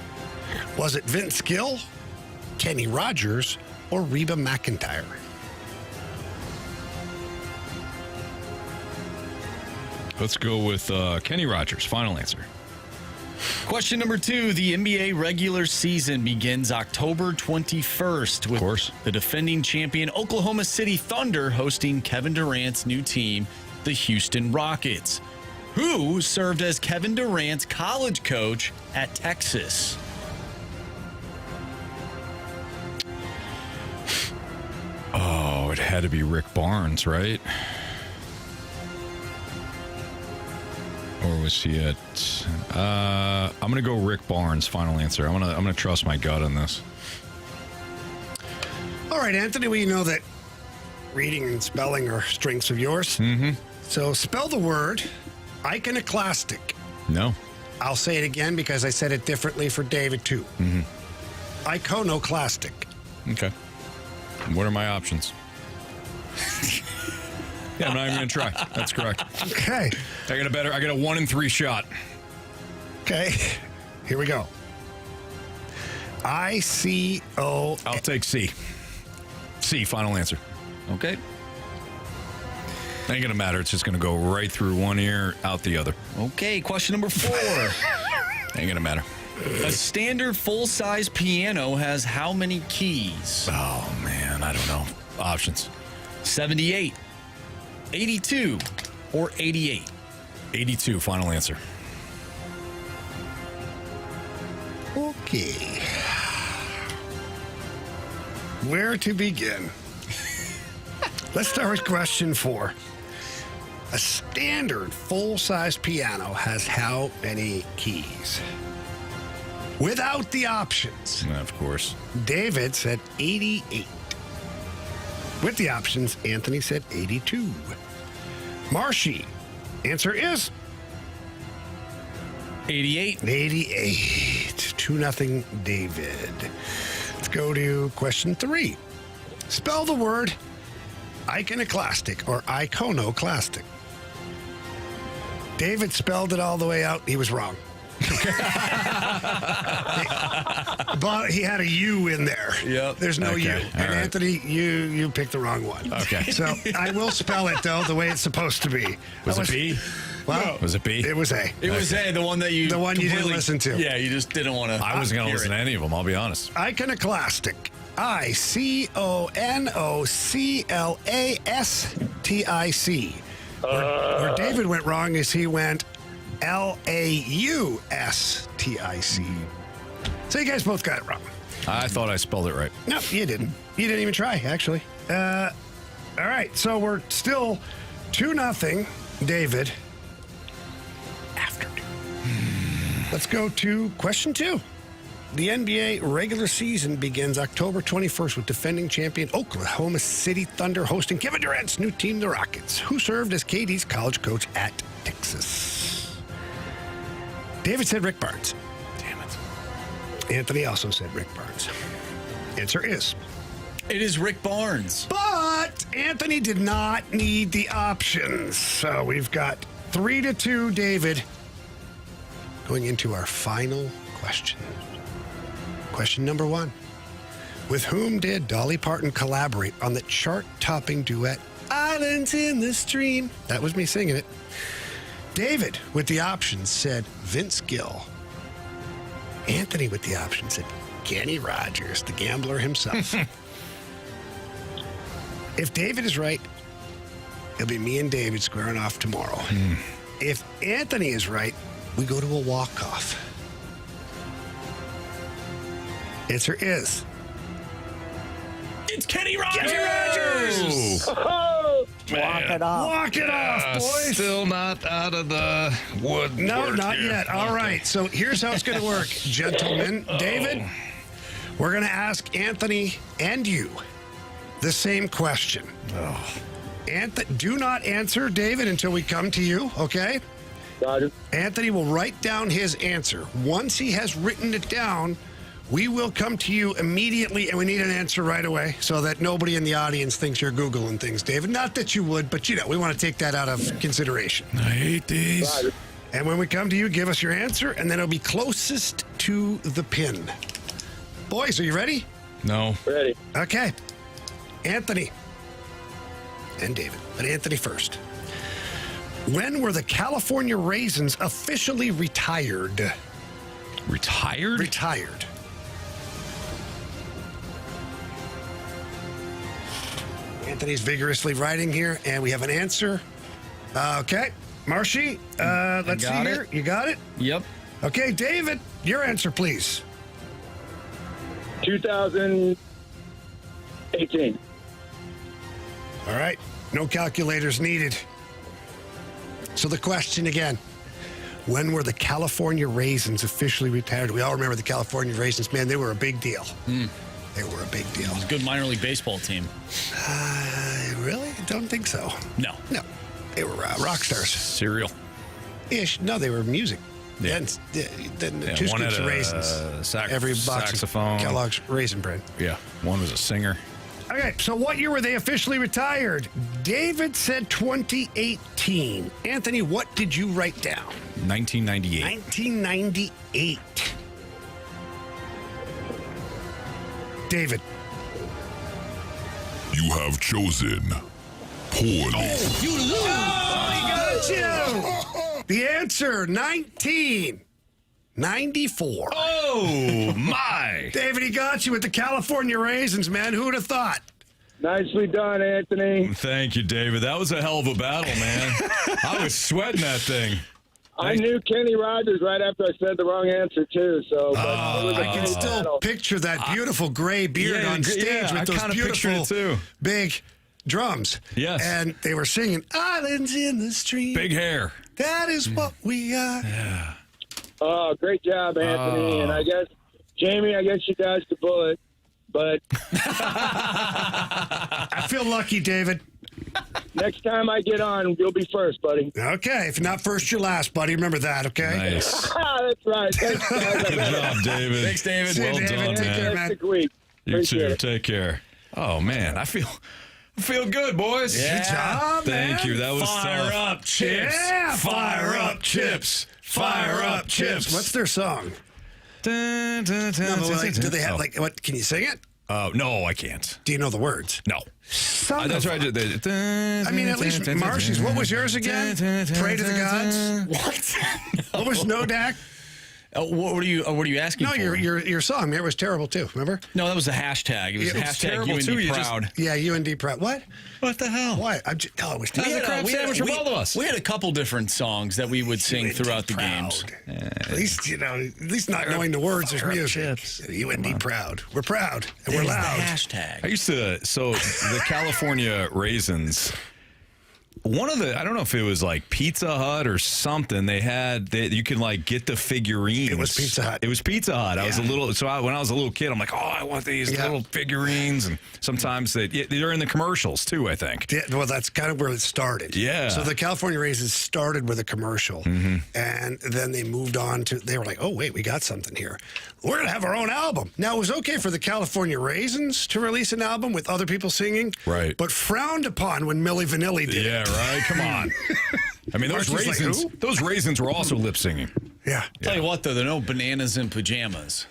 Was it Vince Gill, Kenny Rogers, or Reba McEntire? Let's go with Kenny Rogers. Final answer. Question number 2. The NBA regular season begins October 21st with the defending champion Oklahoma City Thunder hosting Kevin Durant's new team, the Houston Rockets, who served as Kevin Durant's college coach at Texas. Oh, it had to be Rick Barnes, right? Or was he at? I'm gonna go Rick Barnes. Final answer. I'm gonna trust my gut on this. All right, Anthony. We know that reading and spelling are strengths of yours. Mm-hmm. So spell the word iconoclastic. No. I'll say it again because I said it differently for David too. Mm-hmm. Iconoclastic. Okay. What are my options? Yeah, I'm not even gonna try. That's correct. Okay. I got a 1 in 3 shot. Okay. Here we go. I-C-O. I'll take C. C, final answer. Okay. Ain't gonna matter. It's just gonna go right through one ear, out the other. Okay, question number 4. Ain't gonna matter. A standard full-size piano has how many keys? Oh, man, I don't know. Options. 78, 82, or 88? 82, final answer. Okay. Where to begin? Let's start with question 4. A standard full-size piano has how many keys? Without the options. Of course. David said 88. With the options, Anthony said 82. Marshy, answer is 88. 88. 2-0 David. Let's go to question 3. Spell the word iconoclastic or iconoclastic. David spelled it all the way out. He was wrong. But he had a U in there. Yep. There's no U. All And right. Anthony, you picked the wrong one. Okay. So I will spell it, though, the way it's supposed to be. Was it B? Well, Was it B? it was A. It was A, the one that you... The one you didn't completely- listen to. Yeah, you just didn't want to I wasn't going to listen to any of them, I'll be honest. Iconoclastic. I-C-O-N-O-C-L-A-S-T-I-C. Where David went wrong is he went L-A-U-S-T-I-C. So you guys both got it wrong. I thought I spelled it right. No, you didn't. You didn't even try, actually. All right, so we're still 2-0, David. After 2. Let's go to question 2. The NBA regular season begins October 21st with defending champion Oklahoma City Thunder hosting Kevin Durant's new team, the Rockets, who served as KD's college coach at Texas. David said Rick Barnes. Damn it. Anthony also said Rick Barnes. Answer is... It is Rick Barnes. But Anthony did not need the options. So we've got 3-2, David. Going into our final question. Question number 1. With whom did Dolly Parton collaborate on the chart-topping duet Islands in the Stream? That was me singing it. David, with the options, said Vince Gill. Anthony, with the options, said Kenny Rogers, the gambler himself. If David is right, it'll be me and David squaring off tomorrow. If Anthony is right, we go to a walk-off. Answer is... It's Kenny Rogers! Kenny Rogers! Walk it off. Walk it off, boys. Still not out of the wood. No, not yet. All right. So here's how it's going to work, gentlemen. David, we're going to ask Anthony and you the same question. Do not answer, David, until we come to you, okay? Got it. Anthony will write down his answer. Once he has written it down, we will come to you immediately, and we need an answer right away so that nobody in the audience thinks you're Googling things, David. Not that you would, but, we want to take that out of consideration. I hate these. And when we come to you, give us your answer, and then it'll be closest to the pin. Boys, are you ready? No. Ready. Okay. Anthony and David, but Anthony first. When were the California Raisins officially retired? Retired? Retired. Anthony's vigorously writing here, and we have an answer. Okay. Marshy, let's see here. You got it? Yep. Okay, David, your answer, please. 2018. All right. No calculators needed. So the question again. When were the California Raisins officially retired? We all remember the California Raisins. Man, they were a big deal. They were a big deal. It was a good minor league baseball team. Really? I don't think so. No. They were rock stars. Cereal. Ish. No, they were music. Yeah. Then two one scoops had of a raisins. Every box saxophone. of Kellogg's Raisin Bran. Yeah. One was a singer. Okay, so what year were they officially retired? David said 2018. Anthony, what did you write down? 1998. 1998. David. You have chosen poorly. You lose. Oh, he got you. The answer, 1994. Oh, my. David, he got you with the California Raisins, man. Who would have thought? Nicely done, Anthony. Thank you, David. That was a hell of a battle, man. I was sweating that thing. I knew Kenny Rogers right after I said the wrong answer, too. So, I can still picture that beautiful gray beard on stage with those beautiful big drums. Yes. And they were singing, Islands in the Stream. Big hair. That is what we are. Yeah. Oh, great job, Anthony. And I guess, Jamie, you dodged the bullet. But I feel lucky, David. Next time I get on, you'll be first, buddy. Okay. If not first, you're last, buddy. Remember that, okay? Nice. That's right. Thanks, guys. Good job, David. Thanks, David. Well David. done, Take care, man. Week. You too. It. Take care. Oh, man. I feel good, boys. Good job, Thank you. That was Fire up, chips. Yeah, Fire up, chips. Fire up, chips. What's their song? Dun, dun, dun, No, but dun, do they dun. have, what, can you sing it? No, I can't. Do you know the words? No. That's right. I mean, at least Marcy's. What was yours again? Pray to the gods? What? What was Nodak? What are you asking No, for? your song. It was terrible, too. Remember? No, that was the hashtag. It was hashtag terrible, UND too. You proud. Yeah, UND proud. What? What the hell? What? It was That's a crab sandwich for both of us. We had a couple different songs that we would sing UND throughout the proud. games. At least, not knowing the words is music. UND proud. We're proud, and we're loud. The hashtag. I used to, the California Raisins, one of the, I don't know if it was like Pizza Hut or something, you can get the figurines. It was Pizza Hut. It was Pizza Hut. Yeah. I was when I was a little kid, I'm like, I want these little figurines. And sometimes they're in the commercials too, I think. Yeah, well, that's kind of where it started. Yeah. So the California Raisins started with a commercial, and then they moved on to, they were like, oh, wait, we got something here. We're going to have our own album. Now, it was okay for the California Raisins to release an album with other people singing. Right. But frowned upon when Milli Vanilli did it. Yeah, right. Come on. I mean, those Marcy's raisins. like, who? Those raisins were also lip singing. Yeah. Tell you what, though, there are no bananas in pajamas.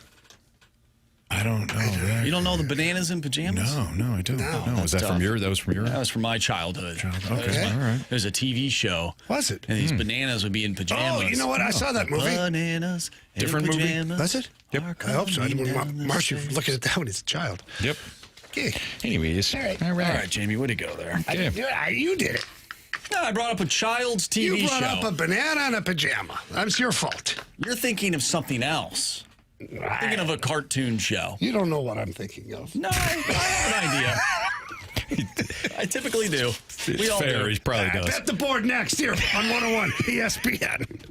I don't know. You don't know the bananas in pajamas? No, I don't. No, was that tough. from your? That was from your. That was from my childhood. Okay, all right. There's a TV show. Was it? And these bananas would be in pajamas. Oh, you know what? I saw that movie. Bananas in Different movie? pajamas. Was it? Yep. I hope so. I didn't Down want the Marcy stairs. looking at that when he's a child. Yep. Okay. Anyways. All right. All right, Jamie, way to go there. You did it. No, I brought up a child's TV show. You brought up a banana and a pajama. That's your fault. You're thinking of something else. Thinking of a cartoon show. You don't know what I'm thinking of. No, I have an idea. I typically do. It's fair. He probably does. Bet the board next here on 101 ESPN.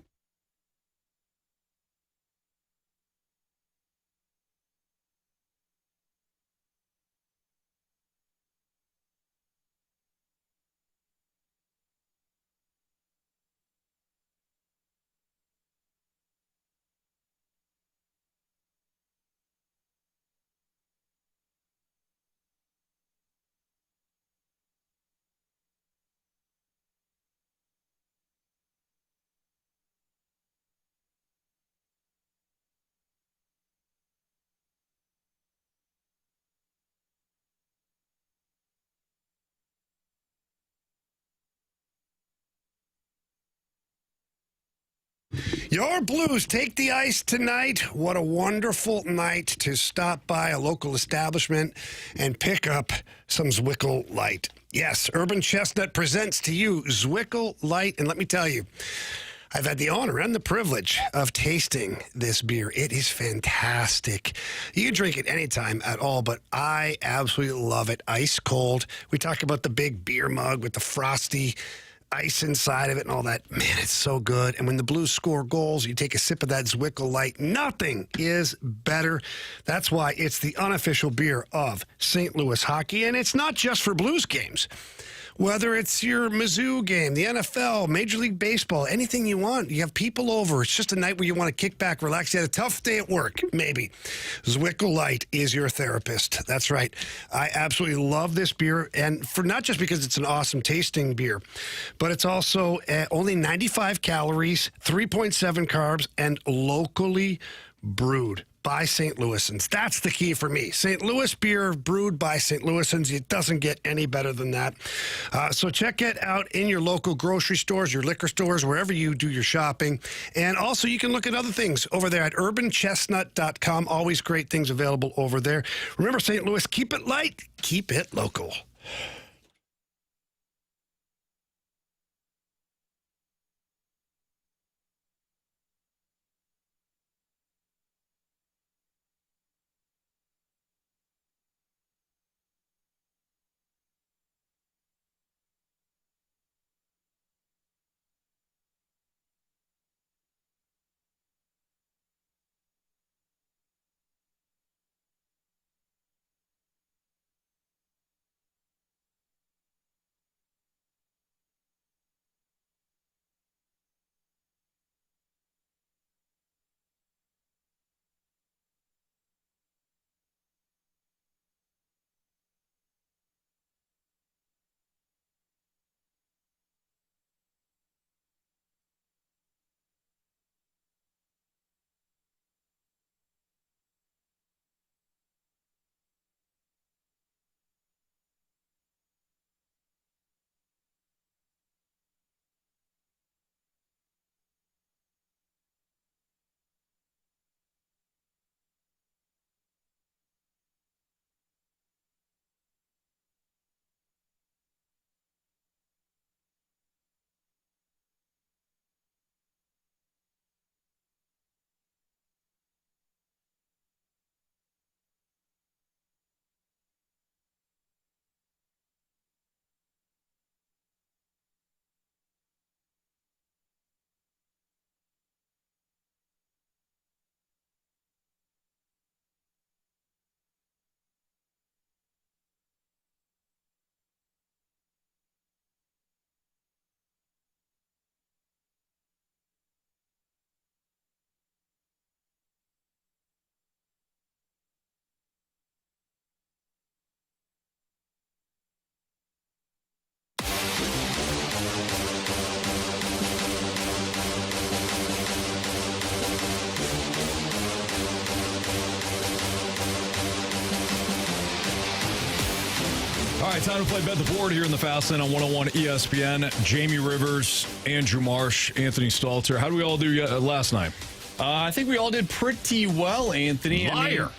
Your Blues take the ice tonight. What a wonderful night to stop by a local establishment and pick up some Zwickle Light. Yes, Urban Chestnut presents to you Zwickle Light. And let me tell you, I've had the honor and the privilege of tasting this beer. It is fantastic. You can drink it anytime at all, but I absolutely love it. Ice cold. We talk about the big beer mug with the frosty ice inside of it and all that. Man, it's so good. And when the Blues score goals, you take a sip of that Zwickel Light. Nothing is better. That's why it's the unofficial beer of St. Louis hockey. And it's not just for Blues games. Whether it's your Mizzou game, the NFL, Major League Baseball, anything you want. You have people over. It's just a night where you want to kick back, relax. You had a tough day at work, maybe. Zwickel Light is your therapist. That's right. I absolutely love this beer, and for not just because it's an awesome tasting beer, but it's also only 95 calories, 3.7 carbs, and locally brewed by St. Louisans. That's the key for me. St. Louis beer brewed by St. Louisans. It doesn't get any better than that. So check it out in your local grocery stores, your liquor stores, wherever you do your shopping. And also you can look at other things over there at urbanchestnut.com. Always great things available over there. Remember, St. Louis, keep it light, keep it local. All right, time to play Bet the Board here in the Fast Lane on 101 ESPN. Jamie Rivers, Andrew Marsh, Anthony Stalter. How did we all do last night? I think we all did pretty well, Anthony. Liar.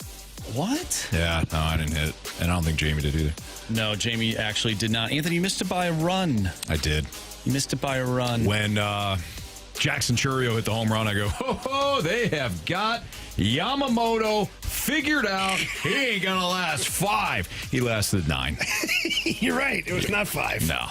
What? Yeah, no, I didn't hit. And I don't think Jamie did either. No, Jamie actually did not. Anthony, you missed it by a run. I did. You missed it by a run. When Jackson Chourio hit the home run, I go, ho, they have got Yamamoto figured out. He ain't going to last 5. He lasted 9. You're right. It was not 5. No,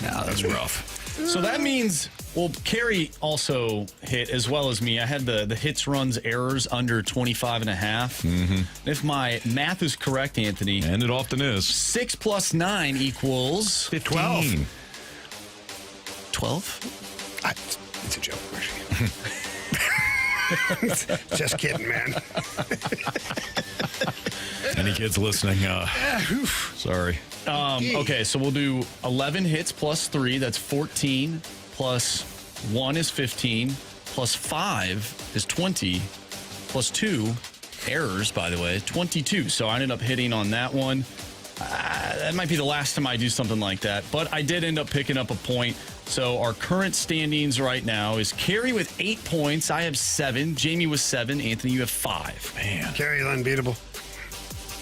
that's rough. So that means, well, Carey also hit as well as me. I had the hits, runs, errors under 25.5. Mm-hmm. If my math is correct, Anthony. And it often is. 6 plus 9 equals 15. 12? It's a joke. Just kidding, man. Any kids listening? Sorry. Okay, so we'll do 11 hits plus 3. That's 14. Plus 1 is 15. Plus 5 is 20. Plus 2 errors, by the way, 22. So I ended up hitting on that one. That might be the last time I do something like that. But I did end up picking up a point. So our current standings right now is Carey with 8 points. I have 7. Jamie with 7. Anthony, you have 5. Man. Carey unbeatable.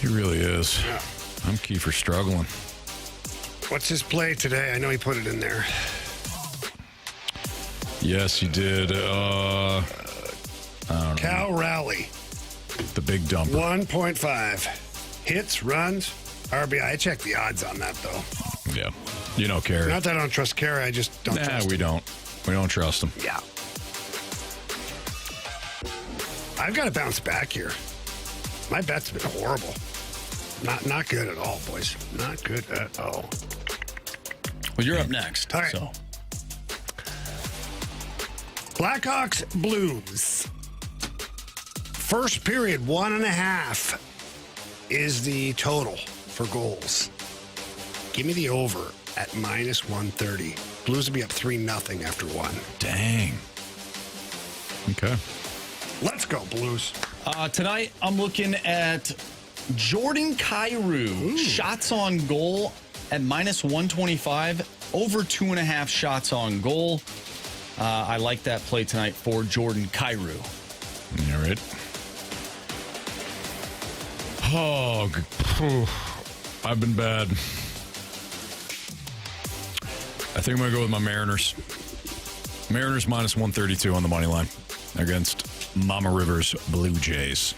He really is. Yeah. I'm Kiefer struggling. What's his play today? I know he put it in there. Yes, he did. I don't know. Cal Rowley. The big dumper. 1.5. Hits, runs, RBI. I checked the odds on that, though. Yeah. You know Carey. Not that I don't trust Carey. I just don't trust him. We don't. We don't trust him. Yeah. I've got to bounce back here. My bet's been horrible. Not good at all, boys. Not good at all. Well, you're up next. All right. So. Blackhawks Blues. First period, 1.5 is the total for goals. Give me the over at -130. Blues will be up 3-0 after 1. Dang. Okay. Let's go, Blues. Tonight, I'm looking at Jordan Kyrou. Shots on goal at -125. Over 2.5 shots on goal. I like that play tonight for Jordan Kyrou. All right. Oh, I've been bad. I think I'm going to go with my Mariners. Mariners -132 on the money line against Mama Rivers Blue Jays.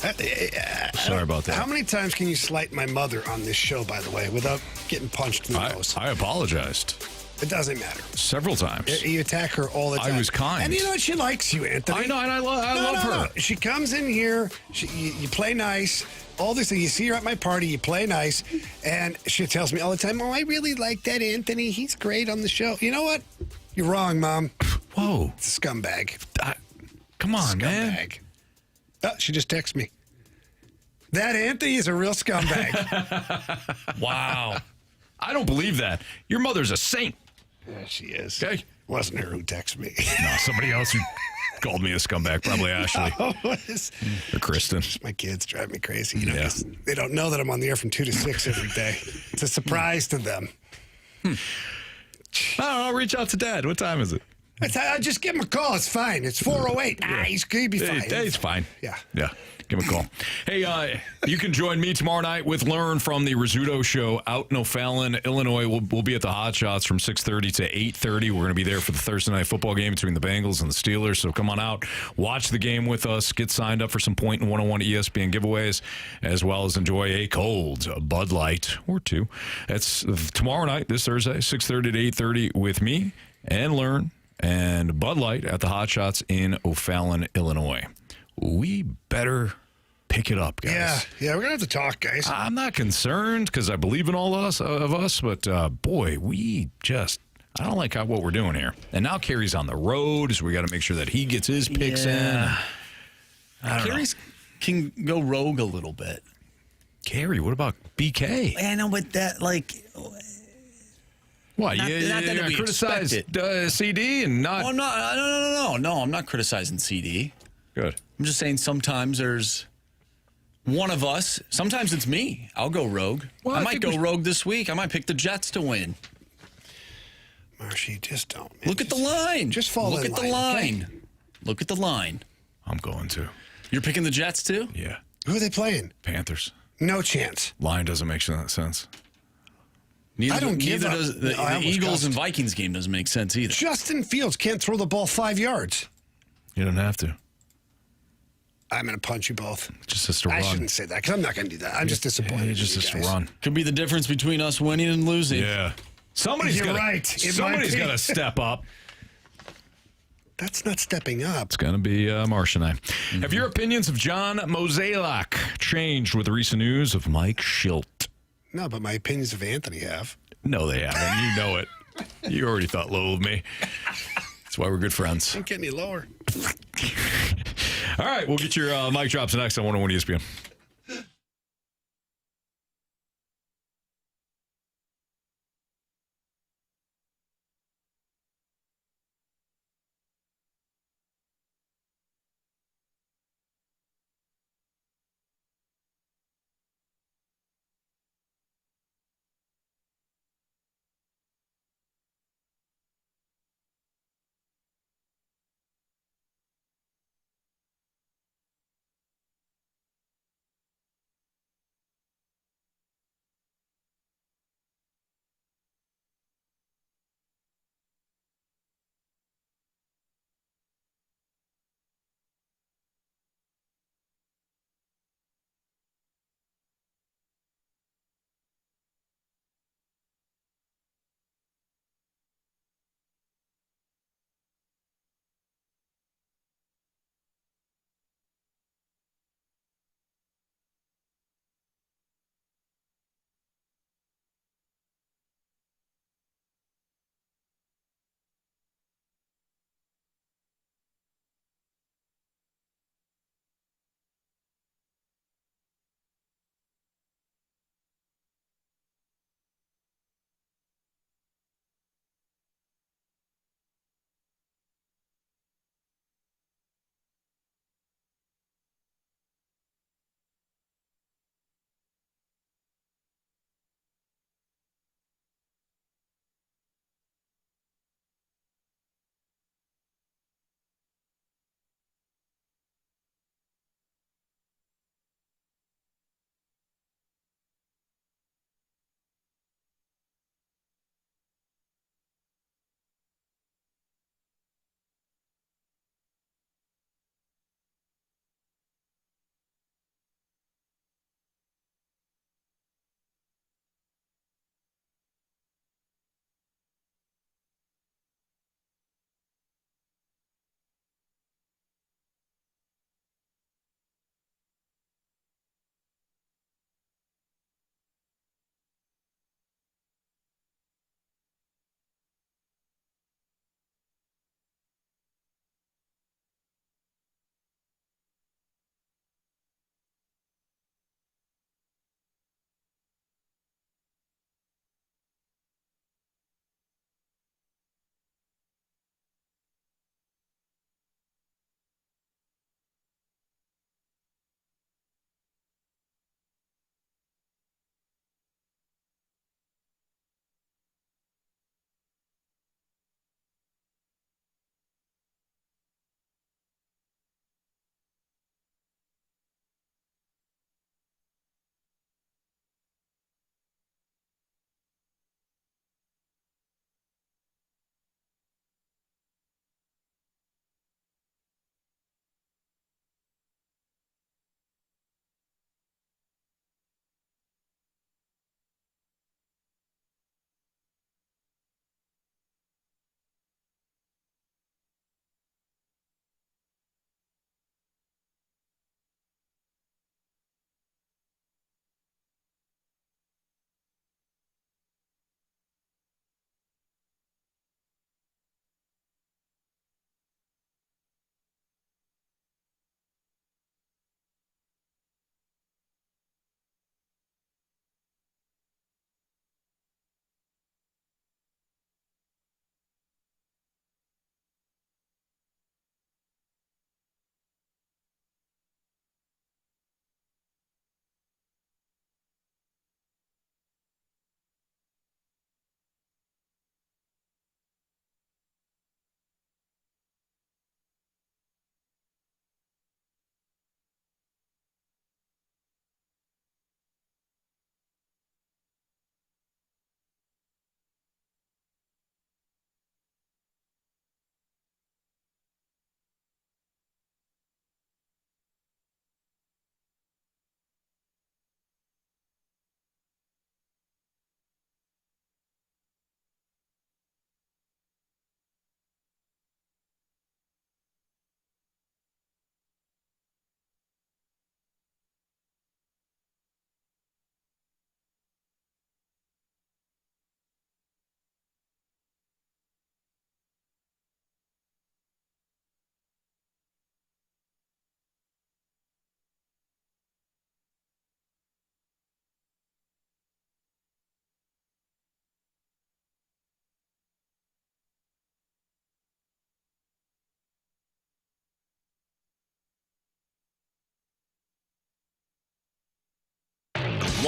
Sorry about that. How many times can you slight my mother on this show, by the way, without getting punched in the nose? I apologized. It doesn't matter. Several times. You attack her all the time. I was kind. And you know what? She likes you, Anthony. I know, and I love her. No. She comes in here. You play nice. All this thing. You see her at my party. You play nice. And she tells me all the time, oh, I really like that Anthony. He's great on the show. You know what? You're wrong, Mom. Whoa. It's a scumbag. Come on, man. Scumbag. Oh, she just texted me. That Anthony is a real scumbag. Wow. I don't believe that. Your mother's a saint. Yeah, she is. Okay. Wasn't her who texted me. No, somebody else who called me a scumbag, probably Ashley. No, or Kristen. My kids drive me crazy. You know, they don't know that I'm on the air from 2 to 6 every day. It's a surprise to them. I don't know. I'll reach out to Dad. What time is it? I just give him a call. It's fine. It's 4:08. He'll be fine. He's fine. Yeah. Give him a call. Hey, you can join me tomorrow night with Learn from the Rizzuto Show out in O'Fallon, Illinois. We'll be at the Hot Shots from 6:30 to 8:30. We're going to be there for the Thursday night football game between the Bengals and the Steelers. So come on out, watch the game with us, get signed up for some Point and 101 ESPN giveaways, as well as enjoy a cold Bud Light or two. That's tomorrow night, this Thursday, 6:30 to 8:30 with me and Learn and Bud Light at the Hot Shots in O'Fallon, Illinois. We better pick it up, guys. Yeah, we're going to have to talk, guys. I'm not concerned because I believe in all of us, but boy, I don't like what we're doing here. And now Carey's on the road, so we got to make sure that he gets his picks in. Carey's can go rogue a little bit. Carey, what about BK? I know, but that, like... What? Not that we criticize CD and not... Oh, no, I'm not criticizing CD. Good. I'm just saying sometimes there's one of us. Sometimes it's me. I'll go rogue. Well, I might go rogue this week. I might pick the Jets to win. Marshy, just don't. Man. Look at the line. Just fall Look in at the line. Okay? Look at the line. I'm going to. You're picking the Jets too? Yeah. Who are they playing? Panthers. No chance. Line doesn't make sense. I don't give up. Does the Eagles and Vikings game doesn't make sense either. Justin Fields can't throw the ball 5 yards. You don't have to. I'm going to punch you both. Just has to run. I shouldn't say that because I'm not going to do that. I'm just disappointed. He just has to run. Could be the difference between us winning and losing. Yeah. Somebody's got to step up. That's not stepping up. It's going to be Marsh and I. Mm-hmm. Have your opinions of John Mozeliak changed with the recent news of Mike Shildt? No, but my opinions of Anthony have. No, they haven't. You know it. You already thought low of me. That's why we're good friends. Don't get any lower. All right, we'll get your mic drops next on 101 ESPN.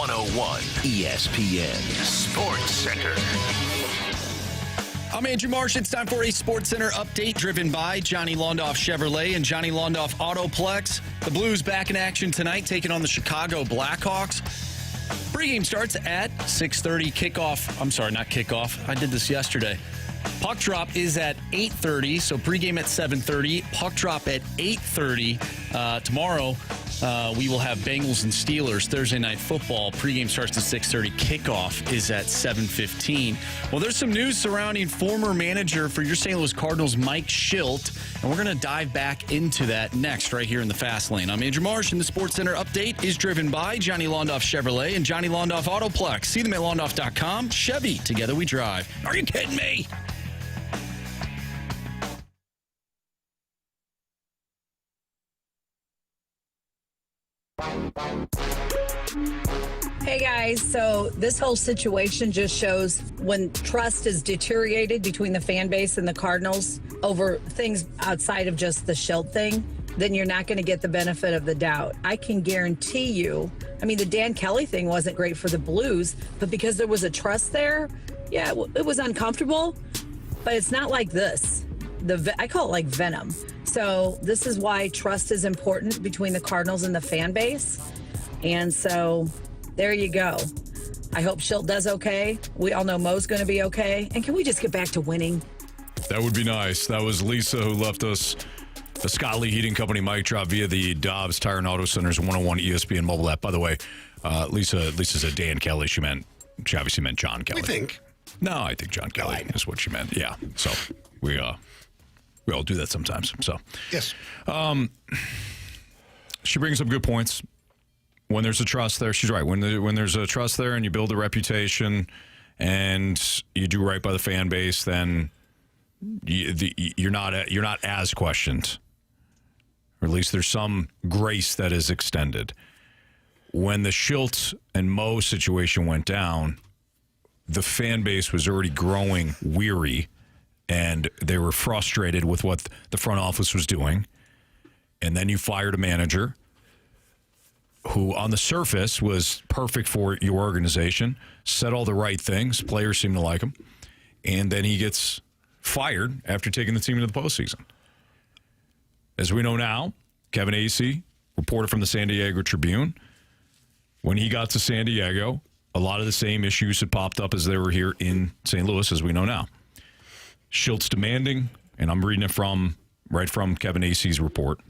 101 ESPN Sports Center. I'm Andrew Marsh. It's time for a Sports Center update driven by Johnny Londoff Chevrolet and Johnny Londoff Autoplex. The Blues back in action tonight, taking on the Chicago Blackhawks. Pregame starts at 6:30. Kickoff. I'm sorry, not kickoff. I did this yesterday. Puck drop is at 8:30, so pregame at 7:30. Puck drop at 8:30. Tomorrow, we will have Bengals and Steelers Thursday Night Football. Pregame starts at 6:30. Kickoff is at 7:15. Well, there's some news surrounding former manager for your St. Louis Cardinals, Mike Shildt, and we're going to dive back into that next right here in the Fast Lane. I'm Andrew Marsh, and the Sports Center update is driven by Johnny Londoff Chevrolet and Johnny Londoff Autoplex. See them at londoff.com. Chevy, together we drive. Are you kidding me? Hey guys, so this whole situation just shows when trust is deteriorated between the fan base and the Cardinals over things outside of just the Shildt thing, then you're not going to get the benefit of the doubt. I can guarantee you, I mean, the Dan Kelly thing wasn't great for the Blues, but because there was a trust there, yeah, it was uncomfortable, but it's not like this. I call it like venom. So this is why trust is important between the Cardinals and the fan base. And so there you go. I hope Shildt does okay. We all know Mo's going to be okay. And can we just get back to winning? That would be nice. That was Lisa who left us a Scott Lee Heating Company mic drop via the Dobbs Tire and Auto Center's 101 ESPN mobile app. By the way, Lisa said Dan Kelly. She obviously meant John Kelly. We think. No, I think John Kelly is what she meant. Yeah. So we all do that sometimes. So yes. She brings up good points. When there's a trust there, she's right. When there's a trust there and you build a reputation and you do right by the fan base, then you're not as questioned, or at least there's some grace that is extended. When the Shildt and Mo situation went down, the fan base was already growing weary, and they were frustrated with what the front office was doing. And then you fired a manager who on the surface was perfect for your organization, said all the right things, players seem to like him, and then he gets fired after taking the team into the postseason. As we know now, Kevin Acee, reporter from the San Diego Tribune, when he got to San Diego, a lot of the same issues had popped up as they were here in St. Louis, as we know now. Shilt's demanding, and I'm reading it right from Kevin Acee's report,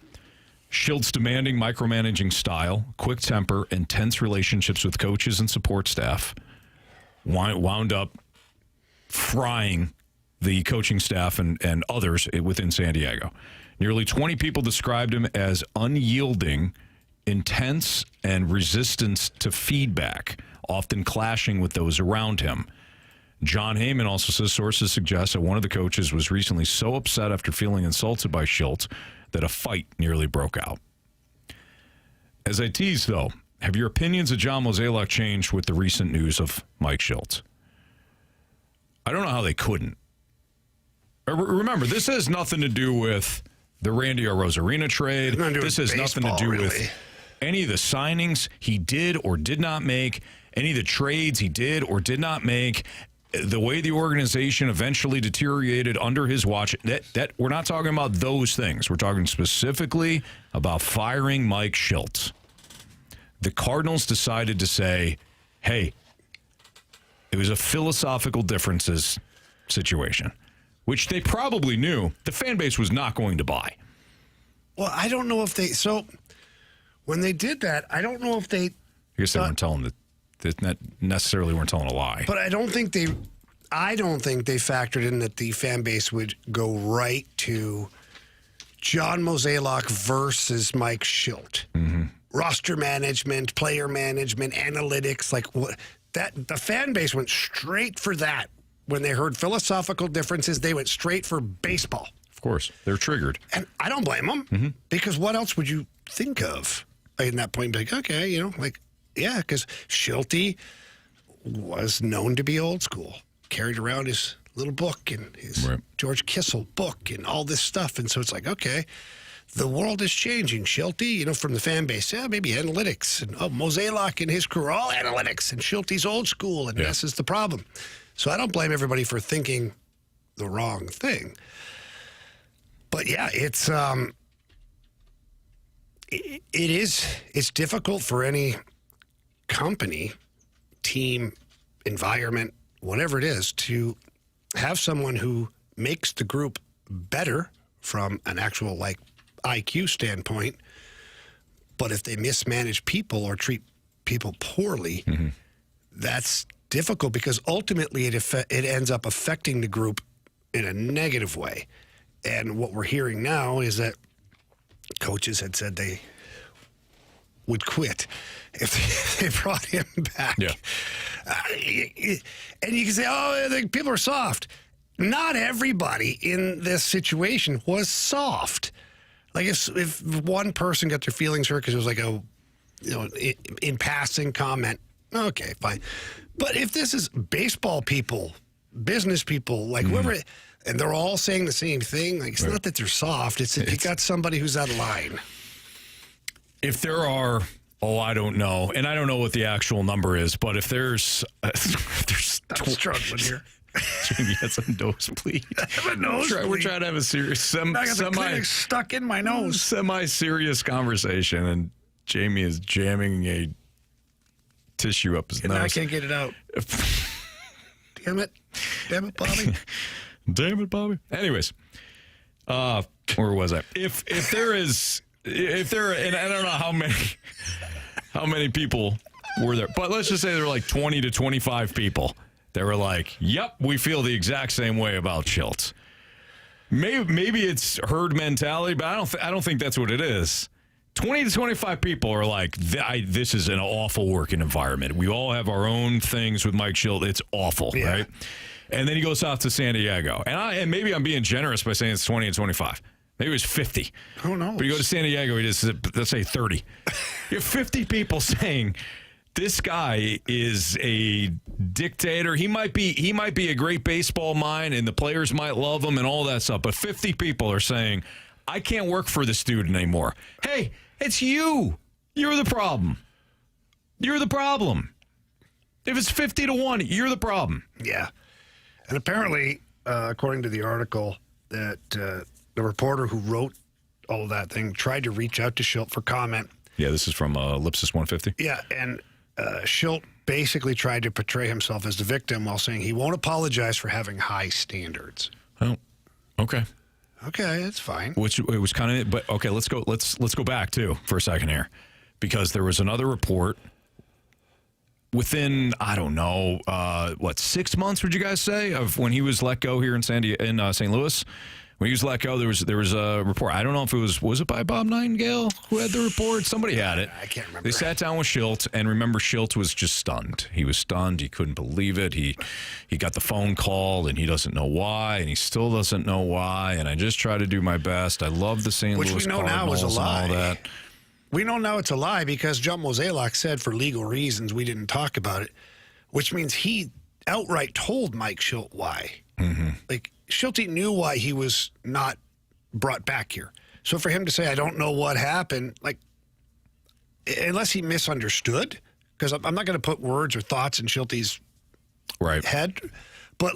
Shilt's demanding micromanaging style, quick temper, and tense relationships with coaches and support staff wound up frying the coaching staff and others within San Diego. Nearly 20 people described him as unyielding, intense, and resistant to feedback, often clashing with those around him. John Heyman also says sources suggest that one of the coaches was recently so upset after feeling insulted by Shildt that a fight nearly broke out. As I teased, though, have your opinions of John Mozeliak changed with the recent news of Mike Shildt? I don't know how they couldn't. Remember, this has nothing to do with the Randy Arozarena trade. This has nothing to do with any of the signings he did or did not make, any of the trades he did or did not make, the way the organization eventually deteriorated under his watch. That we're not talking about those things. We're talking specifically about firing Mike Shildt. The Cardinals decided to say, hey, it was a philosophical differences situation, which they probably knew the fan base was not going to buy. Well, I don't know if so when they did that, I don't know if they... I guess they weren't telling they not necessarily weren't telling a lie. But I don't think they factored in that the fan base would go right to John Mozeliak versus Mike Shildt. Mm-hmm. Roster management, player management, analytics, like what that the fan base went straight for that. When they heard philosophical differences, they went straight for baseball. Of course, they're triggered. And I don't blame them, because what else would you think of in that point? Like, okay, yeah, because Shildt was known to be old school, carried around his little book and his George Kissel book and all this stuff. And so it's like, okay, the world is changing. Shildt, from the fan base, maybe analytics. And Mozeliak and his crew are all analytics. And Shilt's old school, and this is the problem. So I don't blame everybody for thinking the wrong thing. But yeah, it's difficult for any company, team, environment, whatever it is, to have someone who makes the group better from an actual IQ standpoint, but if they mismanage people or treat people poorly, that's difficult because ultimately it ends up affecting the group in a negative way. And what we're hearing now is that coaches had said they would quit if they brought him back. Yeah. And you can say, people are soft. Not everybody in this situation was soft. Like if one person got their feelings hurt because it was like in passing comment, okay, fine. But if this is baseball people, business people, whoever, and they're all saying the same thing, it's not that they're soft. It's that you got somebody who's out of line. If there are, I don't know, and I don't know what the actual number is, but if there's I'm struggling here. Jamie has a nosebleed. I have a nosebleed. We're trying to have a serious, I got the clinic stuck in my nose. Semi-serious conversation, and Jamie is jamming a tissue up his nose. I can't get it out. Damn it, Bobby. Damn it, Bobby. Anyways, where was I? If there, and I don't know how many people were there, but let's just say there were 20 to 25 people. They were like, yep, we feel the exact same way about Shildt. Maybe it's herd mentality, but I don't think that's what it is. 20 to 25 people are like, this is an awful working environment. We all have our own things with Mike Shildt. It's awful, right? And then he goes off to San Diego. And maybe I'm being generous by saying it's 20 and 25. Maybe it was 50. Who knows? But you go to San Diego, let's say 30. You have 50 people saying, this guy is a dictator. He might be a great baseball mind, and the players might love him and all that stuff. But 50 people are saying, I can't work for this dude anymore. Hey, it's you. You're the problem. You're the problem. If it's 50 to 1, you're the problem. Yeah. And apparently, according to the article, that the reporter who wrote all of that thing tried to reach out to Shildt for comment. Yeah, this is from Ellipsis 150. Yeah, and Shildt basically tried to portray himself as the victim while saying he won't apologize for having high standards. Oh, okay. Okay, that's fine. Which it was kind of, but okay, let's go back too for a second here, because there was another report within, I don't know, 6 months would you guys say, of when he was let go here in St. Louis? When he was let go, there was a report. I don't know if it was it by Bob Nightingale who had the report? Somebody had it. I can't remember. They sat down with Shildt, and remember, Shildt was just stunned. He was stunned. He couldn't believe it. He got the phone call, and he doesn't know why, and he still doesn't know why. And I just try to do my best. I love the St. Louis Cardinals. Which we know now is a lie. And all that. We know now it's a lie because John Mozeliak said for legal reasons we didn't talk about it, which means he outright told Mike Shildt why. Mm-hmm. Shildt knew why he was not brought back here. So for him to say, I don't know what happened, unless he misunderstood, because I'm not going to put words or thoughts in Shilt's head, but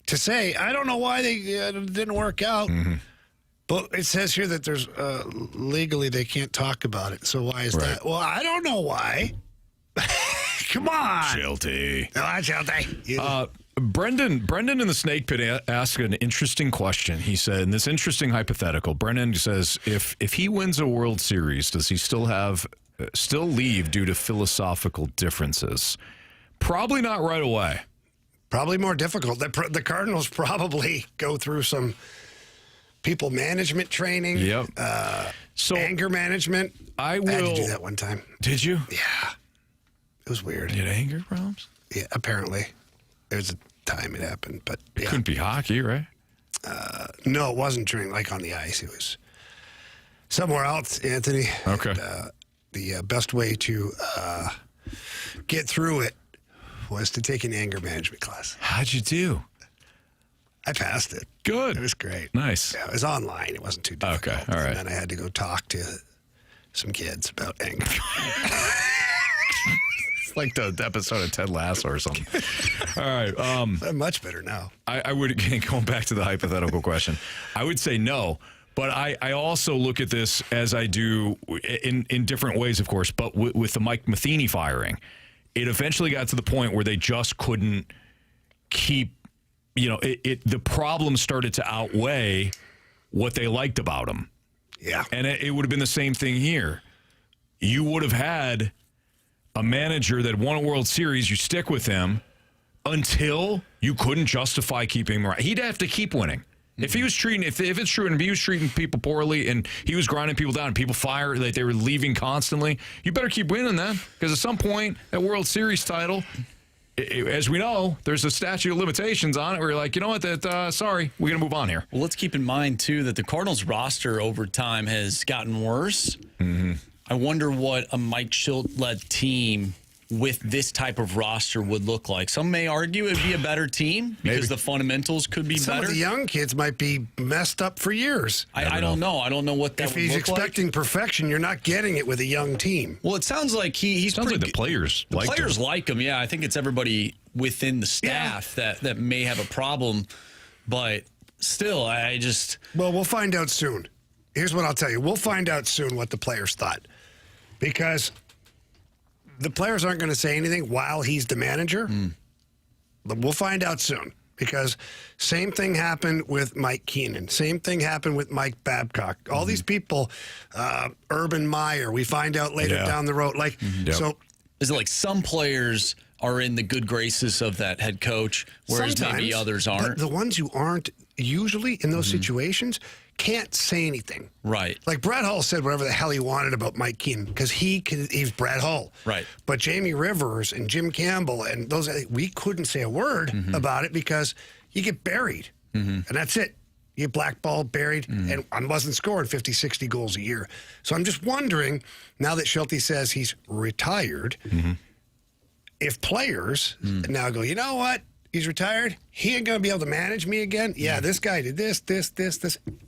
to say, I don't know why they didn't work out, but it says here that there's legally they can't talk about it. So why is that? Well, I don't know why. Come on. Shildt. No, Shildt. Brendan in the Snake Pit asked an interesting question. He said, in this interesting hypothetical, Brendan says, if he wins a World Series, does he still leave due to philosophical differences? Probably not right away. Probably more difficult. The Cardinals probably go through some people management training. Yep. Anger management. I had to do that one time. Did you? Yeah. It was weird. You had anger problems? Yeah, apparently. There's a time it happened, but yeah. It couldn't be hockey, right? No, it wasn't during on the ice. It was somewhere else, Anthony. Okay. And, the best way to get through it was to take an anger management class. How'd you do? I passed it. Good. It was great. Nice. Yeah, it was online. It wasn't too difficult. Okay, all right. And then I had to go talk to some kids about anger. It's like the episode of Ted Lasso or something. All right. I'm much better now. I would, going back to the hypothetical question, I would say no. But I also look at this as I do in different ways, of course. But with the Mike Matheny firing, it eventually got to the point where they just couldn't keep, the problem started to outweigh what they liked about him. Yeah. And it would have been the same thing here. You would have had a manager that won a World Series, you stick with him until you couldn't justify keeping him around. He'd have to keep winning. If he was treating, if it's true, and if he was treating people poorly and he was grinding people down and people fire, like they were leaving constantly, you better keep winning then. Because at some point, that World Series title, as we know, there's a statute of limitations on it where you're like, you know what, sorry, we're going to move on here. Well, let's keep in mind, too, that the Cardinals roster over time has gotten worse. Mm-hmm. I wonder what a Mike Shildt-led team with this type of roster would look like. Some may argue it'd be a better team because the fundamentals could be better. Some of the young kids might be messed up for years. I don't know. I don't know what that would look like. If he's expecting perfection, you're not getting it with a young team. Well, it sounds like he's sounds like the players like him. The players like him, yeah. I think it's everybody within the staff that may have a problem. But still, Well, we'll find out soon. Here's what I'll tell you. We'll find out soon what the players thought. Because the players aren't going to say anything while he's the manager. But we'll find out soon. Because same thing happened with Mike Keenan. Same thing happened with Mike Babcock. All these people, Urban Meyer, we find out later down the road. So is it like some players are in the good graces of that head coach, whereas maybe others aren't? But the ones who aren't usually in those situations can't say anything. Right. Like Brad Hull said whatever the hell he wanted about Mike Keenan because he's Brad Hull. Right. But Jamie Rivers and Jim Campbell and those, we couldn't say a word about it because you get buried. And that's it. You get blackballed, buried, and I wasn't scoring 50, 60 goals a year. So I'm just wondering, now that Shildt says he's retired, if players now go, you know what? He's retired. He ain't going to be able to manage me again. Yeah, this guy did this.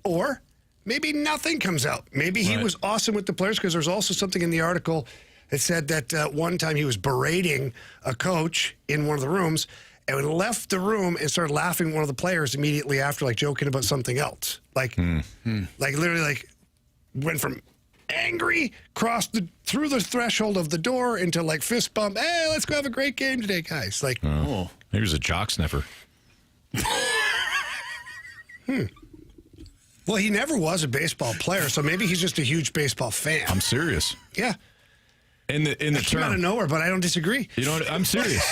Or maybe nothing comes out. Maybe he was awesome with the players because there's also something in the article that said that one time he was berating a coach in one of the rooms and left the room and started laughing at one of the players immediately after, like joking about something else. Like literally like went from angry, crossed through the threshold of the door into like fist bump. Hey, let's go have a great game today, guys. Like, maybe he was a jock sniffer. Well, he never was a baseball player, so maybe he's just a huge baseball fan. I'm serious. Yeah. In the came term out of nowhere, but I don't disagree. You know what? I'm serious.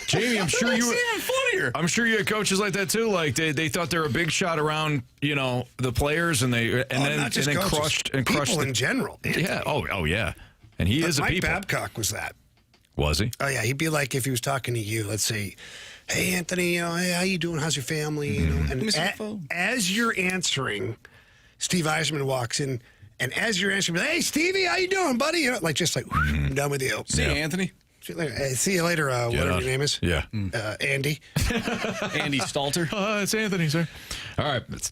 Jamie, I'm sure you. Even funnier. I'm sure you had coaches like that too. Like they thought they were a big shot around, the players, and then coaches, crushed people in general. Yeah. Oh yeah. And he is a Mike people. Babcock was that. Was he? Oh yeah, he'd be like if he was talking to you. Let's say, "Hey Anthony, hey, how you doing? How's your family?" And as you're answering, Steve Eisman walks in, and as you're answering, "Hey Stevie, how you doing, buddy?" I'm done with you. See you, Anthony. See you later, whatever your name is. Yeah. Andy. Andy Stalter. It's Anthony, sir. All right. It's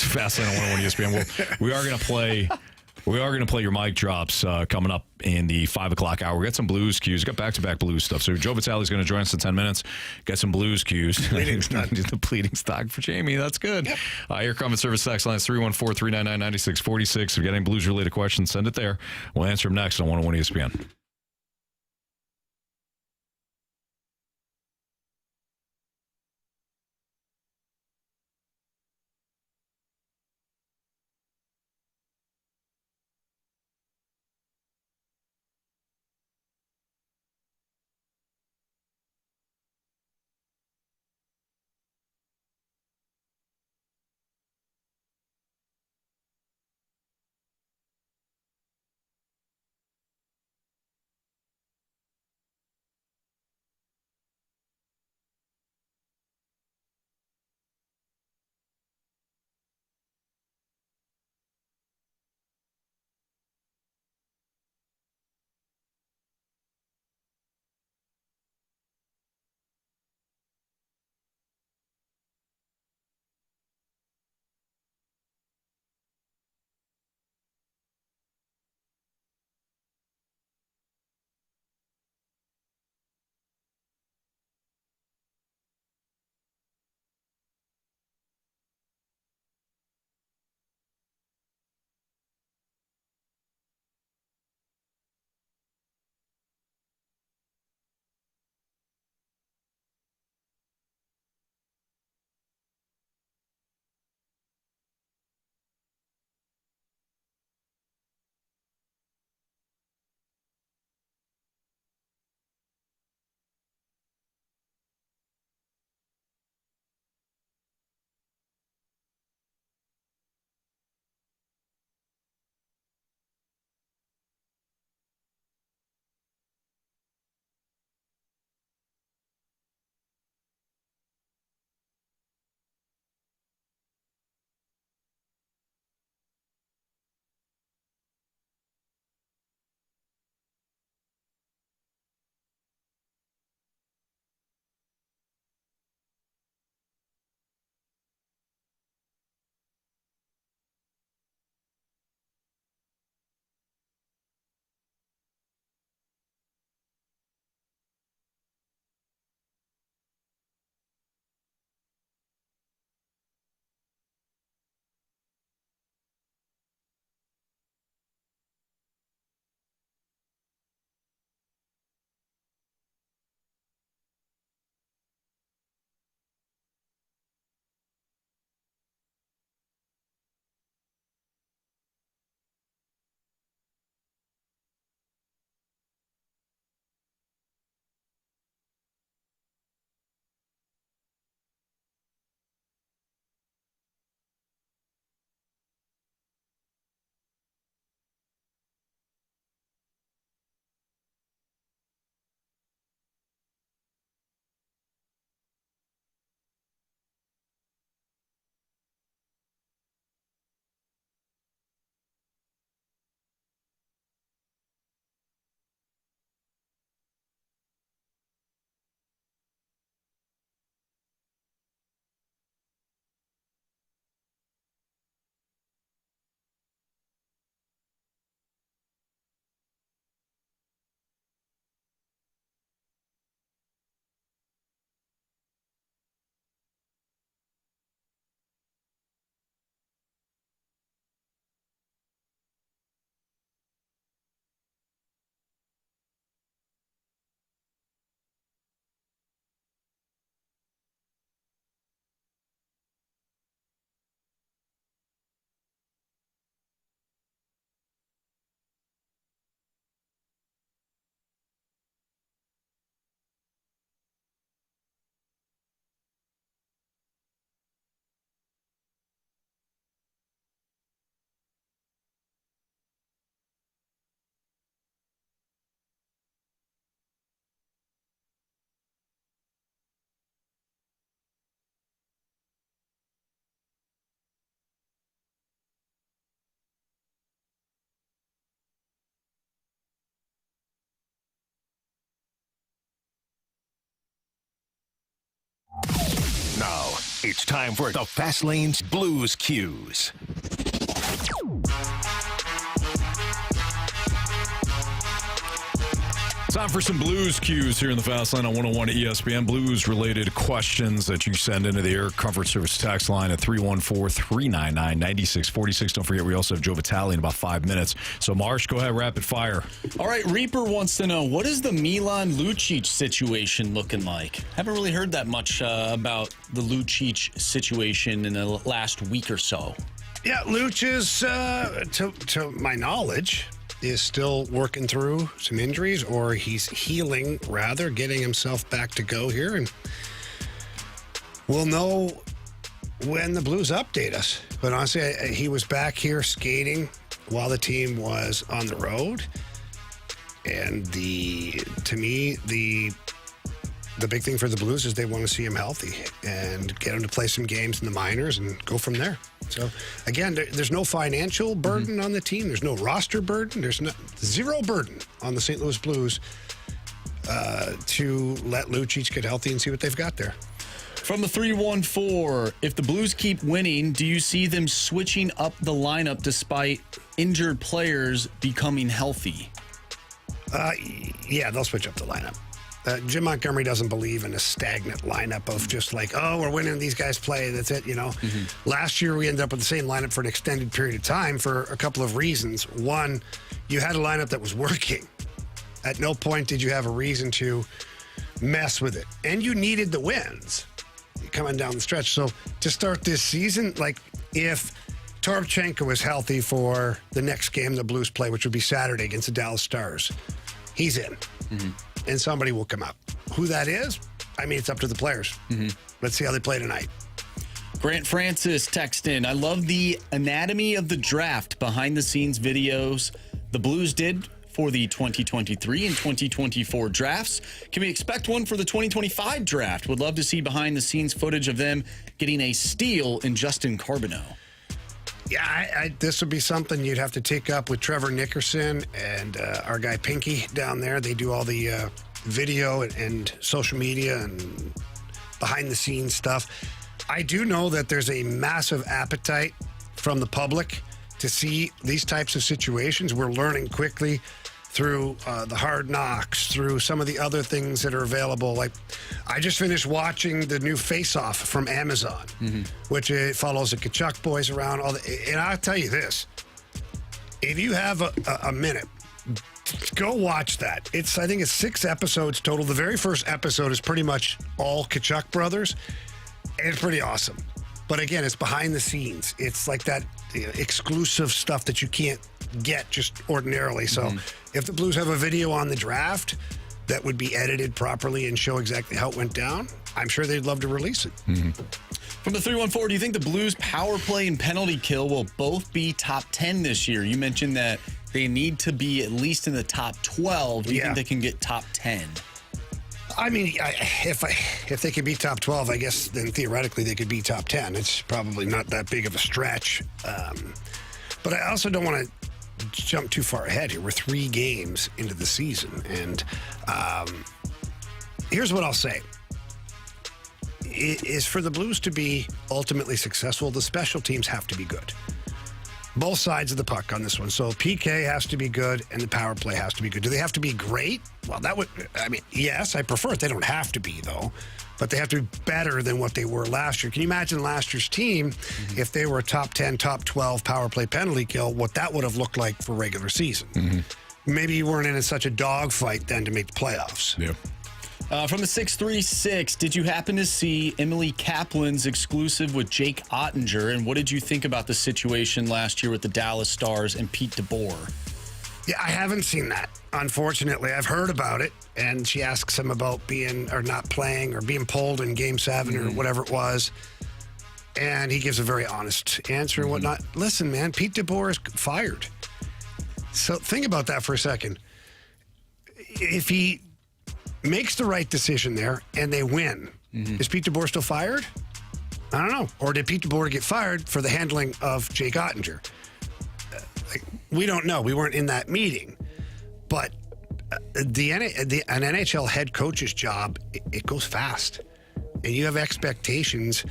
fascinating on 101 ESPN. We are going to play. We are going to play your mic drops coming up in the 5 o'clock hour. We got some blues cues. We got back-to-back blues stuff. So Joe Vitale is going to join us in 10 minutes. Get some blues cues. The pleading stock for Jamie. That's good. Yep. Here comes service text line 314-399-9646. If you got any blues-related questions, send it there. We'll answer them next on 101 ESPN. It's time for the Fast Lane's Blues Cues. Time for some Blues cues here in the Fast Lane on 101 ESPN. Blues-related questions that you send into the Air Comfort Service text line at 314-399-9646. Don't forget, we also have Joe Vitale in about 5 minutes. So, Marsh, go ahead, rapid fire. All right, Reaper wants to know, what is the Milan Lucic situation looking like? Haven't really heard that much about the Lucic situation in the last week or so. Yeah, Luch is, to my knowledge, is still working through some injuries, or he's healing, rather, getting himself back to go here. And we'll know when the Blues update us. But honestly, he was back here skating while the team was on the road. And to me, the big thing for the Blues is they want to see him healthy and get him to play some games in the minors and go from there. So, again, there's no financial burden on the team. There's no roster burden. There's zero burden on the St. Louis Blues to let Lucic get healthy and see what they've got there. From the 314, if the Blues keep winning, do you see them switching up the lineup despite injured players becoming healthy? Yeah, they'll switch up the lineup. Jim Montgomery doesn't believe in a stagnant lineup of just like, oh, we're winning, these guys play, that's it, Last year, we ended up with the same lineup for an extended period of time for a couple of reasons. One, you had a lineup that was working. At no point did you have a reason to mess with it. And you needed the wins coming down the stretch. So to start this season, like if Toropchenko was healthy for the next game the Blues play, which would be Saturday against the Dallas Stars, he's in. And somebody will come up. Who that is, I mean, it's up to the players. Let's see how they play tonight. Grant Francis text in, I love the anatomy of the draft behind-the-scenes videos the Blues did for the 2023 and 2024 drafts. Can we expect one for the 2025 draft? Would love to see behind-the-scenes footage of them getting a steal in Justin Carbonneau. Yeah, this would be something you'd have to take up with Trevor Nickerson and our guy Pinky down there. They do all the video and social media and behind-the-scenes stuff. I do know that there's a massive appetite from the public to see these types of situations. We're learning quickly through the Hard Knocks, through some of the other things that are available. Like, I just finished watching the new Face Off from Amazon, which follows the Kachuk boys around. And I'll tell you this, if you have a minute, go watch that. I think it's 6 episodes total. The very first episode is pretty much all Kachuk brothers. And it's pretty awesome. But again, it's behind the scenes. It's like that exclusive stuff that you can't get just ordinarily. So if the Blues have a video on the draft that would be edited properly and show exactly how it went down, I'm sure they'd love to release it. From the 314, do you think the Blues power play and penalty kill will both be top 10 this year? You mentioned that they need to be at least in the top 12. Do you think they can get top 10? I mean, if they could be top 12, I guess then theoretically they could be top 10. It's probably not that big of a stretch. But I also don't want to jump too far ahead here. We're 3 games into the season. And here's what I'll say. It is for the Blues to be ultimately successful, the special teams have to be good. Both sides of the puck on this one. So PK has to be good and the power play has to be good. Do they have to be great? Well, yes, I prefer it. They don't have to be, though. But they have to be better than what they were last year. Can you imagine last year's team, if they were a top 10, top 12 power play penalty kill, what that would have looked like for regular season? Maybe you weren't in such a dogfight then to make the playoffs. Yeah. From the 636, did you happen to see Emily Kaplan's exclusive with Jake Ottinger? And what did you think about the situation last year with the Dallas Stars and Pete DeBoer? Yeah, I haven't seen that, unfortunately. I've heard about it, and she asks him about being or not playing or being pulled in Game 7 or whatever it was. And he gives a very honest answer and whatnot. Listen, man, Pete DeBoer is fired. So think about that for a second. If he makes the right decision there and they win, is Pete DeBoer still fired? I don't know. Or did Pete DeBoer get fired for the handling of Jake Ottinger? We don't know. We weren't in that meeting. But an NHL head coach's job, it goes fast. And you have expectations.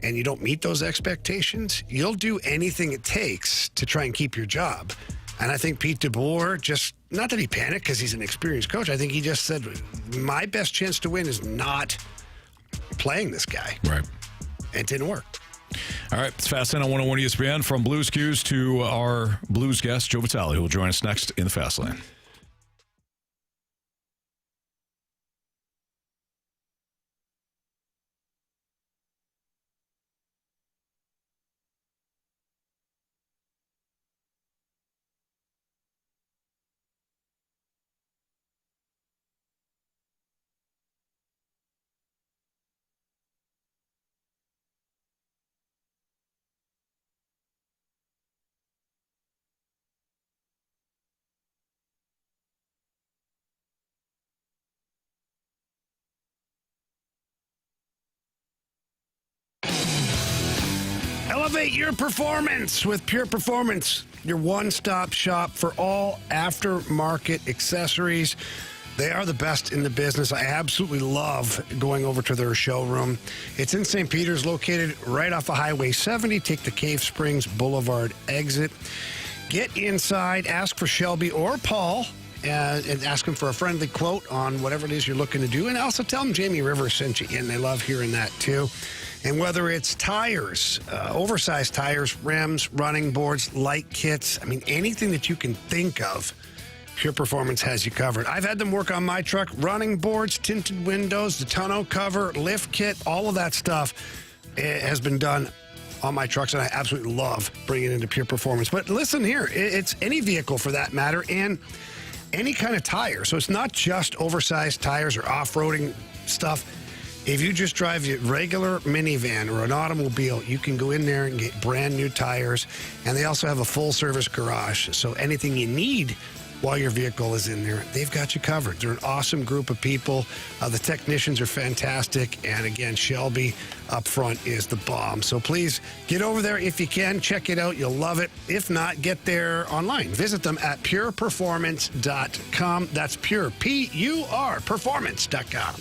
and you don't meet those expectations, you'll do anything it takes to try and keep your job. And I think Pete DeBoer just, not that he panicked because he's an experienced coach, I think he just said, my best chance to win is not playing this guy. Right. It didn't work. All right, it's Fast Lane on 101 ESPN. From Blues Cues to our Blues guest, Joe Vitale, who will join us next in the Fast Lane. Elevate your performance with Pure Performance, your one-stop shop for all aftermarket accessories. They are the best in the business. I absolutely love going over to their showroom. It's in St. Peter's, located right off of Highway 70. Take the Cave Springs Boulevard exit. Get inside, ask for Shelby or Paul, and ask them for a friendly quote on whatever it is you're looking to do. And also tell them Jamie Rivers sent you in. They love hearing that, too. And whether it's tires, oversized tires, rims, running boards, light kits, I mean, anything that you can think of, Pure Performance has you covered. I've had them work on my truck, running boards, tinted windows, the tonneau cover, lift kit, all of that stuff has been done on my trucks, and I absolutely love bringing it into Pure Performance. But listen here, it's any vehicle for that matter, and any kind of tire. So it's not just oversized tires or off-roading stuff. If you just drive your regular minivan or an automobile, you can go in there and get brand new tires. And they also have a full-service garage. So anything you need while your vehicle is in there, they've got you covered. They're an awesome group of people. The technicians are fantastic. And again, Shelby up front is the bomb. So please get over there if you can. Check it out. You'll love it. If not, get there online. Visit them at pureperformance.com. That's pure, P-U-R, performance.com.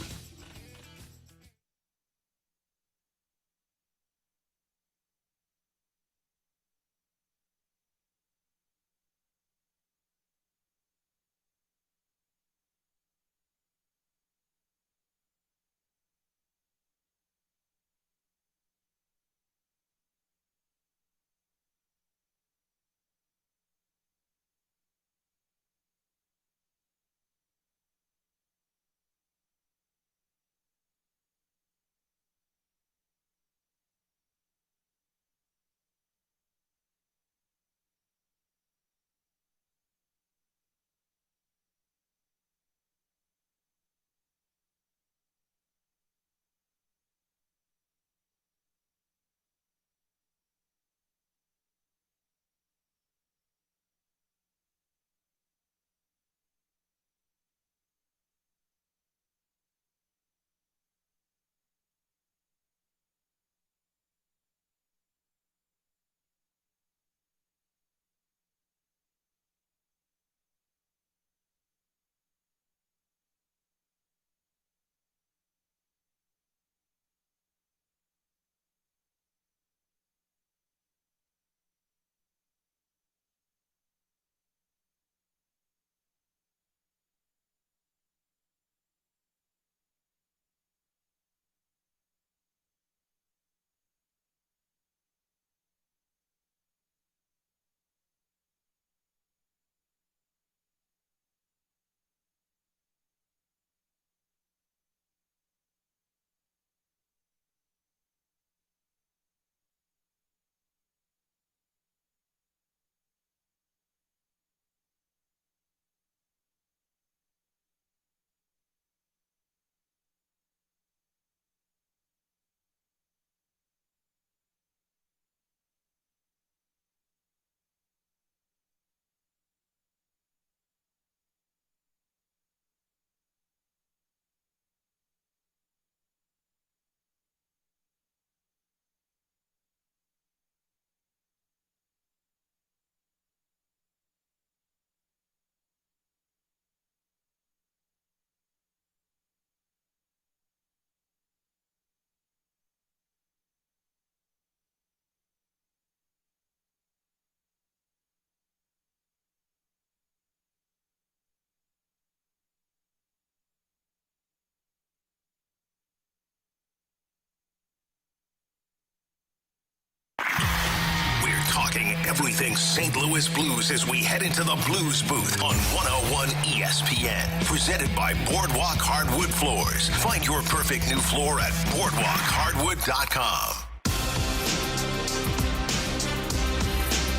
Talk everything St. Louis Blues as we head into the Blues booth on 101 ESPN. Presented by Boardwalk Hardwood Floors. Find your perfect new floor at boardwalkhardwood.com.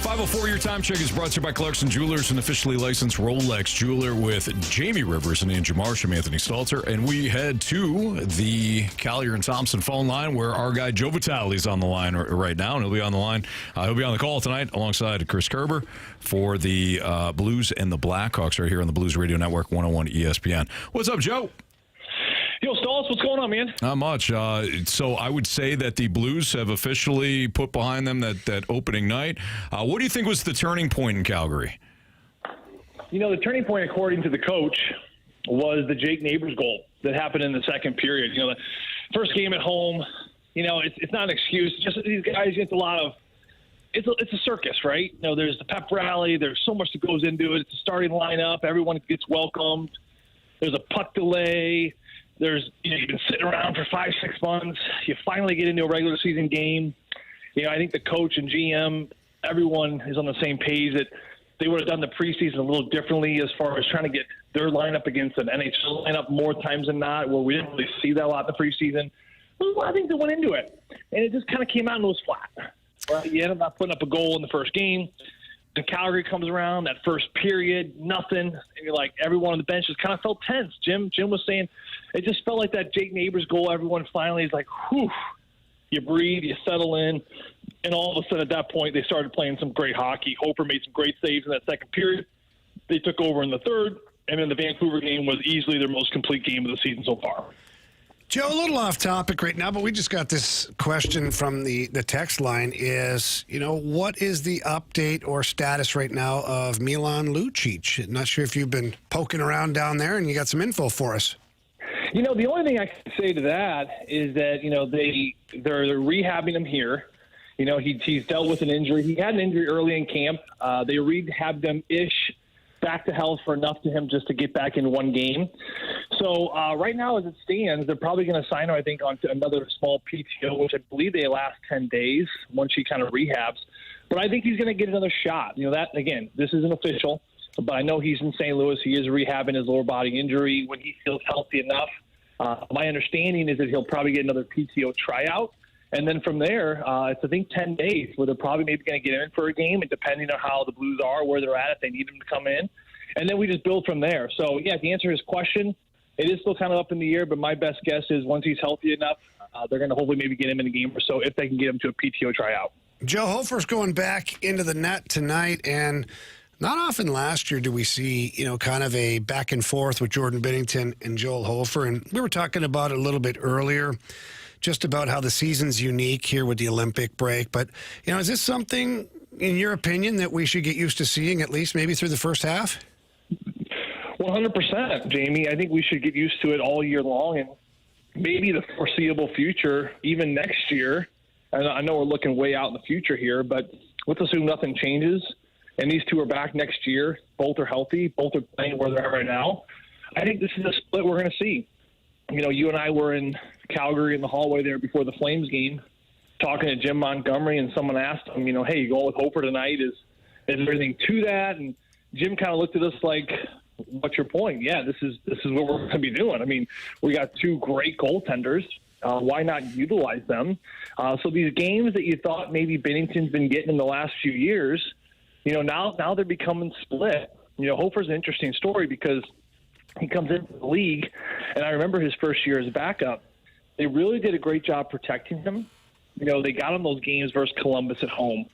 504 Your Time Check is brought to you by Clarkson Jewelers, an officially licensed Rolex jeweler, with Jamie Rivers and Andrew Marsh. I'm Anthony Stalter, and we head to the Collier and Thompson phone line where our guy Joe Vitale is on the line right now, and he'll be on the line. He'll be on the call tonight alongside Chris Kerber for the Blues and the Blackhawks right here on the Blues Radio Network 101 ESPN. What's up, Joe? Yo, Stalls, what's going on, man? Not much. So I would say that the Blues have officially put behind them that opening night. What do you think was the turning point in Calgary? You know, the turning point, according to the coach, was the Jake Neighbors goal that happened in the second period. You know, the first game at home, you know, it's not an excuse. Just these guys, it's a lot of – it's a circus, right? You know, there's the pep rally. There's so much that goes into it. It's a starting lineup. Everyone gets welcomed. There's a puck delay. There's, you know, you've been sitting around for 5-6 months. You finally get into a regular season game. You know, I think the coach and GM, everyone is on the same page that they would have done the preseason a little differently as far as trying to get their lineup against an NHL lineup more times than not, where we didn't really see that a lot in the preseason. There's a lot of things that went into it, and it just kind of came out and it was flat. Right? You ended up putting up a goal in the first game. Then Calgary comes around, that first period, nothing. And you're like, everyone on the bench just kind of felt tense. Jim was saying it just felt like that Jake Neighbors goal. Everyone finally is like, whew, you breathe, you settle in. And all of a sudden at that point, they started playing some great hockey. Hofer made some great saves in that second period. They took over in the third. And then the Vancouver game was easily their most complete game of the season so far. Joe, a little off topic right now, but we just got this question from the text line is, you know, what is the update or status right now of Milan Lucic? Not sure if you've been poking around down there and you got some info for us. You know, the only thing I can say to that is that, you know, they're rehabbing him here. You know, he's dealt with an injury. He had an injury early in camp. They rehabbed him-ish back to health for enough to him just to get back in one game. So right now, as it stands, they're probably going to sign her, I think, onto another small PTO, which I believe they last 10 days once she kind of rehabs. But I think he's going to get another shot. You know, that, again, this isn't official, but I know he's in St. Louis. He is rehabbing his lower body injury when he feels healthy enough. My understanding is that he'll probably get another PTO tryout. And then from there, it's, I think, 10 days where they're probably maybe going to get in for a game, and depending on how the Blues are, where they're at, if they need him to come in. And then we just build from there. So, yeah, to answer his question, it is still kind of up in the air, but my best guess is once he's healthy enough, they're going to hopefully maybe get him in a game or so if they can get him to a PTO tryout. Joe Hofer's going back into the net tonight, and not often last year do we see, you know, kind of a back and forth with Jordan Binnington and Joel Hofer. And we were talking about it a little bit earlier, just about how the season's unique here with the Olympic break. But, you know, is this something, in your opinion, that we should get used to seeing at least maybe through the first half? 100%, Jamie. I think we should get used to it all year long, and maybe the foreseeable future, even next year. And I know we're looking way out in the future here, but let's assume nothing changes, and these two are back next year. Both are healthy. Both are playing where they're at right now. I think this is a split we're going to see. You know, you and I were in Calgary in the hallway there before the Flames game talking to Jim Montgomery, and someone asked him, you know, hey, you going with Hofer tonight? Is there anything to that? And Jim kind of looked at us like, what's your point? Yeah, this is what we're going to be doing. I mean, we got two great goaltenders. Why not utilize them? So these games that you thought maybe Binnington's been getting in the last few years, you know, now they're becoming split. You know, Hofer's an interesting story because he comes into the league, and I remember his first year as a backup. They really did a great job protecting him. You know, they got him those games versus Columbus at home.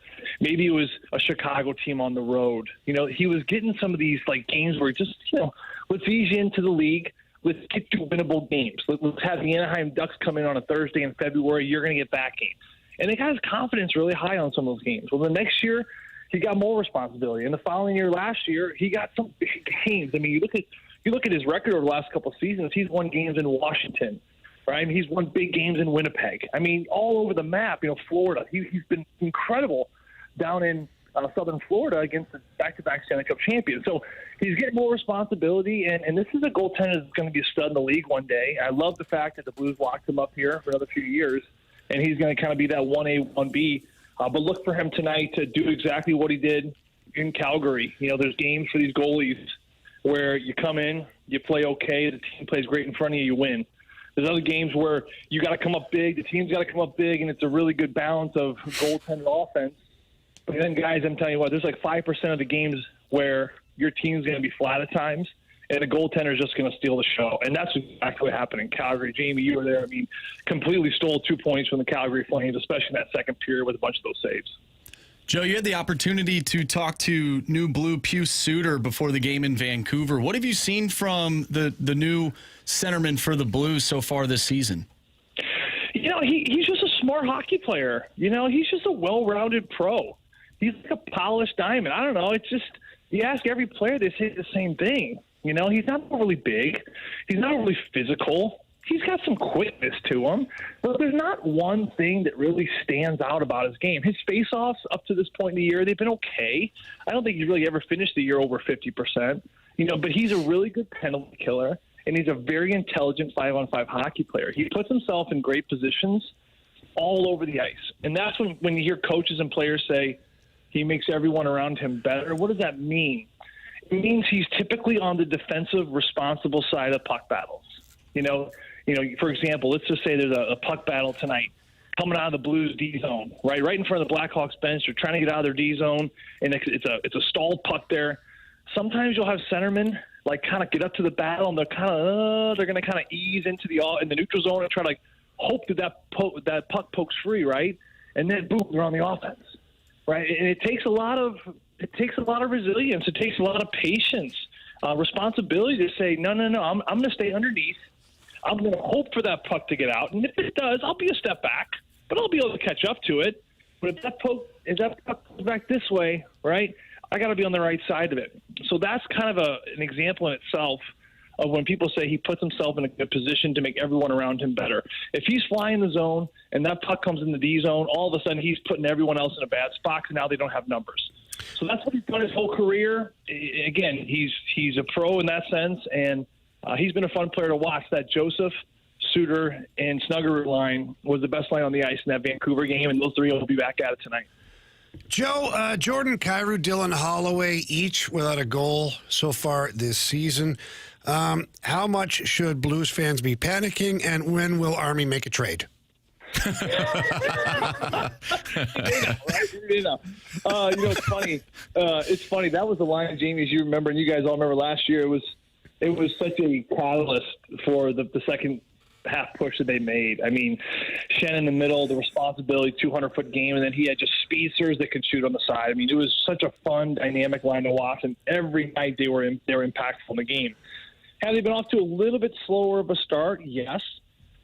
Maybe it was a Chicago team on the road. You know, he was getting some of these, like, games where just, you know, let's ease you into the league. Let's get to winnable games. Let's have the Anaheim Ducks come in on a Thursday in February. You're going to get that game. And they got his confidence really high on some of those games. Well, the next year, he got more responsibility. And the following year, last year, he got some big games. I mean, you look at his record over the last couple of seasons. He's won games in Washington, right? He's won big games in Winnipeg. I mean, all over the map. You know, Florida. He's been incredible down in Southern Florida against the back-to-back Stanley Cup champion. So he's getting more responsibility, and this is a goaltender that's going to be a stud in the league one day. I love the fact that the Blues locked him up here for another few years, and he's going to kind of be that 1A, 1B But look for him tonight to do exactly what he did in Calgary. There's games for these goalies where you come in, you play okay, the team plays great in front of you, you win. There's other games where you got to come up big, the team's got to come up big, and it's a really good balance of goaltender offense. But then, guys, I'm telling you what, there's like 5% of the games where your team's going to be flat at times, and the goaltender is just going to steal the show. And that's exactly what happened in Calgary. Jamie, you were there. Completely stole 2 points from the Calgary Flames, especially in that second period with a bunch of those saves. Joe, you had the opportunity to talk to new Blue Pius Suter before the game in Vancouver. What have you seen from the new centerman for the Blues so far this season? He's just a smart hockey player. He's just a well-rounded pro. He's like a polished diamond. I don't know. It's just, you ask every player, they say the same thing. He's not overly big. He's not overly physical. He's got some quickness to him, but there's not one thing that really stands out about his game. His face-offs up to this point in the year, they've been okay. I don't think he's really ever finished the year over 50%, but he's a really good penalty killer, and he's a very intelligent 5-on-5 hockey player. He puts himself in great positions all over the ice, and that's when you hear coaches and players say he makes everyone around him better. What does that mean? It means he's typically on the defensive, responsible side of puck battles. For example, let's just say there's a puck battle tonight coming out of the Blues D zone, right in front of the Blackhawks bench. They're trying to get out of their D zone, and it's a stalled puck there. Sometimes you'll have centermen kind of get up to the battle, and they're going to kind of ease into in the neutral zone and try to hope that puck pokes free, right? And then boom, they're on the offense, right? And it takes a lot of resilience. It takes a lot of patience, responsibility to say no. I'm going to stay underneath. I'm going to hope for that puck to get out, and if it does, I'll be a step back, but I'll be able to catch up to it. But if that puck goes back this way, right, I got to be on the right side of it. So that's kind of an example in itself of when people say he puts himself in a good position to make everyone around him better. If he's flying the zone and that puck comes in the D zone, all of a sudden he's putting everyone else in a bad spot because now they don't have numbers. So that's what he's done his whole career. Again, he's a pro in that sense, and he's been a fun player to watch. That Joseph, Suter, and Snuggerud line was the best line on the ice in that Vancouver game, and those three will be back at it tonight. Joe, Jordan Kyrou, Dylan Holloway, each without a goal so far this season. How much should Blues fans be panicking, and when will Army make a trade? It's funny. It's funny. That was the line, Jamie, as you remember, and you guys all remember last year. It was such a catalyst for the second half push that they made. Shen in the middle, the responsibility, 200-foot game, and then he had just speedsters that could shoot on the side. It was such a fun, dynamic line to watch, and every night they were impactful in the game. Have they been off to a little bit slower of a start? Yes.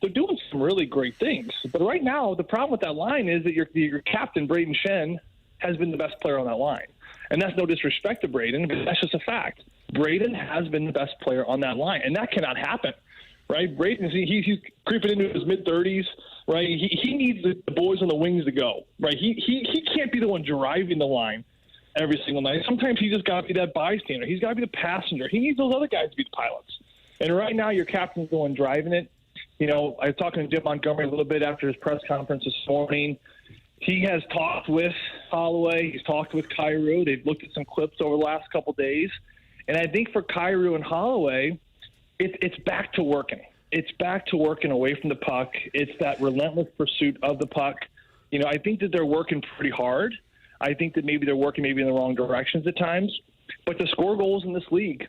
They're doing some really great things. But right now, the problem with that line is that your captain, Braden Shen, has been the best player on that line. And that's no disrespect to Braden, but that's just a fact. Braden has been the best player on that line, and that cannot happen, right? Braden, he's creeping into his mid-30s, right? He needs the boys on the wings to go, right? He can't be the one driving the line every single night. Sometimes he just got to be that bystander. He's got to be the passenger. He needs those other guys to be the pilots. And right now, your captain's the one driving it. I was talking to Jim Montgomery a little bit after his press conference this morning. He has talked with Holloway. He's talked with Kyrou. They've looked at some clips over the last couple days. And I think for Kyrou and Holloway, it's back to working. It's back to working away from the puck. It's that relentless pursuit of the puck. I think that they're working pretty hard. I think that maybe they're working in the wrong directions at times. But to score goals in this league,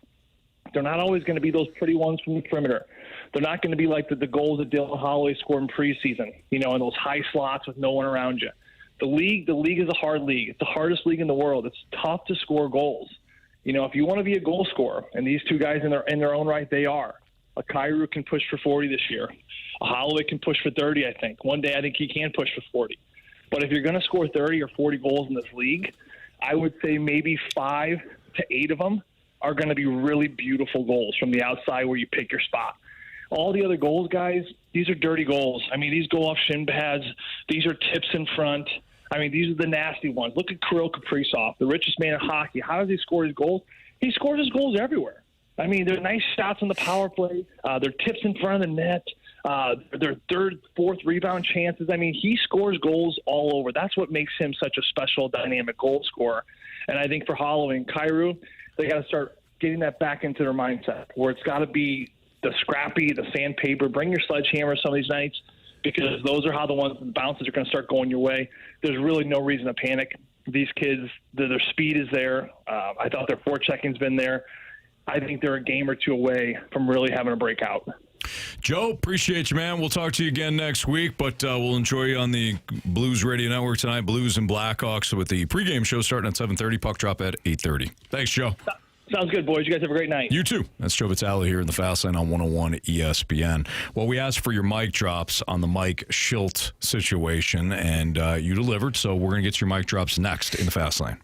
they're not always going to be those pretty ones from the perimeter. They're not going to be like the goals that Dylan Holloway scored in preseason, in those high slots with no one around you. The league is a hard league. It's the hardest league in the world. It's tough to score goals. If you want to be a goal scorer, and these two guys in their own right, they are. A Kyrou can push for 40 this year. A Holloway can push for 30, I think. One day I think he can push for 40. But if you're going to score 30 or 40 goals in this league, I would say maybe 5 to 8 of them are going to be really beautiful goals from the outside where you pick your spot. All the other goals, guys, these are dirty goals. These go off shin pads. These are tips in front. These are the nasty ones. Look at Kirill Kaprizov, the richest man in hockey. How does he score his goals? He scores his goals everywhere. They're nice shots on the power play. They're tips in front of the net. Their third, fourth rebound chances. I mean, he scores goals all over. That's what makes him such a special, dynamic goal scorer. And I think for Holloway and Kyrou, they got to start getting that back into their mindset, where it's got to be the scrappy, the sandpaper, bring your sledgehammer some of these nights, because those are how the bounces are going to start going your way. There's really no reason to panic. These kids, their speed is there. I thought their forechecking has been there. I think they're a game or two away from really having a breakout. Joe, appreciate you, man. We'll talk to you again next week, but we'll enjoy you on the Blues Radio Network tonight, Blues and Blackhawks, with the pregame show starting at 7:30, puck drop at 8:30. Thanks, Joe. Sounds good, boys. You guys have a great night. You too. That's Joe Vitale here in the Fast Lane on 101 ESPN. Well, we asked for your mic drops on the Mike Shildt situation, and you delivered, so we're going to get your mic drops next in the Fast Lane.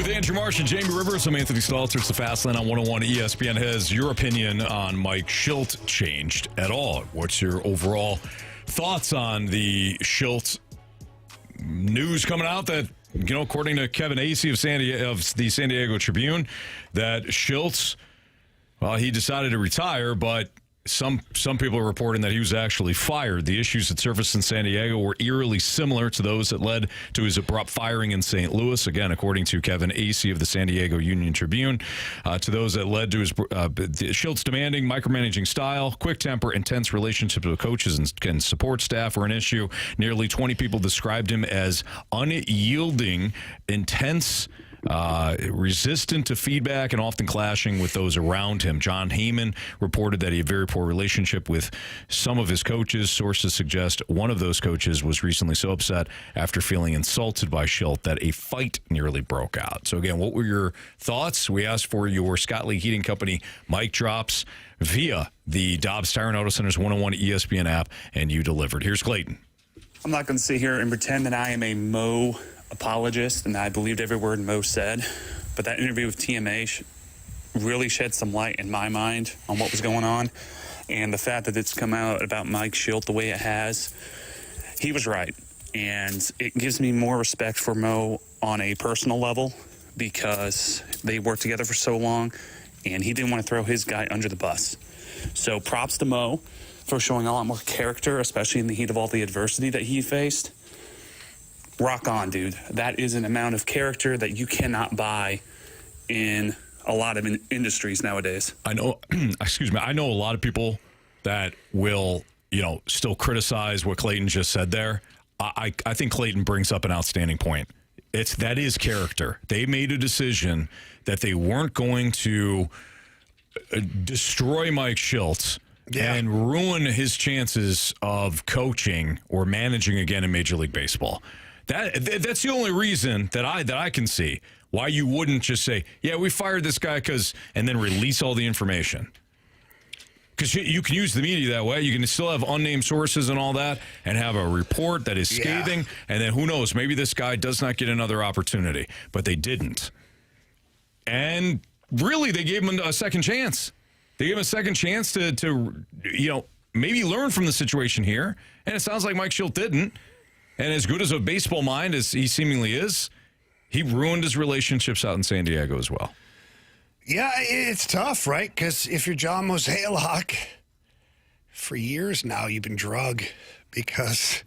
With Andrew Marsh and Jamie Rivers, I'm Anthony Stalter. It's the Fast Lane on 101 ESPN. Has your opinion on Mike Shildt changed at all? What's your overall thoughts on the Shildt news coming out that, according to Kevin Acey of the San Diego Tribune, that Shildt, he decided to retire, but some people are reporting that he was actually fired. The issues that surfaced in San Diego were eerily similar to those that led to his abrupt firing in St. Louis. Again, according to Kevin Acey of the San Diego Union Tribune, to those that led to his Shildt's demanding, micromanaging style, quick temper, intense relationships with coaches and support staff were an issue. Nearly 20 people described him as unyielding, intense, resistant to feedback, and often clashing with those around him. John Heyman reported that he had a very poor relationship with some of his coaches. Sources suggest one of those coaches was recently so upset after feeling insulted by Shildt that a fight nearly broke out. So again, what were your thoughts? We asked for your Scott Lee Heating Company mic drops via the Dobbs Tire and Auto Center's 101 ESPN app, and you delivered. Here's Clayton. I'm not going to sit here and pretend that I am a Mo apologist and I believed every word Mo said, but that interview with TMA really shed some light in my mind on what was going on, and the fact that it's come out about Mike Shildt the way it has, he was right, and it gives me more respect for Mo on a personal level because they worked together for so long and he didn't want to throw his guy under the bus. So props to Mo for showing a lot more character, especially in the heat of all the adversity that he faced. Rock on, dude. That is an amount of character that you cannot buy in a lot of industries nowadays. I know, excuse me, I know a lot of people that will, still criticize what Clayton just said there. I think Clayton brings up an outstanding point. That is character. They made a decision that they weren't going to destroy Mike Shildt and ruin his chances of coaching or managing again in Major League Baseball. That's the only reason that I can see why you wouldn't just say, yeah, we fired this guy and then release all the information. Because you can use the media that way. You can still have unnamed sources and all that and have a report that is scathing. And then who knows, maybe this guy does not get another opportunity. But they didn't. And really, they gave him a second chance. They gave him a second chance to maybe learn from the situation here. And it sounds like Mike Shildt didn't. And as good as a baseball mind as he seemingly is, he ruined his relationships out in San Diego as well. Yeah, it's tough, right? Because if you're John Mozeliak, for years now you've been drugged because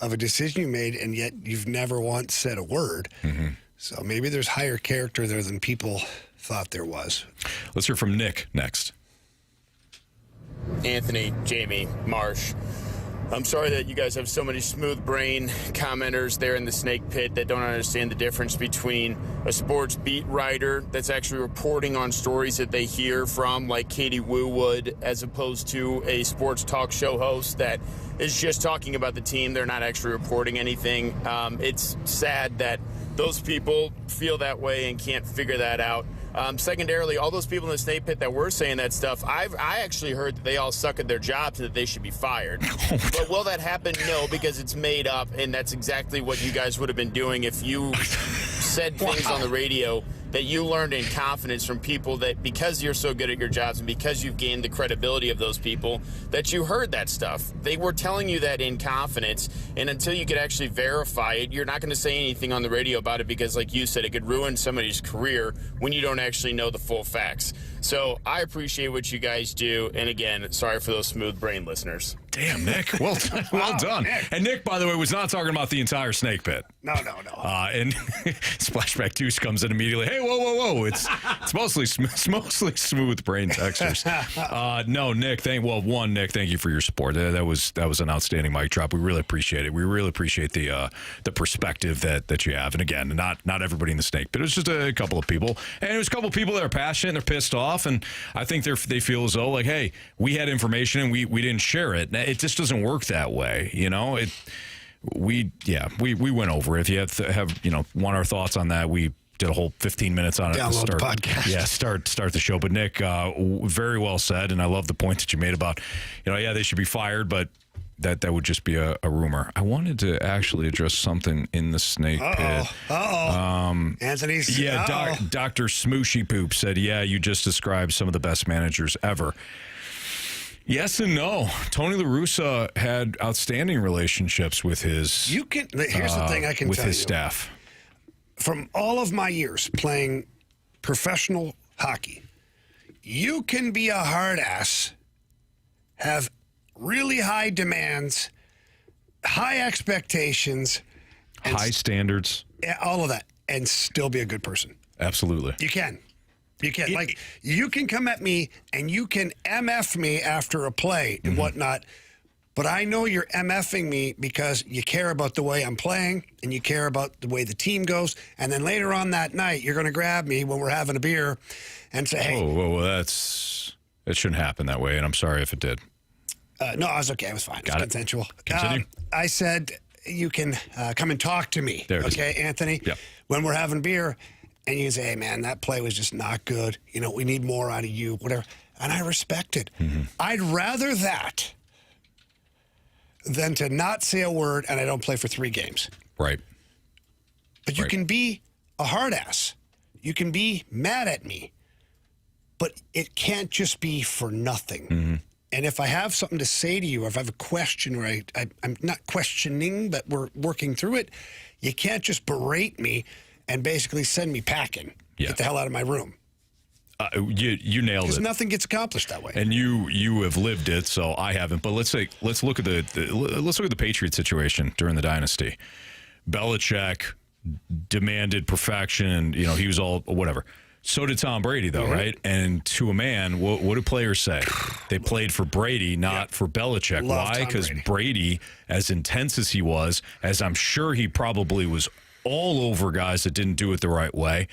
of a decision you made, and yet you've never once said a word. Mm-hmm. So maybe there's higher character there than people thought there was. Let's hear from Nick next. Anthony, Jamie, Marsh. I'm sorry that you guys have so many smooth brain commenters there in the snake pit that don't understand the difference between a sports beat writer that's actually reporting on stories that they hear from, like Katie Woo would, as opposed to a sports talk show host that is just talking about the team. They're not actually reporting anything. It's sad that those people feel that way and can't figure that out. Secondarily, all those people in the snake pit that were saying that stuff, I actually heard that they all suck at their jobs and that they should be fired. But will that happen? No, because it's made up, and that's exactly what you guys would have been doing if you said things on the radio that you learned in confidence from people that, because you're so good at your jobs and because you've gained the credibility of those people, that you heard that stuff. They were telling you that in confidence, and until you could actually verify it, you're not going to say anything on the radio about it because, like you said, it could ruin somebody's career when you don't actually know the full facts. So I appreciate what you guys do, and again, sorry for those smooth brain listeners. Damn, Nick. Well done. Nick. And Nick, by the way, was not talking about the entire snake pit. No. And Splashback Deuce comes in immediately. Hey, whoa. It's mostly smooth brain texters. No, Nick, Nick, thank you for your support. That was an outstanding mic drop. We really appreciate it. We really appreciate the perspective that you have. And again, not everybody in the snake pit. It was just a couple of people. And it was a couple of people that are passionate and they're pissed off. And I think they feel as though, like, hey, we had information and we didn't share it. It just doesn't work that way, We went over it. If you want our thoughts on that, we did a whole 15 minutes on it. Download the podcast. Yeah, start the show. But Nick, very well said, and I love the point that you made about, they should be fired, but that would just be a rumor. I wanted to actually address something in the snake pit. Anthony's. Yeah, Dr. Smooshy Poop said, yeah, you just described some of the best managers ever. Yes and no. Tony La Russa had outstanding relationships with his. Here's the thing I can with tell his you. staff. From all of my years playing professional hockey, you can be a hard ass, have really high demands, high expectations, high standards, all of that, and still be a good person. Absolutely. You can. Like, you can come at me and you can MF me after a play and whatnot, but I know you're MFing me because you care about the way I'm playing and you care about the way the team goes. And then later on that night, you're going to grab me when we're having a beer and say, hey. Whoa, it shouldn't happen that way, and I'm sorry if it did. No, I was okay. It was fine. Got it. Consensual. Continue. I said, you can come and talk to me. There it is. Okay, Anthony? Yep. When we're having beer, and you can say, hey, man, that play was just not good. You know, we need more out of you, whatever. And I respect it. I'd rather that than to not say a word and I don't play for 3 games. Right. But you can be a hard ass. You can be mad at me. But it can't just be for nothing. And if I have something to say to you, or if I have a question where I'm not questioning, but we're working through it, you can't just berate me and basically send me packing. Yeah. Get the hell out of my room. You nailed it. Because nothing gets accomplished that way. And you have lived it, so I haven't. But let's look at the Patriots situation during the dynasty. Belichick demanded perfection, and he was all whatever. So did Tom Brady, though, right? And to a man, what do players say? They played for Brady, not for Belichick. Why? Because Brady, as intense as he was, as I'm sure he probably was all over guys that didn't do it the right way,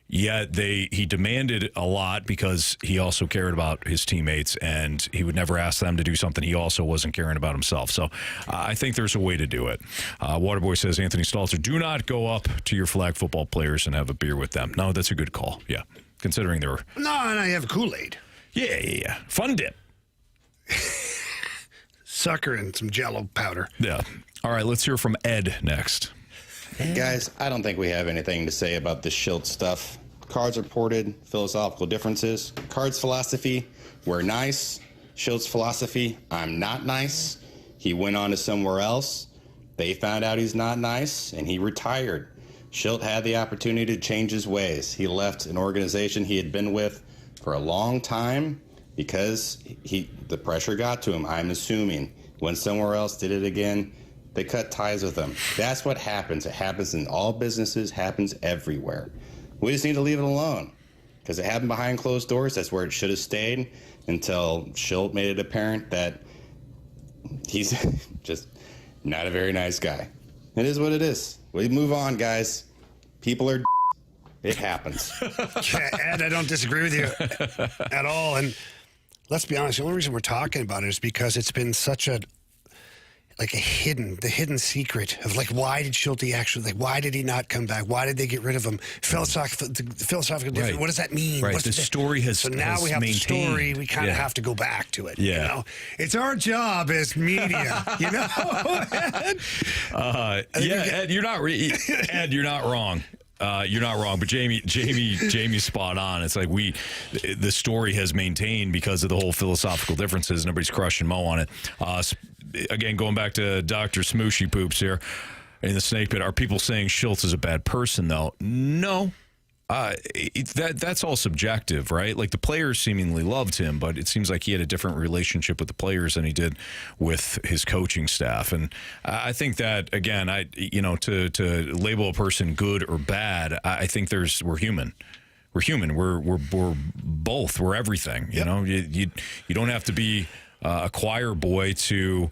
yet he demanded a lot because he also cared about his teammates, and he would never ask them to do something he also wasn't caring about himself. So I think there's a way to do it. Waterboy says, Anthony Stalter, do not go up to your flag football players and have a beer with them. No, that's a good call. Yeah, considering they were... No, you have a Kool-Aid. Yeah. Fun dip. Sucker and some Jell-O powder. Yeah. All right, let's hear from Ed next. Guys, I don't think we have anything to say about this Shildt stuff. Cards reported, philosophical differences. Cards' philosophy, we're nice. Shilt's philosophy, I'm not nice. He went on to somewhere else. They found out he's not nice, and he retired. Shildt had the opportunity to change his ways. He left an organization he had been with for a long time because the pressure got to him, I'm assuming. Went somewhere else, did it again. They cut ties with him. That's what happens. It happens in all businesses, happens everywhere. We just need to leave it alone because it happened behind closed doors. That's where it should have stayed until Shildt made it apparent that he's just not a very nice guy. It is what it is. We move on, guys. People are it happens. Ed, I don't disagree with you at all. And let's be honest, the only reason we're talking about it is because it's been such a hidden secret of why did Shildt actually, why did he not come back? Why did they get rid of him? Philosophical difference. Right. What does that mean? Right. What's the story has So now we have maintained. the story. We kind of have to go back to it. Yeah. It's our job as media, Ed, you're not Ed, you're not wrong. You're not wrong, but Jamie's spot on. It's like the story has maintained because of the whole philosophical differences. Nobody's crushing Mo on it. Again, going back to Dr. Smooshy Poops here in the snake pit, are people saying Shildt is a bad person, though? No. That's all subjective, right? Like, the players seemingly loved him, but it seems like he had a different relationship with the players than he did with his coaching staff. And I think that, again, to label a person good or bad, I think we're human. We're human. We're both. We're everything. You know, you don't have to be a choir boy to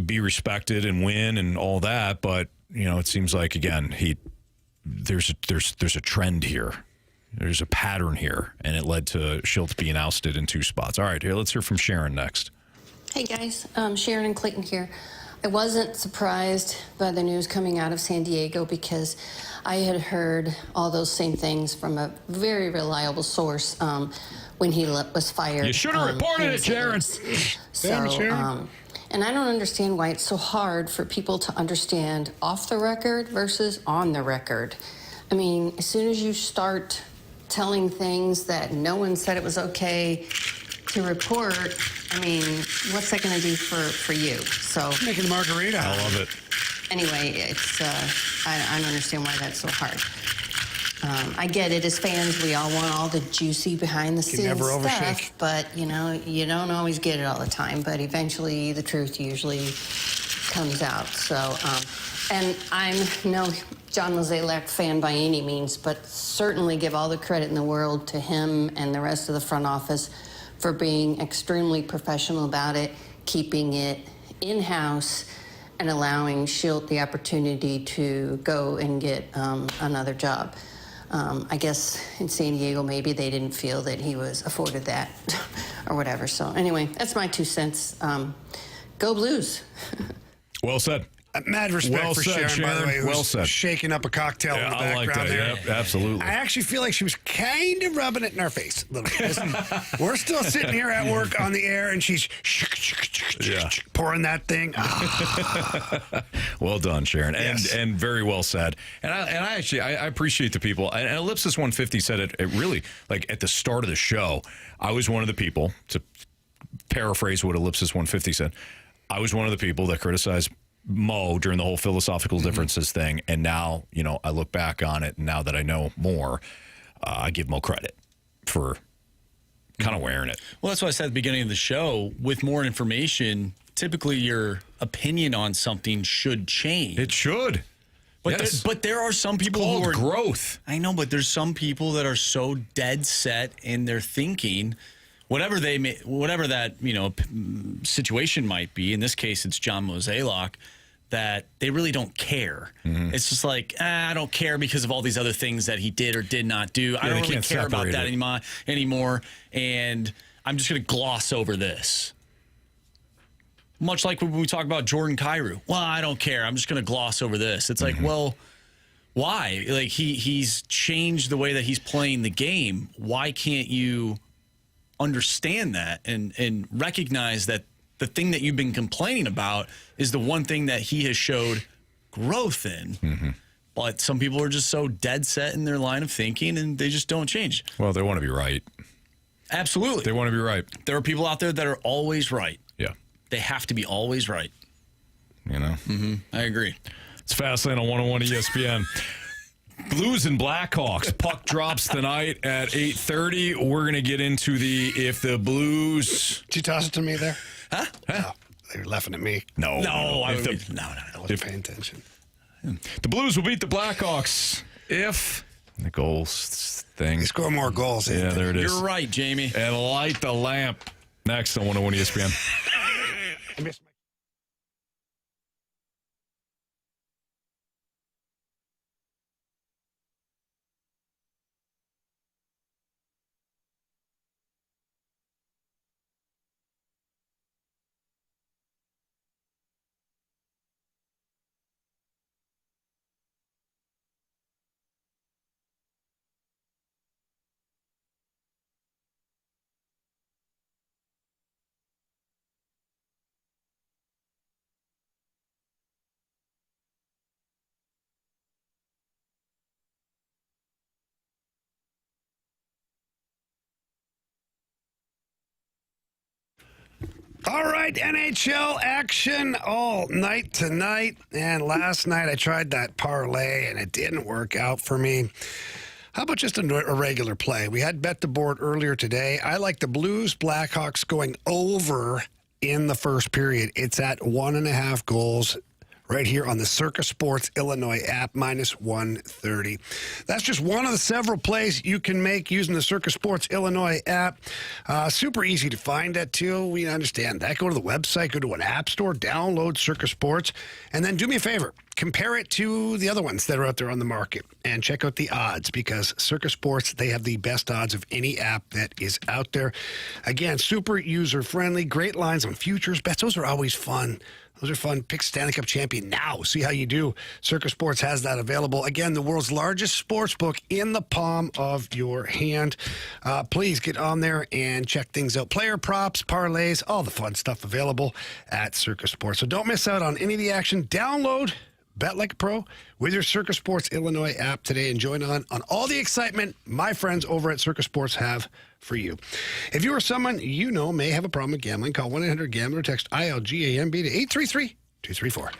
be respected and win and all that. But, it seems like, again, there's a trend here. There's a pattern here, and it led to Shildt being ousted in 2 spots. All right, here, let's hear from Sharon next. Hey, guys. Sharon and Clayton here. I wasn't surprised by the news coming out of San Diego because I had heard all those same things from a very reliable source when he was fired. You should have reported it, Sharon. So, And I don't understand why it's so hard for people to understand off the record versus on the record. I mean, as soon as you start telling things that no one said it was okay to report, I mean, what's that going to do for you? So making a margarita. I love it. Anyway, it's I don't understand why that's so hard. I get it. As fans, we all want all the juicy behind-the-scenes never stuff, overshake. but, you know, you don't always get it all the time, but eventually the truth usually comes out. So, and I'm no John Mozeliak fan by any means, but certainly give all the credit in the world to him and the rest of the front office for being extremely professional about it, keeping it in-house, and allowing Shildt the opportunity to go and get another job. I guess in San Diego, maybe they didn't feel that he was afforded that or whatever. So anyway, that's my 2 cents. Go Blues. Well said. Mad respect Well for said, Sharon, by the way, who's well said. shaking up a cocktail in the I like background that. there. Yep, absolutely. I actually feel like she was kind of rubbing it in our face a little bit. Listen, we're still sitting here at work on the air, and she's pouring that thing. Well done, Sharon, Yes. and very well said. And I actually appreciate the people. And Ellipsis 150 said it really, like at the start of the show. I was one of the people, to paraphrase what Ellipsis 150 said. I was one of the people that criticized Mo during the whole philosophical differences thing, and now, you know, I look back on it, and now that I know more, I give Mo credit for kind of wearing it. Well, that's what I said at the beginning of the show. With more information, typically your opinion on something should change. It should. But, Yes. but there are some people It's who called are growth. I know, but there's some people that are so dead set in their thinking, whatever that situation might be. In this case, it's John Mozeliak, that they really don't care. Mm-hmm. It's just like, I don't care because of all these other things that he did or did not do. I don't really care about that anymore, and I'm just going to gloss over this. Much like when we talk about Jordan Kyrou. Well, I don't care. I'm just going to gloss over this. It's like, well, why? Like he's changed the way that he's playing the game. Why can't you understand that and recognize that the thing that you've been complaining about is the one thing that he has showed growth in? Mm-hmm. But some people are just so dead set in their line of thinking, and they just don't change. Well, they want to be right. Absolutely. They want to be right. There are people out there that are always right. Yeah. They have to be always right. You know? Mm-hmm. I agree. It's Fastlane on 101 ESPN. Blues and Blackhawks. Puck drops tonight at 8:30. We're going to get into if the Blues... Did you toss it to me there? Huh? Oh, they were laughing at me. No. I wasn't paying attention. The Blues will beat the Blackhawks if the goals thing... They score more goals. Yeah, there it is. You're right, Jamie. And light the lamp. Next on 101 ESPN. I missed my... All right, NHL action all night tonight. And last night I tried that parlay, and it didn't work out for me. How about just a regular play? We had bet the board earlier today. I like the Blues Blackhawks going over in the first period. It's at 1.5 goals. Right here on the Circa Sports Illinois app, minus 130. That's just one of the several plays you can make using the Circa Sports Illinois app. Super easy to find that, too. We understand that. Go to the website, go to an app store, download Circa Sports, and then do me a favor. Compare it to the other ones that are out there on the market and check out the odds, because Circa Sports, they have the best odds of any app that is out there. Again, super user-friendly, great lines on futures bets. Those are always fun. Those are fun. Pick Stanley Cup champion now. See how you do. Circa Sports has that available. Again, the world's largest sports book in the palm of your hand. Please get on there and check things out. Player props, parlays, all the fun stuff available at Circa Sports. So don't miss out on any of the action. Download Bet Like a Pro with your Circa Sports Illinois app today and join on all the excitement my friends over at Circa Sports have for you. If you or someone you know may have a problem with gambling, call 1-800-GAMBLER or text ILGAMB to 833-234.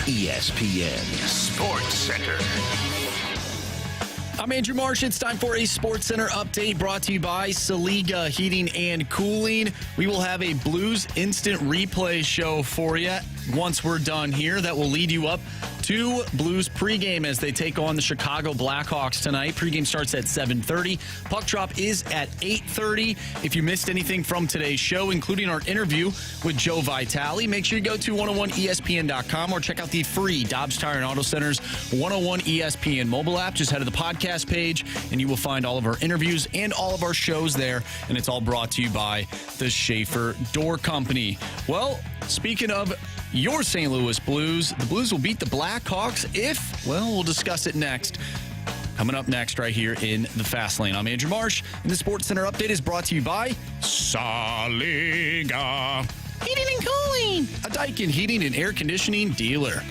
ESPN Sports Center. I'm Andrew Marsh. It's time for a Sports Center update brought to you by Saliga Heating and Cooling. We will have a Blues instant replay show for you once we're done here that will lead you up to Blues pregame as they take on the Chicago Blackhawks tonight. Pregame starts at 7:30. Puck drop is at 8:30. If you missed anything from today's show, including our interview with Joe Vitale, make sure you go to 101ESPN.com or check out the free Dobbs Tire and Auto Center's 101 ESPN mobile app. Just head to the podcast page and you will find all of our interviews and all of our shows there. And it's all brought to you by the Schaefer Door Company. Well, speaking of your St. Louis Blues, the Blues will beat the Blackhawks if, well, we'll discuss it next. Coming up next right here in the Fast Lane. I'm Andrew Marsh, and the Sports Center update is brought to you by Saliga Heating and Cooling, a Daikin heating and air conditioning dealer.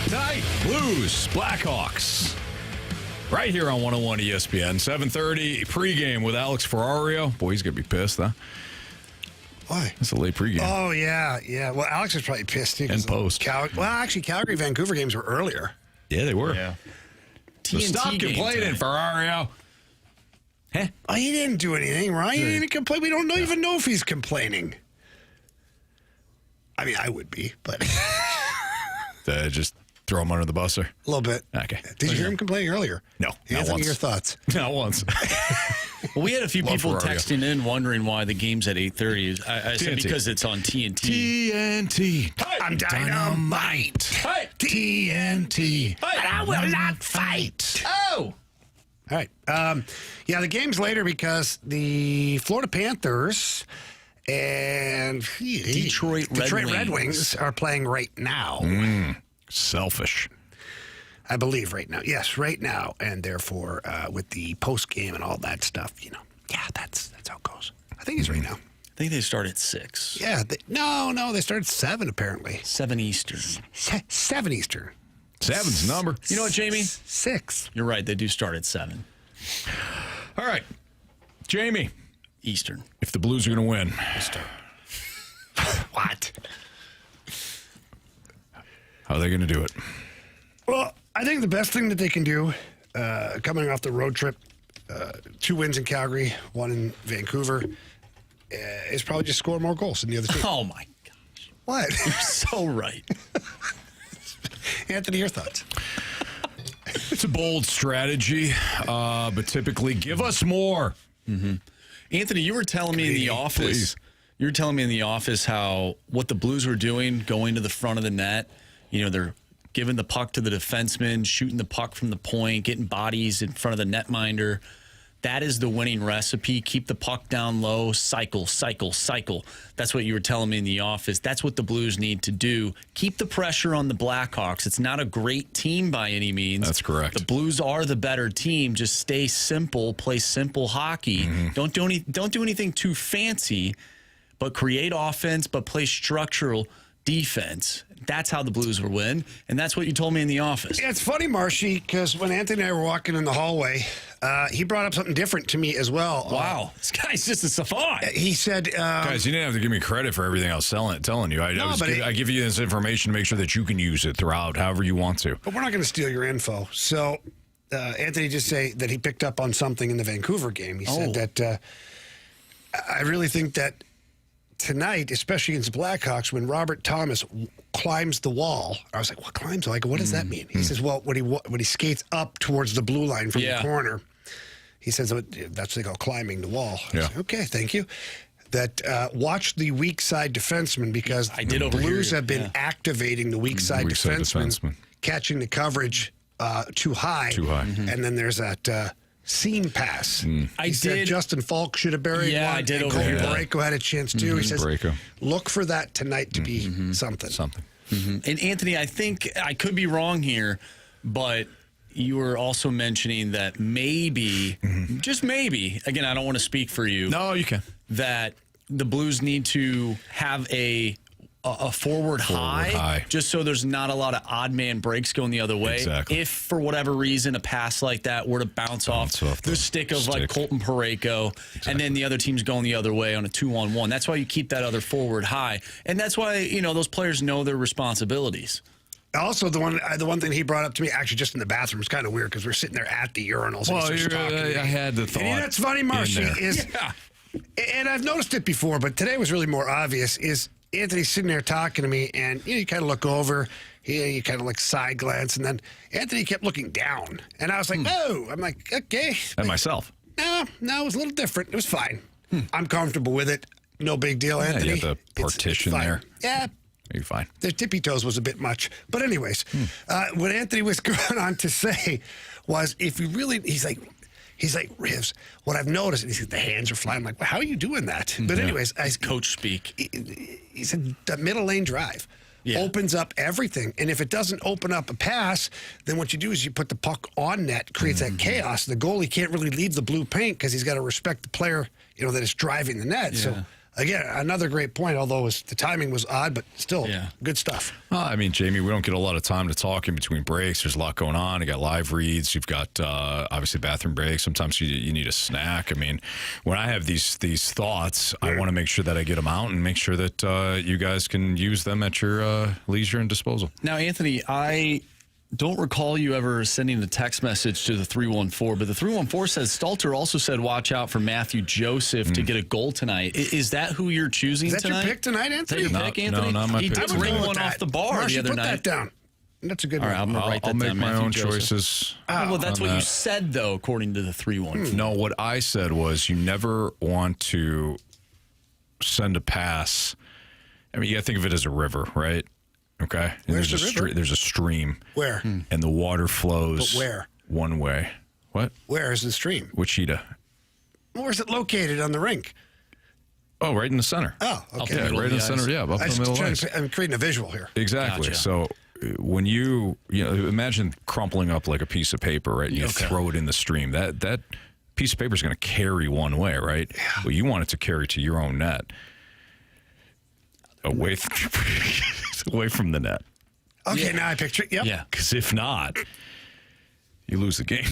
Tonight, Blues, Blackhawks. Right here on 101 ESPN. 7:30 pregame with Alex Ferrario. Boy, he's going to be pissed, huh? Why? It's a late pregame. Oh, yeah. Well, Alex is probably pissed. And post. Actually, Calgary, Vancouver games were earlier. Yeah, they were. Yeah. So stop complaining, Ferrario. Huh? Oh, he didn't do anything, right? He didn't complain. We don't even know if he's complaining. I mean, I would be, but... Just throw him under the bus, sir? A little bit. Okay. Did you hear him complaining earlier? No, not once. Your thoughts? Not once. Well, we had a few people texting in wondering why the game's at 8:30. I said because it's on TNT. TNT. I'm dynamite. Hey. TNT. But I will not fight. Oh. All right. The game's later because the Florida Panthers and Detroit Red Wings are playing right now. Selfish. I believe right now. Yes, right now. And therefore, with the post game and all that stuff, that's how it goes. I think it's right now. I think they start at 6. Yeah. No, they start at 7 apparently. 7 Eastern. 7 Eastern. 7's number. You know what, Jamie? 6. You're right. They do start at 7. All right. Jamie. Eastern. If the Blues are going to win. What? How are they going to do it? Well, I think the best thing that they can do coming off the road trip, 2 wins in Calgary, 1 in Vancouver, is probably just score more goals than the other team. Oh, my gosh. What? You're so right. Anthony, your thoughts? It's a bold strategy, but typically give us more. Mm-hmm. Anthony, you were telling me in the office. Please. You were telling me in the office how what the Blues were doing, going to the front of the net. They're giving the puck to the defenseman, shooting the puck from the point, getting bodies in front of the netminder. That is the winning recipe. Keep the puck down low, cycle. That's what you were telling me in the office. That's what the Blues need to do. Keep the pressure on the Blackhawks. It's not a great team by any means. That's correct. The Blues are the better team. Just stay simple, play simple hockey. Mm-hmm. Don't do anything too fancy, but create offense, but play structural defense. That's how the Blues will win, and that's what you told me in the office. Yeah, it's funny, Marshy, because when Anthony and I were walking in the hallway, he brought up something different to me as well. Wow, this guy's just a savant. He said... Guys, you didn't have to give me credit for everything I was telling you. I give you this information to make sure that you can use it throughout, however you want to. But we're not going to steal your info. So Anthony just say that he picked up on something in the Vancouver game. He said that I really think that tonight, especially against the Blackhawks, when Robert Thomas climbs the wall, I was like, what climbs? Like, what does that mean? He says, well, when he skates up towards the blue line from the corner, he says that's what they call climbing the wall. Yeah. Said, okay, thank you. That watch the weak side defenseman because the Blues have been activating the weak side defenseman, catching the coverage too high. And then there's that seam pass. He said Justin Falk should have buried one. I did and over here. Borrego had a chance too. He says, Borrego. look for that tonight to be something. Mm-hmm. And Anthony, I think I could be wrong here, but you were also mentioning that maybe, just maybe, again, I don't want to speak for you. No, you can. That the Blues need to have a forward high, just so there's not a lot of odd man breaks going the other way. Exactly. If for whatever reason a pass like that were to bounce off the stick of like Colton Parayko, and then the other team's going the other way on a 2-on-1. That's why you keep that other forward high, and that's why those players know their responsibilities. Also, the one thing he brought up to me, actually, just in the bathroom, is kind of weird because we're sitting there at the urinals. Well, and he's talking to me. I had the thought. And that's funny, Marshy, is, and I've noticed it before, but today was really more obvious, is Anthony's sitting there talking to me, and you kind of look over, you kind of like side glance, and then Anthony kept looking down. And I was like, oh, I'm like, okay. And myself. No, it was a little different. It was fine. I'm comfortable with it. No big deal, Anthony. You have the partition there. Yeah. You're fine. The tippy toes was a bit much. But anyways, what Anthony was going on to say was if you really, he's like, Rivs, what I've noticed, he said, the hands are flying. I'm like, well, how are you doing that? But anyways, coach speak. He said the middle lane drive opens up everything. And if it doesn't open up a pass, then what you do is you put the puck on net, creates that chaos. The goalie can't really leave the blue paint because he's got to respect the player, that is driving the net. So again, another great point, although the timing was odd, but still good stuff. I mean, Jamie, we don't get a lot of time to talk in between breaks. There's a lot going on. You got live reads. You've got, obviously, bathroom breaks. Sometimes you need a snack. I mean, when I have these thoughts, I want to make sure that I get them out and make sure that you guys can use them at your leisure and disposal. Now, Anthony, I don't recall you ever sending a text message to the 314, but the 314 says Stalter also said watch out for Matthew Joseph to get a goal tonight. Is that who you're choosing tonight? Is that your pick tonight, Anthony? Is that your pick, Anthony? No, not my pick. He did ring one off the bar the other put night. That down. That's a good one. All right, I'm going to write that I'll down. make my own choices. Well, that's what you said, though, according to the 314. No, what I said was you never want to send a pass. I mean, you got to think of it as a river, right? Okay. And Where's the river? There's a stream. Where? And the water flows. But where? One way. What? Where is the stream? Wichita. Where's it located on the rink? Oh, right in the center. Oh, okay. Yeah, right in the center. Yeah, up in the middle of the ice. I'm creating a visual here. Exactly. Gotcha. So when you imagine crumpling up like a piece of paper, right? You throw it in the stream. That piece of paper is going to carry one way, right? Yeah. Well, you want it to carry to your own net. Away from the net. Okay, now I picture it. Yep. Yeah, because if not, you lose the game.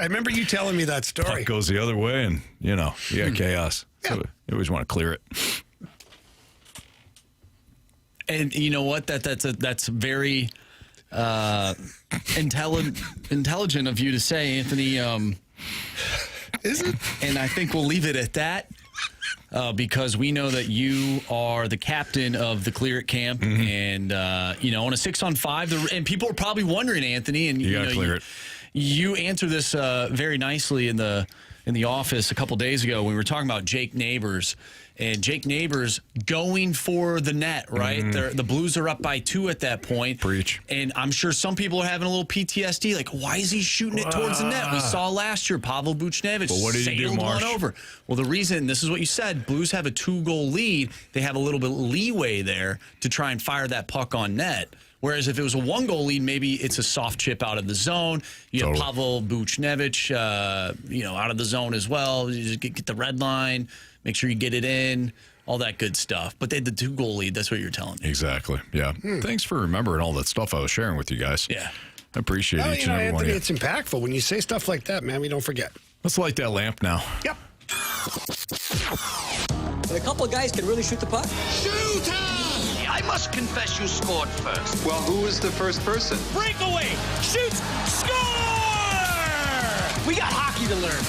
I remember you telling me that story. Puck goes the other way, and you got chaos. Yeah. So you always want to clear it. And you know what? That's very intelligent of you to say, Anthony. Is it? And I think we'll leave it at that. Because we know that you are the captain of the Clear It Camp, and on a 6-on-5, and people are probably wondering, Anthony, and you got to clear it. You answered this very nicely in the office a couple days ago when we were talking about Jake Neighbors. And Jake Neighbors going for the net, right? The Blues are up by 2 at that point. Preach. And I'm sure some people are having a little PTSD, like, why is he shooting it towards the net? We saw last year, Pavel Buchnevich sailed one over. Well, the reason, this is what you said, Blues have a 2-goal lead. They have a little bit of leeway there to try and fire that puck on net. Whereas if it was a 1-goal lead, maybe it's a soft chip out of the zone. You have Pavel Buchnevich, out of the zone as well. You just get the red line. Make sure you get it in, all that good stuff. But they had the 2-goal lead. That's what you're telling me. Exactly. Yeah. Thanks for remembering all that stuff I was sharing with you guys. Yeah. I appreciate each and every Anthony, one of you. it's impactful. When you say stuff like that, man, we don't forget. Let's light that lamp now. Yep. But a couple of guys can really shoot the puck. Shoot! I must confess you scored first. Well, who was the first person? Breakaway! Shoots! Score! We got hockey to learn.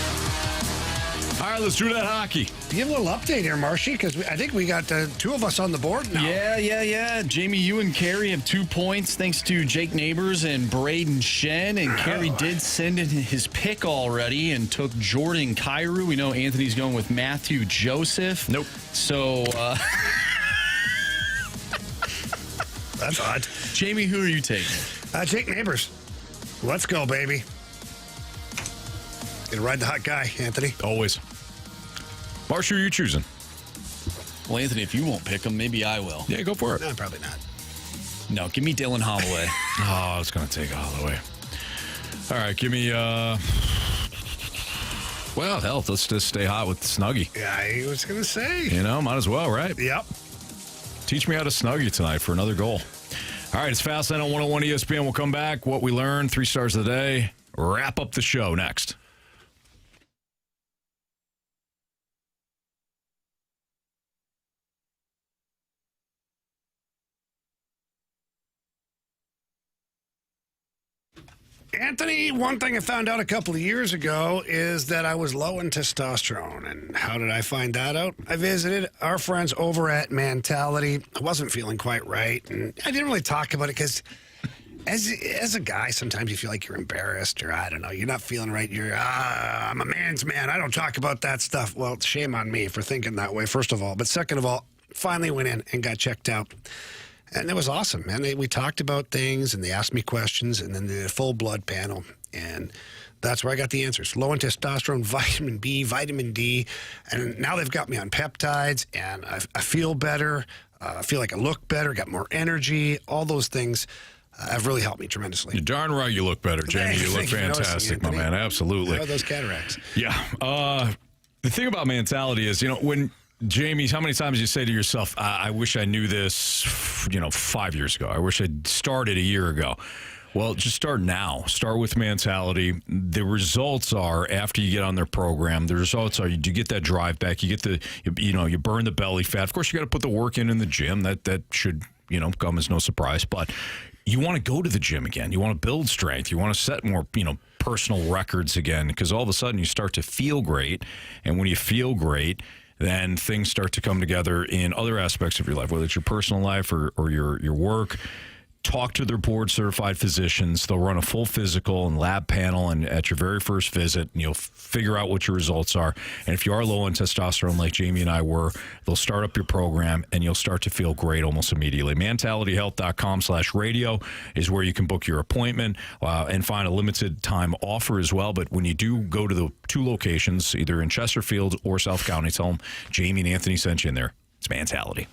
All right, let's do that hockey. Give a little update here, Marshy, because I think we got 2 of us on the board now. Yeah. Jamie, you and Carey have 2 points thanks to Jake Neighbors and Braden Shen. And Carey did send in his pick already and took Jordan Kyrou. We know Anthony's going with Matthew Joseph. Nope. So, that's odd. Jamie, who are you taking? Jake Neighbors. Let's go, baby. Gonna ride the hot guy, Anthony. Always. Marsh, who are you choosing? Well, Anthony, if you won't pick him, maybe I will. Yeah, go for it. No, probably not. No, give me Dylan Holloway. I was going to take Holloway. All right, give me... Well, hell, let's just stay hot with the Snuggie. Yeah, I was going to say. Might as well, right? Yep. Teach me how to Snuggie tonight for another goal. All right, it's Fastlane on 101 ESPN. We'll come back. What we learned, 3 stars of the day. Wrap up the show next. Anthony, one thing I found out a couple of years ago is that I was low in testosterone. And how did I find that out? I visited our friends over at Mentality. I wasn't feeling quite right. And I didn't really talk about it because as a guy, sometimes you feel like you're embarrassed or I don't know, you're not feeling right. I'm a man's man. I don't talk about that stuff. Well, shame on me for thinking that way, first of all. But second of all, finally went in and got checked out. And it was awesome, man. We talked about things, and they asked me questions, and then they did a full blood panel. And that's where I got the answers. Low in testosterone, vitamin B, vitamin D. And now they've got me on peptides, and I feel better. I feel like I look better, got more energy. All those things have really helped me tremendously. You're darn right you look better, Jamie. You look fantastic, my man. Absolutely. How are those cataracts? Yeah. The thing about mentality is, when Jamie, how many times you say to yourself, I wish I knew this, 5 years ago. I wish I'd started a year ago. Well, just start now. Start with mentality. The results are, after you get on their program, the results are you get that drive back. You get you burn the belly fat. Of course, you got to put the work in the gym. That should, come as no surprise. But you want to go to the gym again. You want to build strength. You want to set more, personal records again, because all of a sudden you start to feel great. And when you feel great, then things start to come together in other aspects of your life, whether it's your personal life or your work. Talk to their board-certified physicians. They'll run a full physical and lab panel, and at your very first visit, you'll figure out what your results are. And if you are low in testosterone, like Jamie and I were, they'll start up your program, and you'll start to feel great almost immediately. mentalityhealth.com/radio is where you can book your appointment and find a limited time offer as well. But when you do go to the 2 locations, either in Chesterfield or South County, tell them Jamie and Anthony sent you in there. It's Mentality.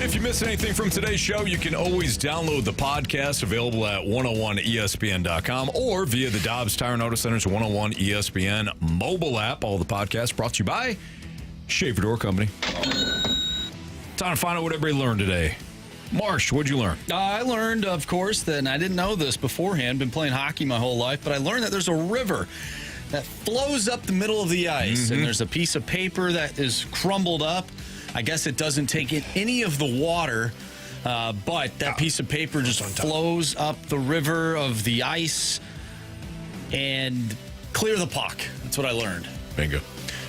If you miss anything from today's show, you can always download the podcast, available at 101ESPN.com or via the Dobbs Tire and Auto Center's 101 ESPN mobile app. All the podcasts brought to you by Schaefer Door Company. Time to find out what everybody learned today. Marsh, what'd you learn? I learned, of course, that, and I didn't know this beforehand, been playing hockey my whole life, but I learned that there's a river that flows up the middle of the ice, and there's a piece of paper that is crumbled up. I guess it doesn't take in any of the water, but that piece of paper just flows up the river of the ice and clear the puck. That's what I learned. Bingo.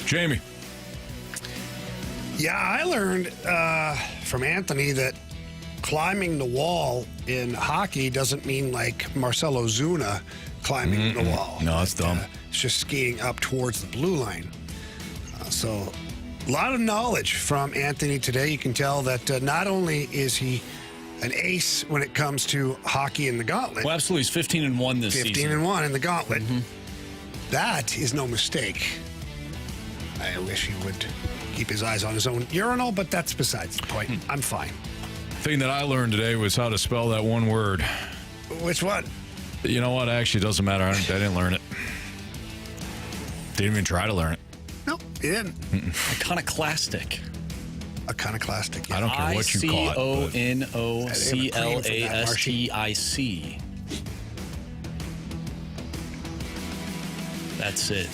Jamie. Yeah, I learned from Anthony that climbing the wall in hockey doesn't mean like Marcelo Zuna climbing the wall. No, that's dumb. It's just skating up towards the blue line. So a lot of knowledge from Anthony today. You can tell that not only is he an ace when it comes to hockey in the Gauntlet. Well, absolutely. He's 15-1 this season. 15-1 in the Gauntlet. That is no mistake. I wish he would keep his eyes on his own urinal, but that's besides the point. I'm fine. Thing that I learned today was how to spell that one word. Which one? You know what? Actually, it doesn't matter. I didn't learn it. Didn't even try to learn it. Nope, you didn't. Iconoclastic. Iconoclastic. Yeah. I don't care what you call it. Iconoclastic. That's it.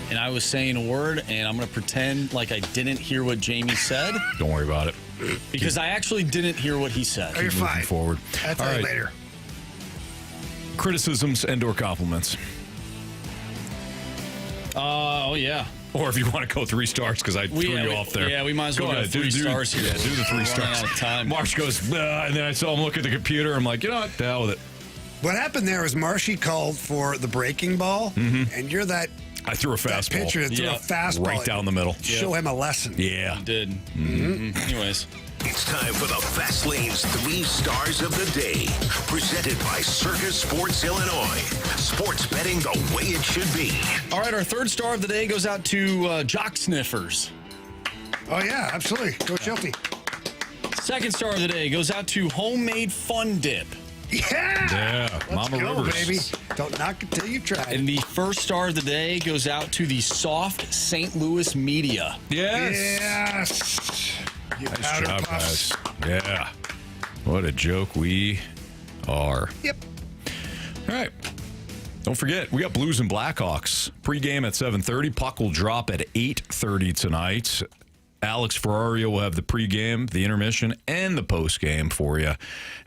And I was saying a word, and I'm going to pretend like I didn't hear what Jamie said. Don't worry about it. Because I actually didn't hear what he said. You're fine. Moving forward. I'll tell you later. Criticisms and/or compliments. Oh, yeah. Or if you want to go 3 stars, because I threw you off there. Yeah, we might as well go 3 stars here. Yeah, do the 3 stars. Out of time. Marsh goes, and then I saw him look at the computer. I'm like, you know what? The hell with it. What happened there is Marshy called for the breaking ball, and you're that. I threw a fastball. That pitcher that threw a fastball right down the middle. Show him a lesson. Yeah. He did. Anyways. It's time for the Fast Lane's 3 Stars of the Day. Presented by Circus Sports Illinois. Sports betting the way it should be. All right, our 3rd star of the day goes out to Jock Sniffers. Oh, yeah, absolutely. Go Shilty. 2nd star of the day goes out to Homemade Fun Dip. Yeah. Mama Let's go, Rivers. baby. Don't knock it till you try. And the 1st star of the day goes out to the Soft St. Louis Media. Yes. You Nice powder job, puffs. guys. Yeah. What a joke we are. Yep. All right. Don't forget, we got Blues and Blackhawks. Pre-game at 7:30. Puck will drop at 8:30 tonight. Alex Ferrario will have the pregame, the intermission, and the postgame for you.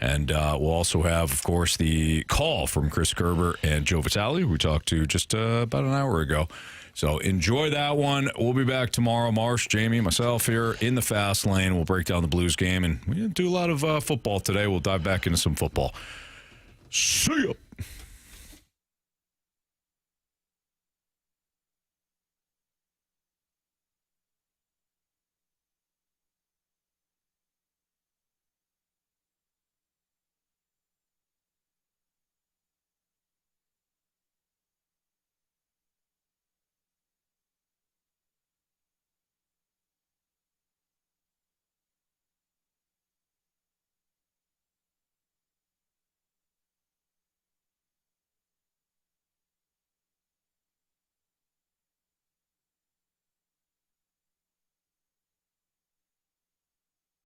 And we'll also have, of course, the call from Chris Kerber and Joe Vitale, who we talked to just about an hour ago. So enjoy that one. We'll be back tomorrow. Marsh, Jamie, myself here in the Fast Lane. We'll break down the Blues game. And we didn't do a lot of football today. We'll dive back into some football. See ya.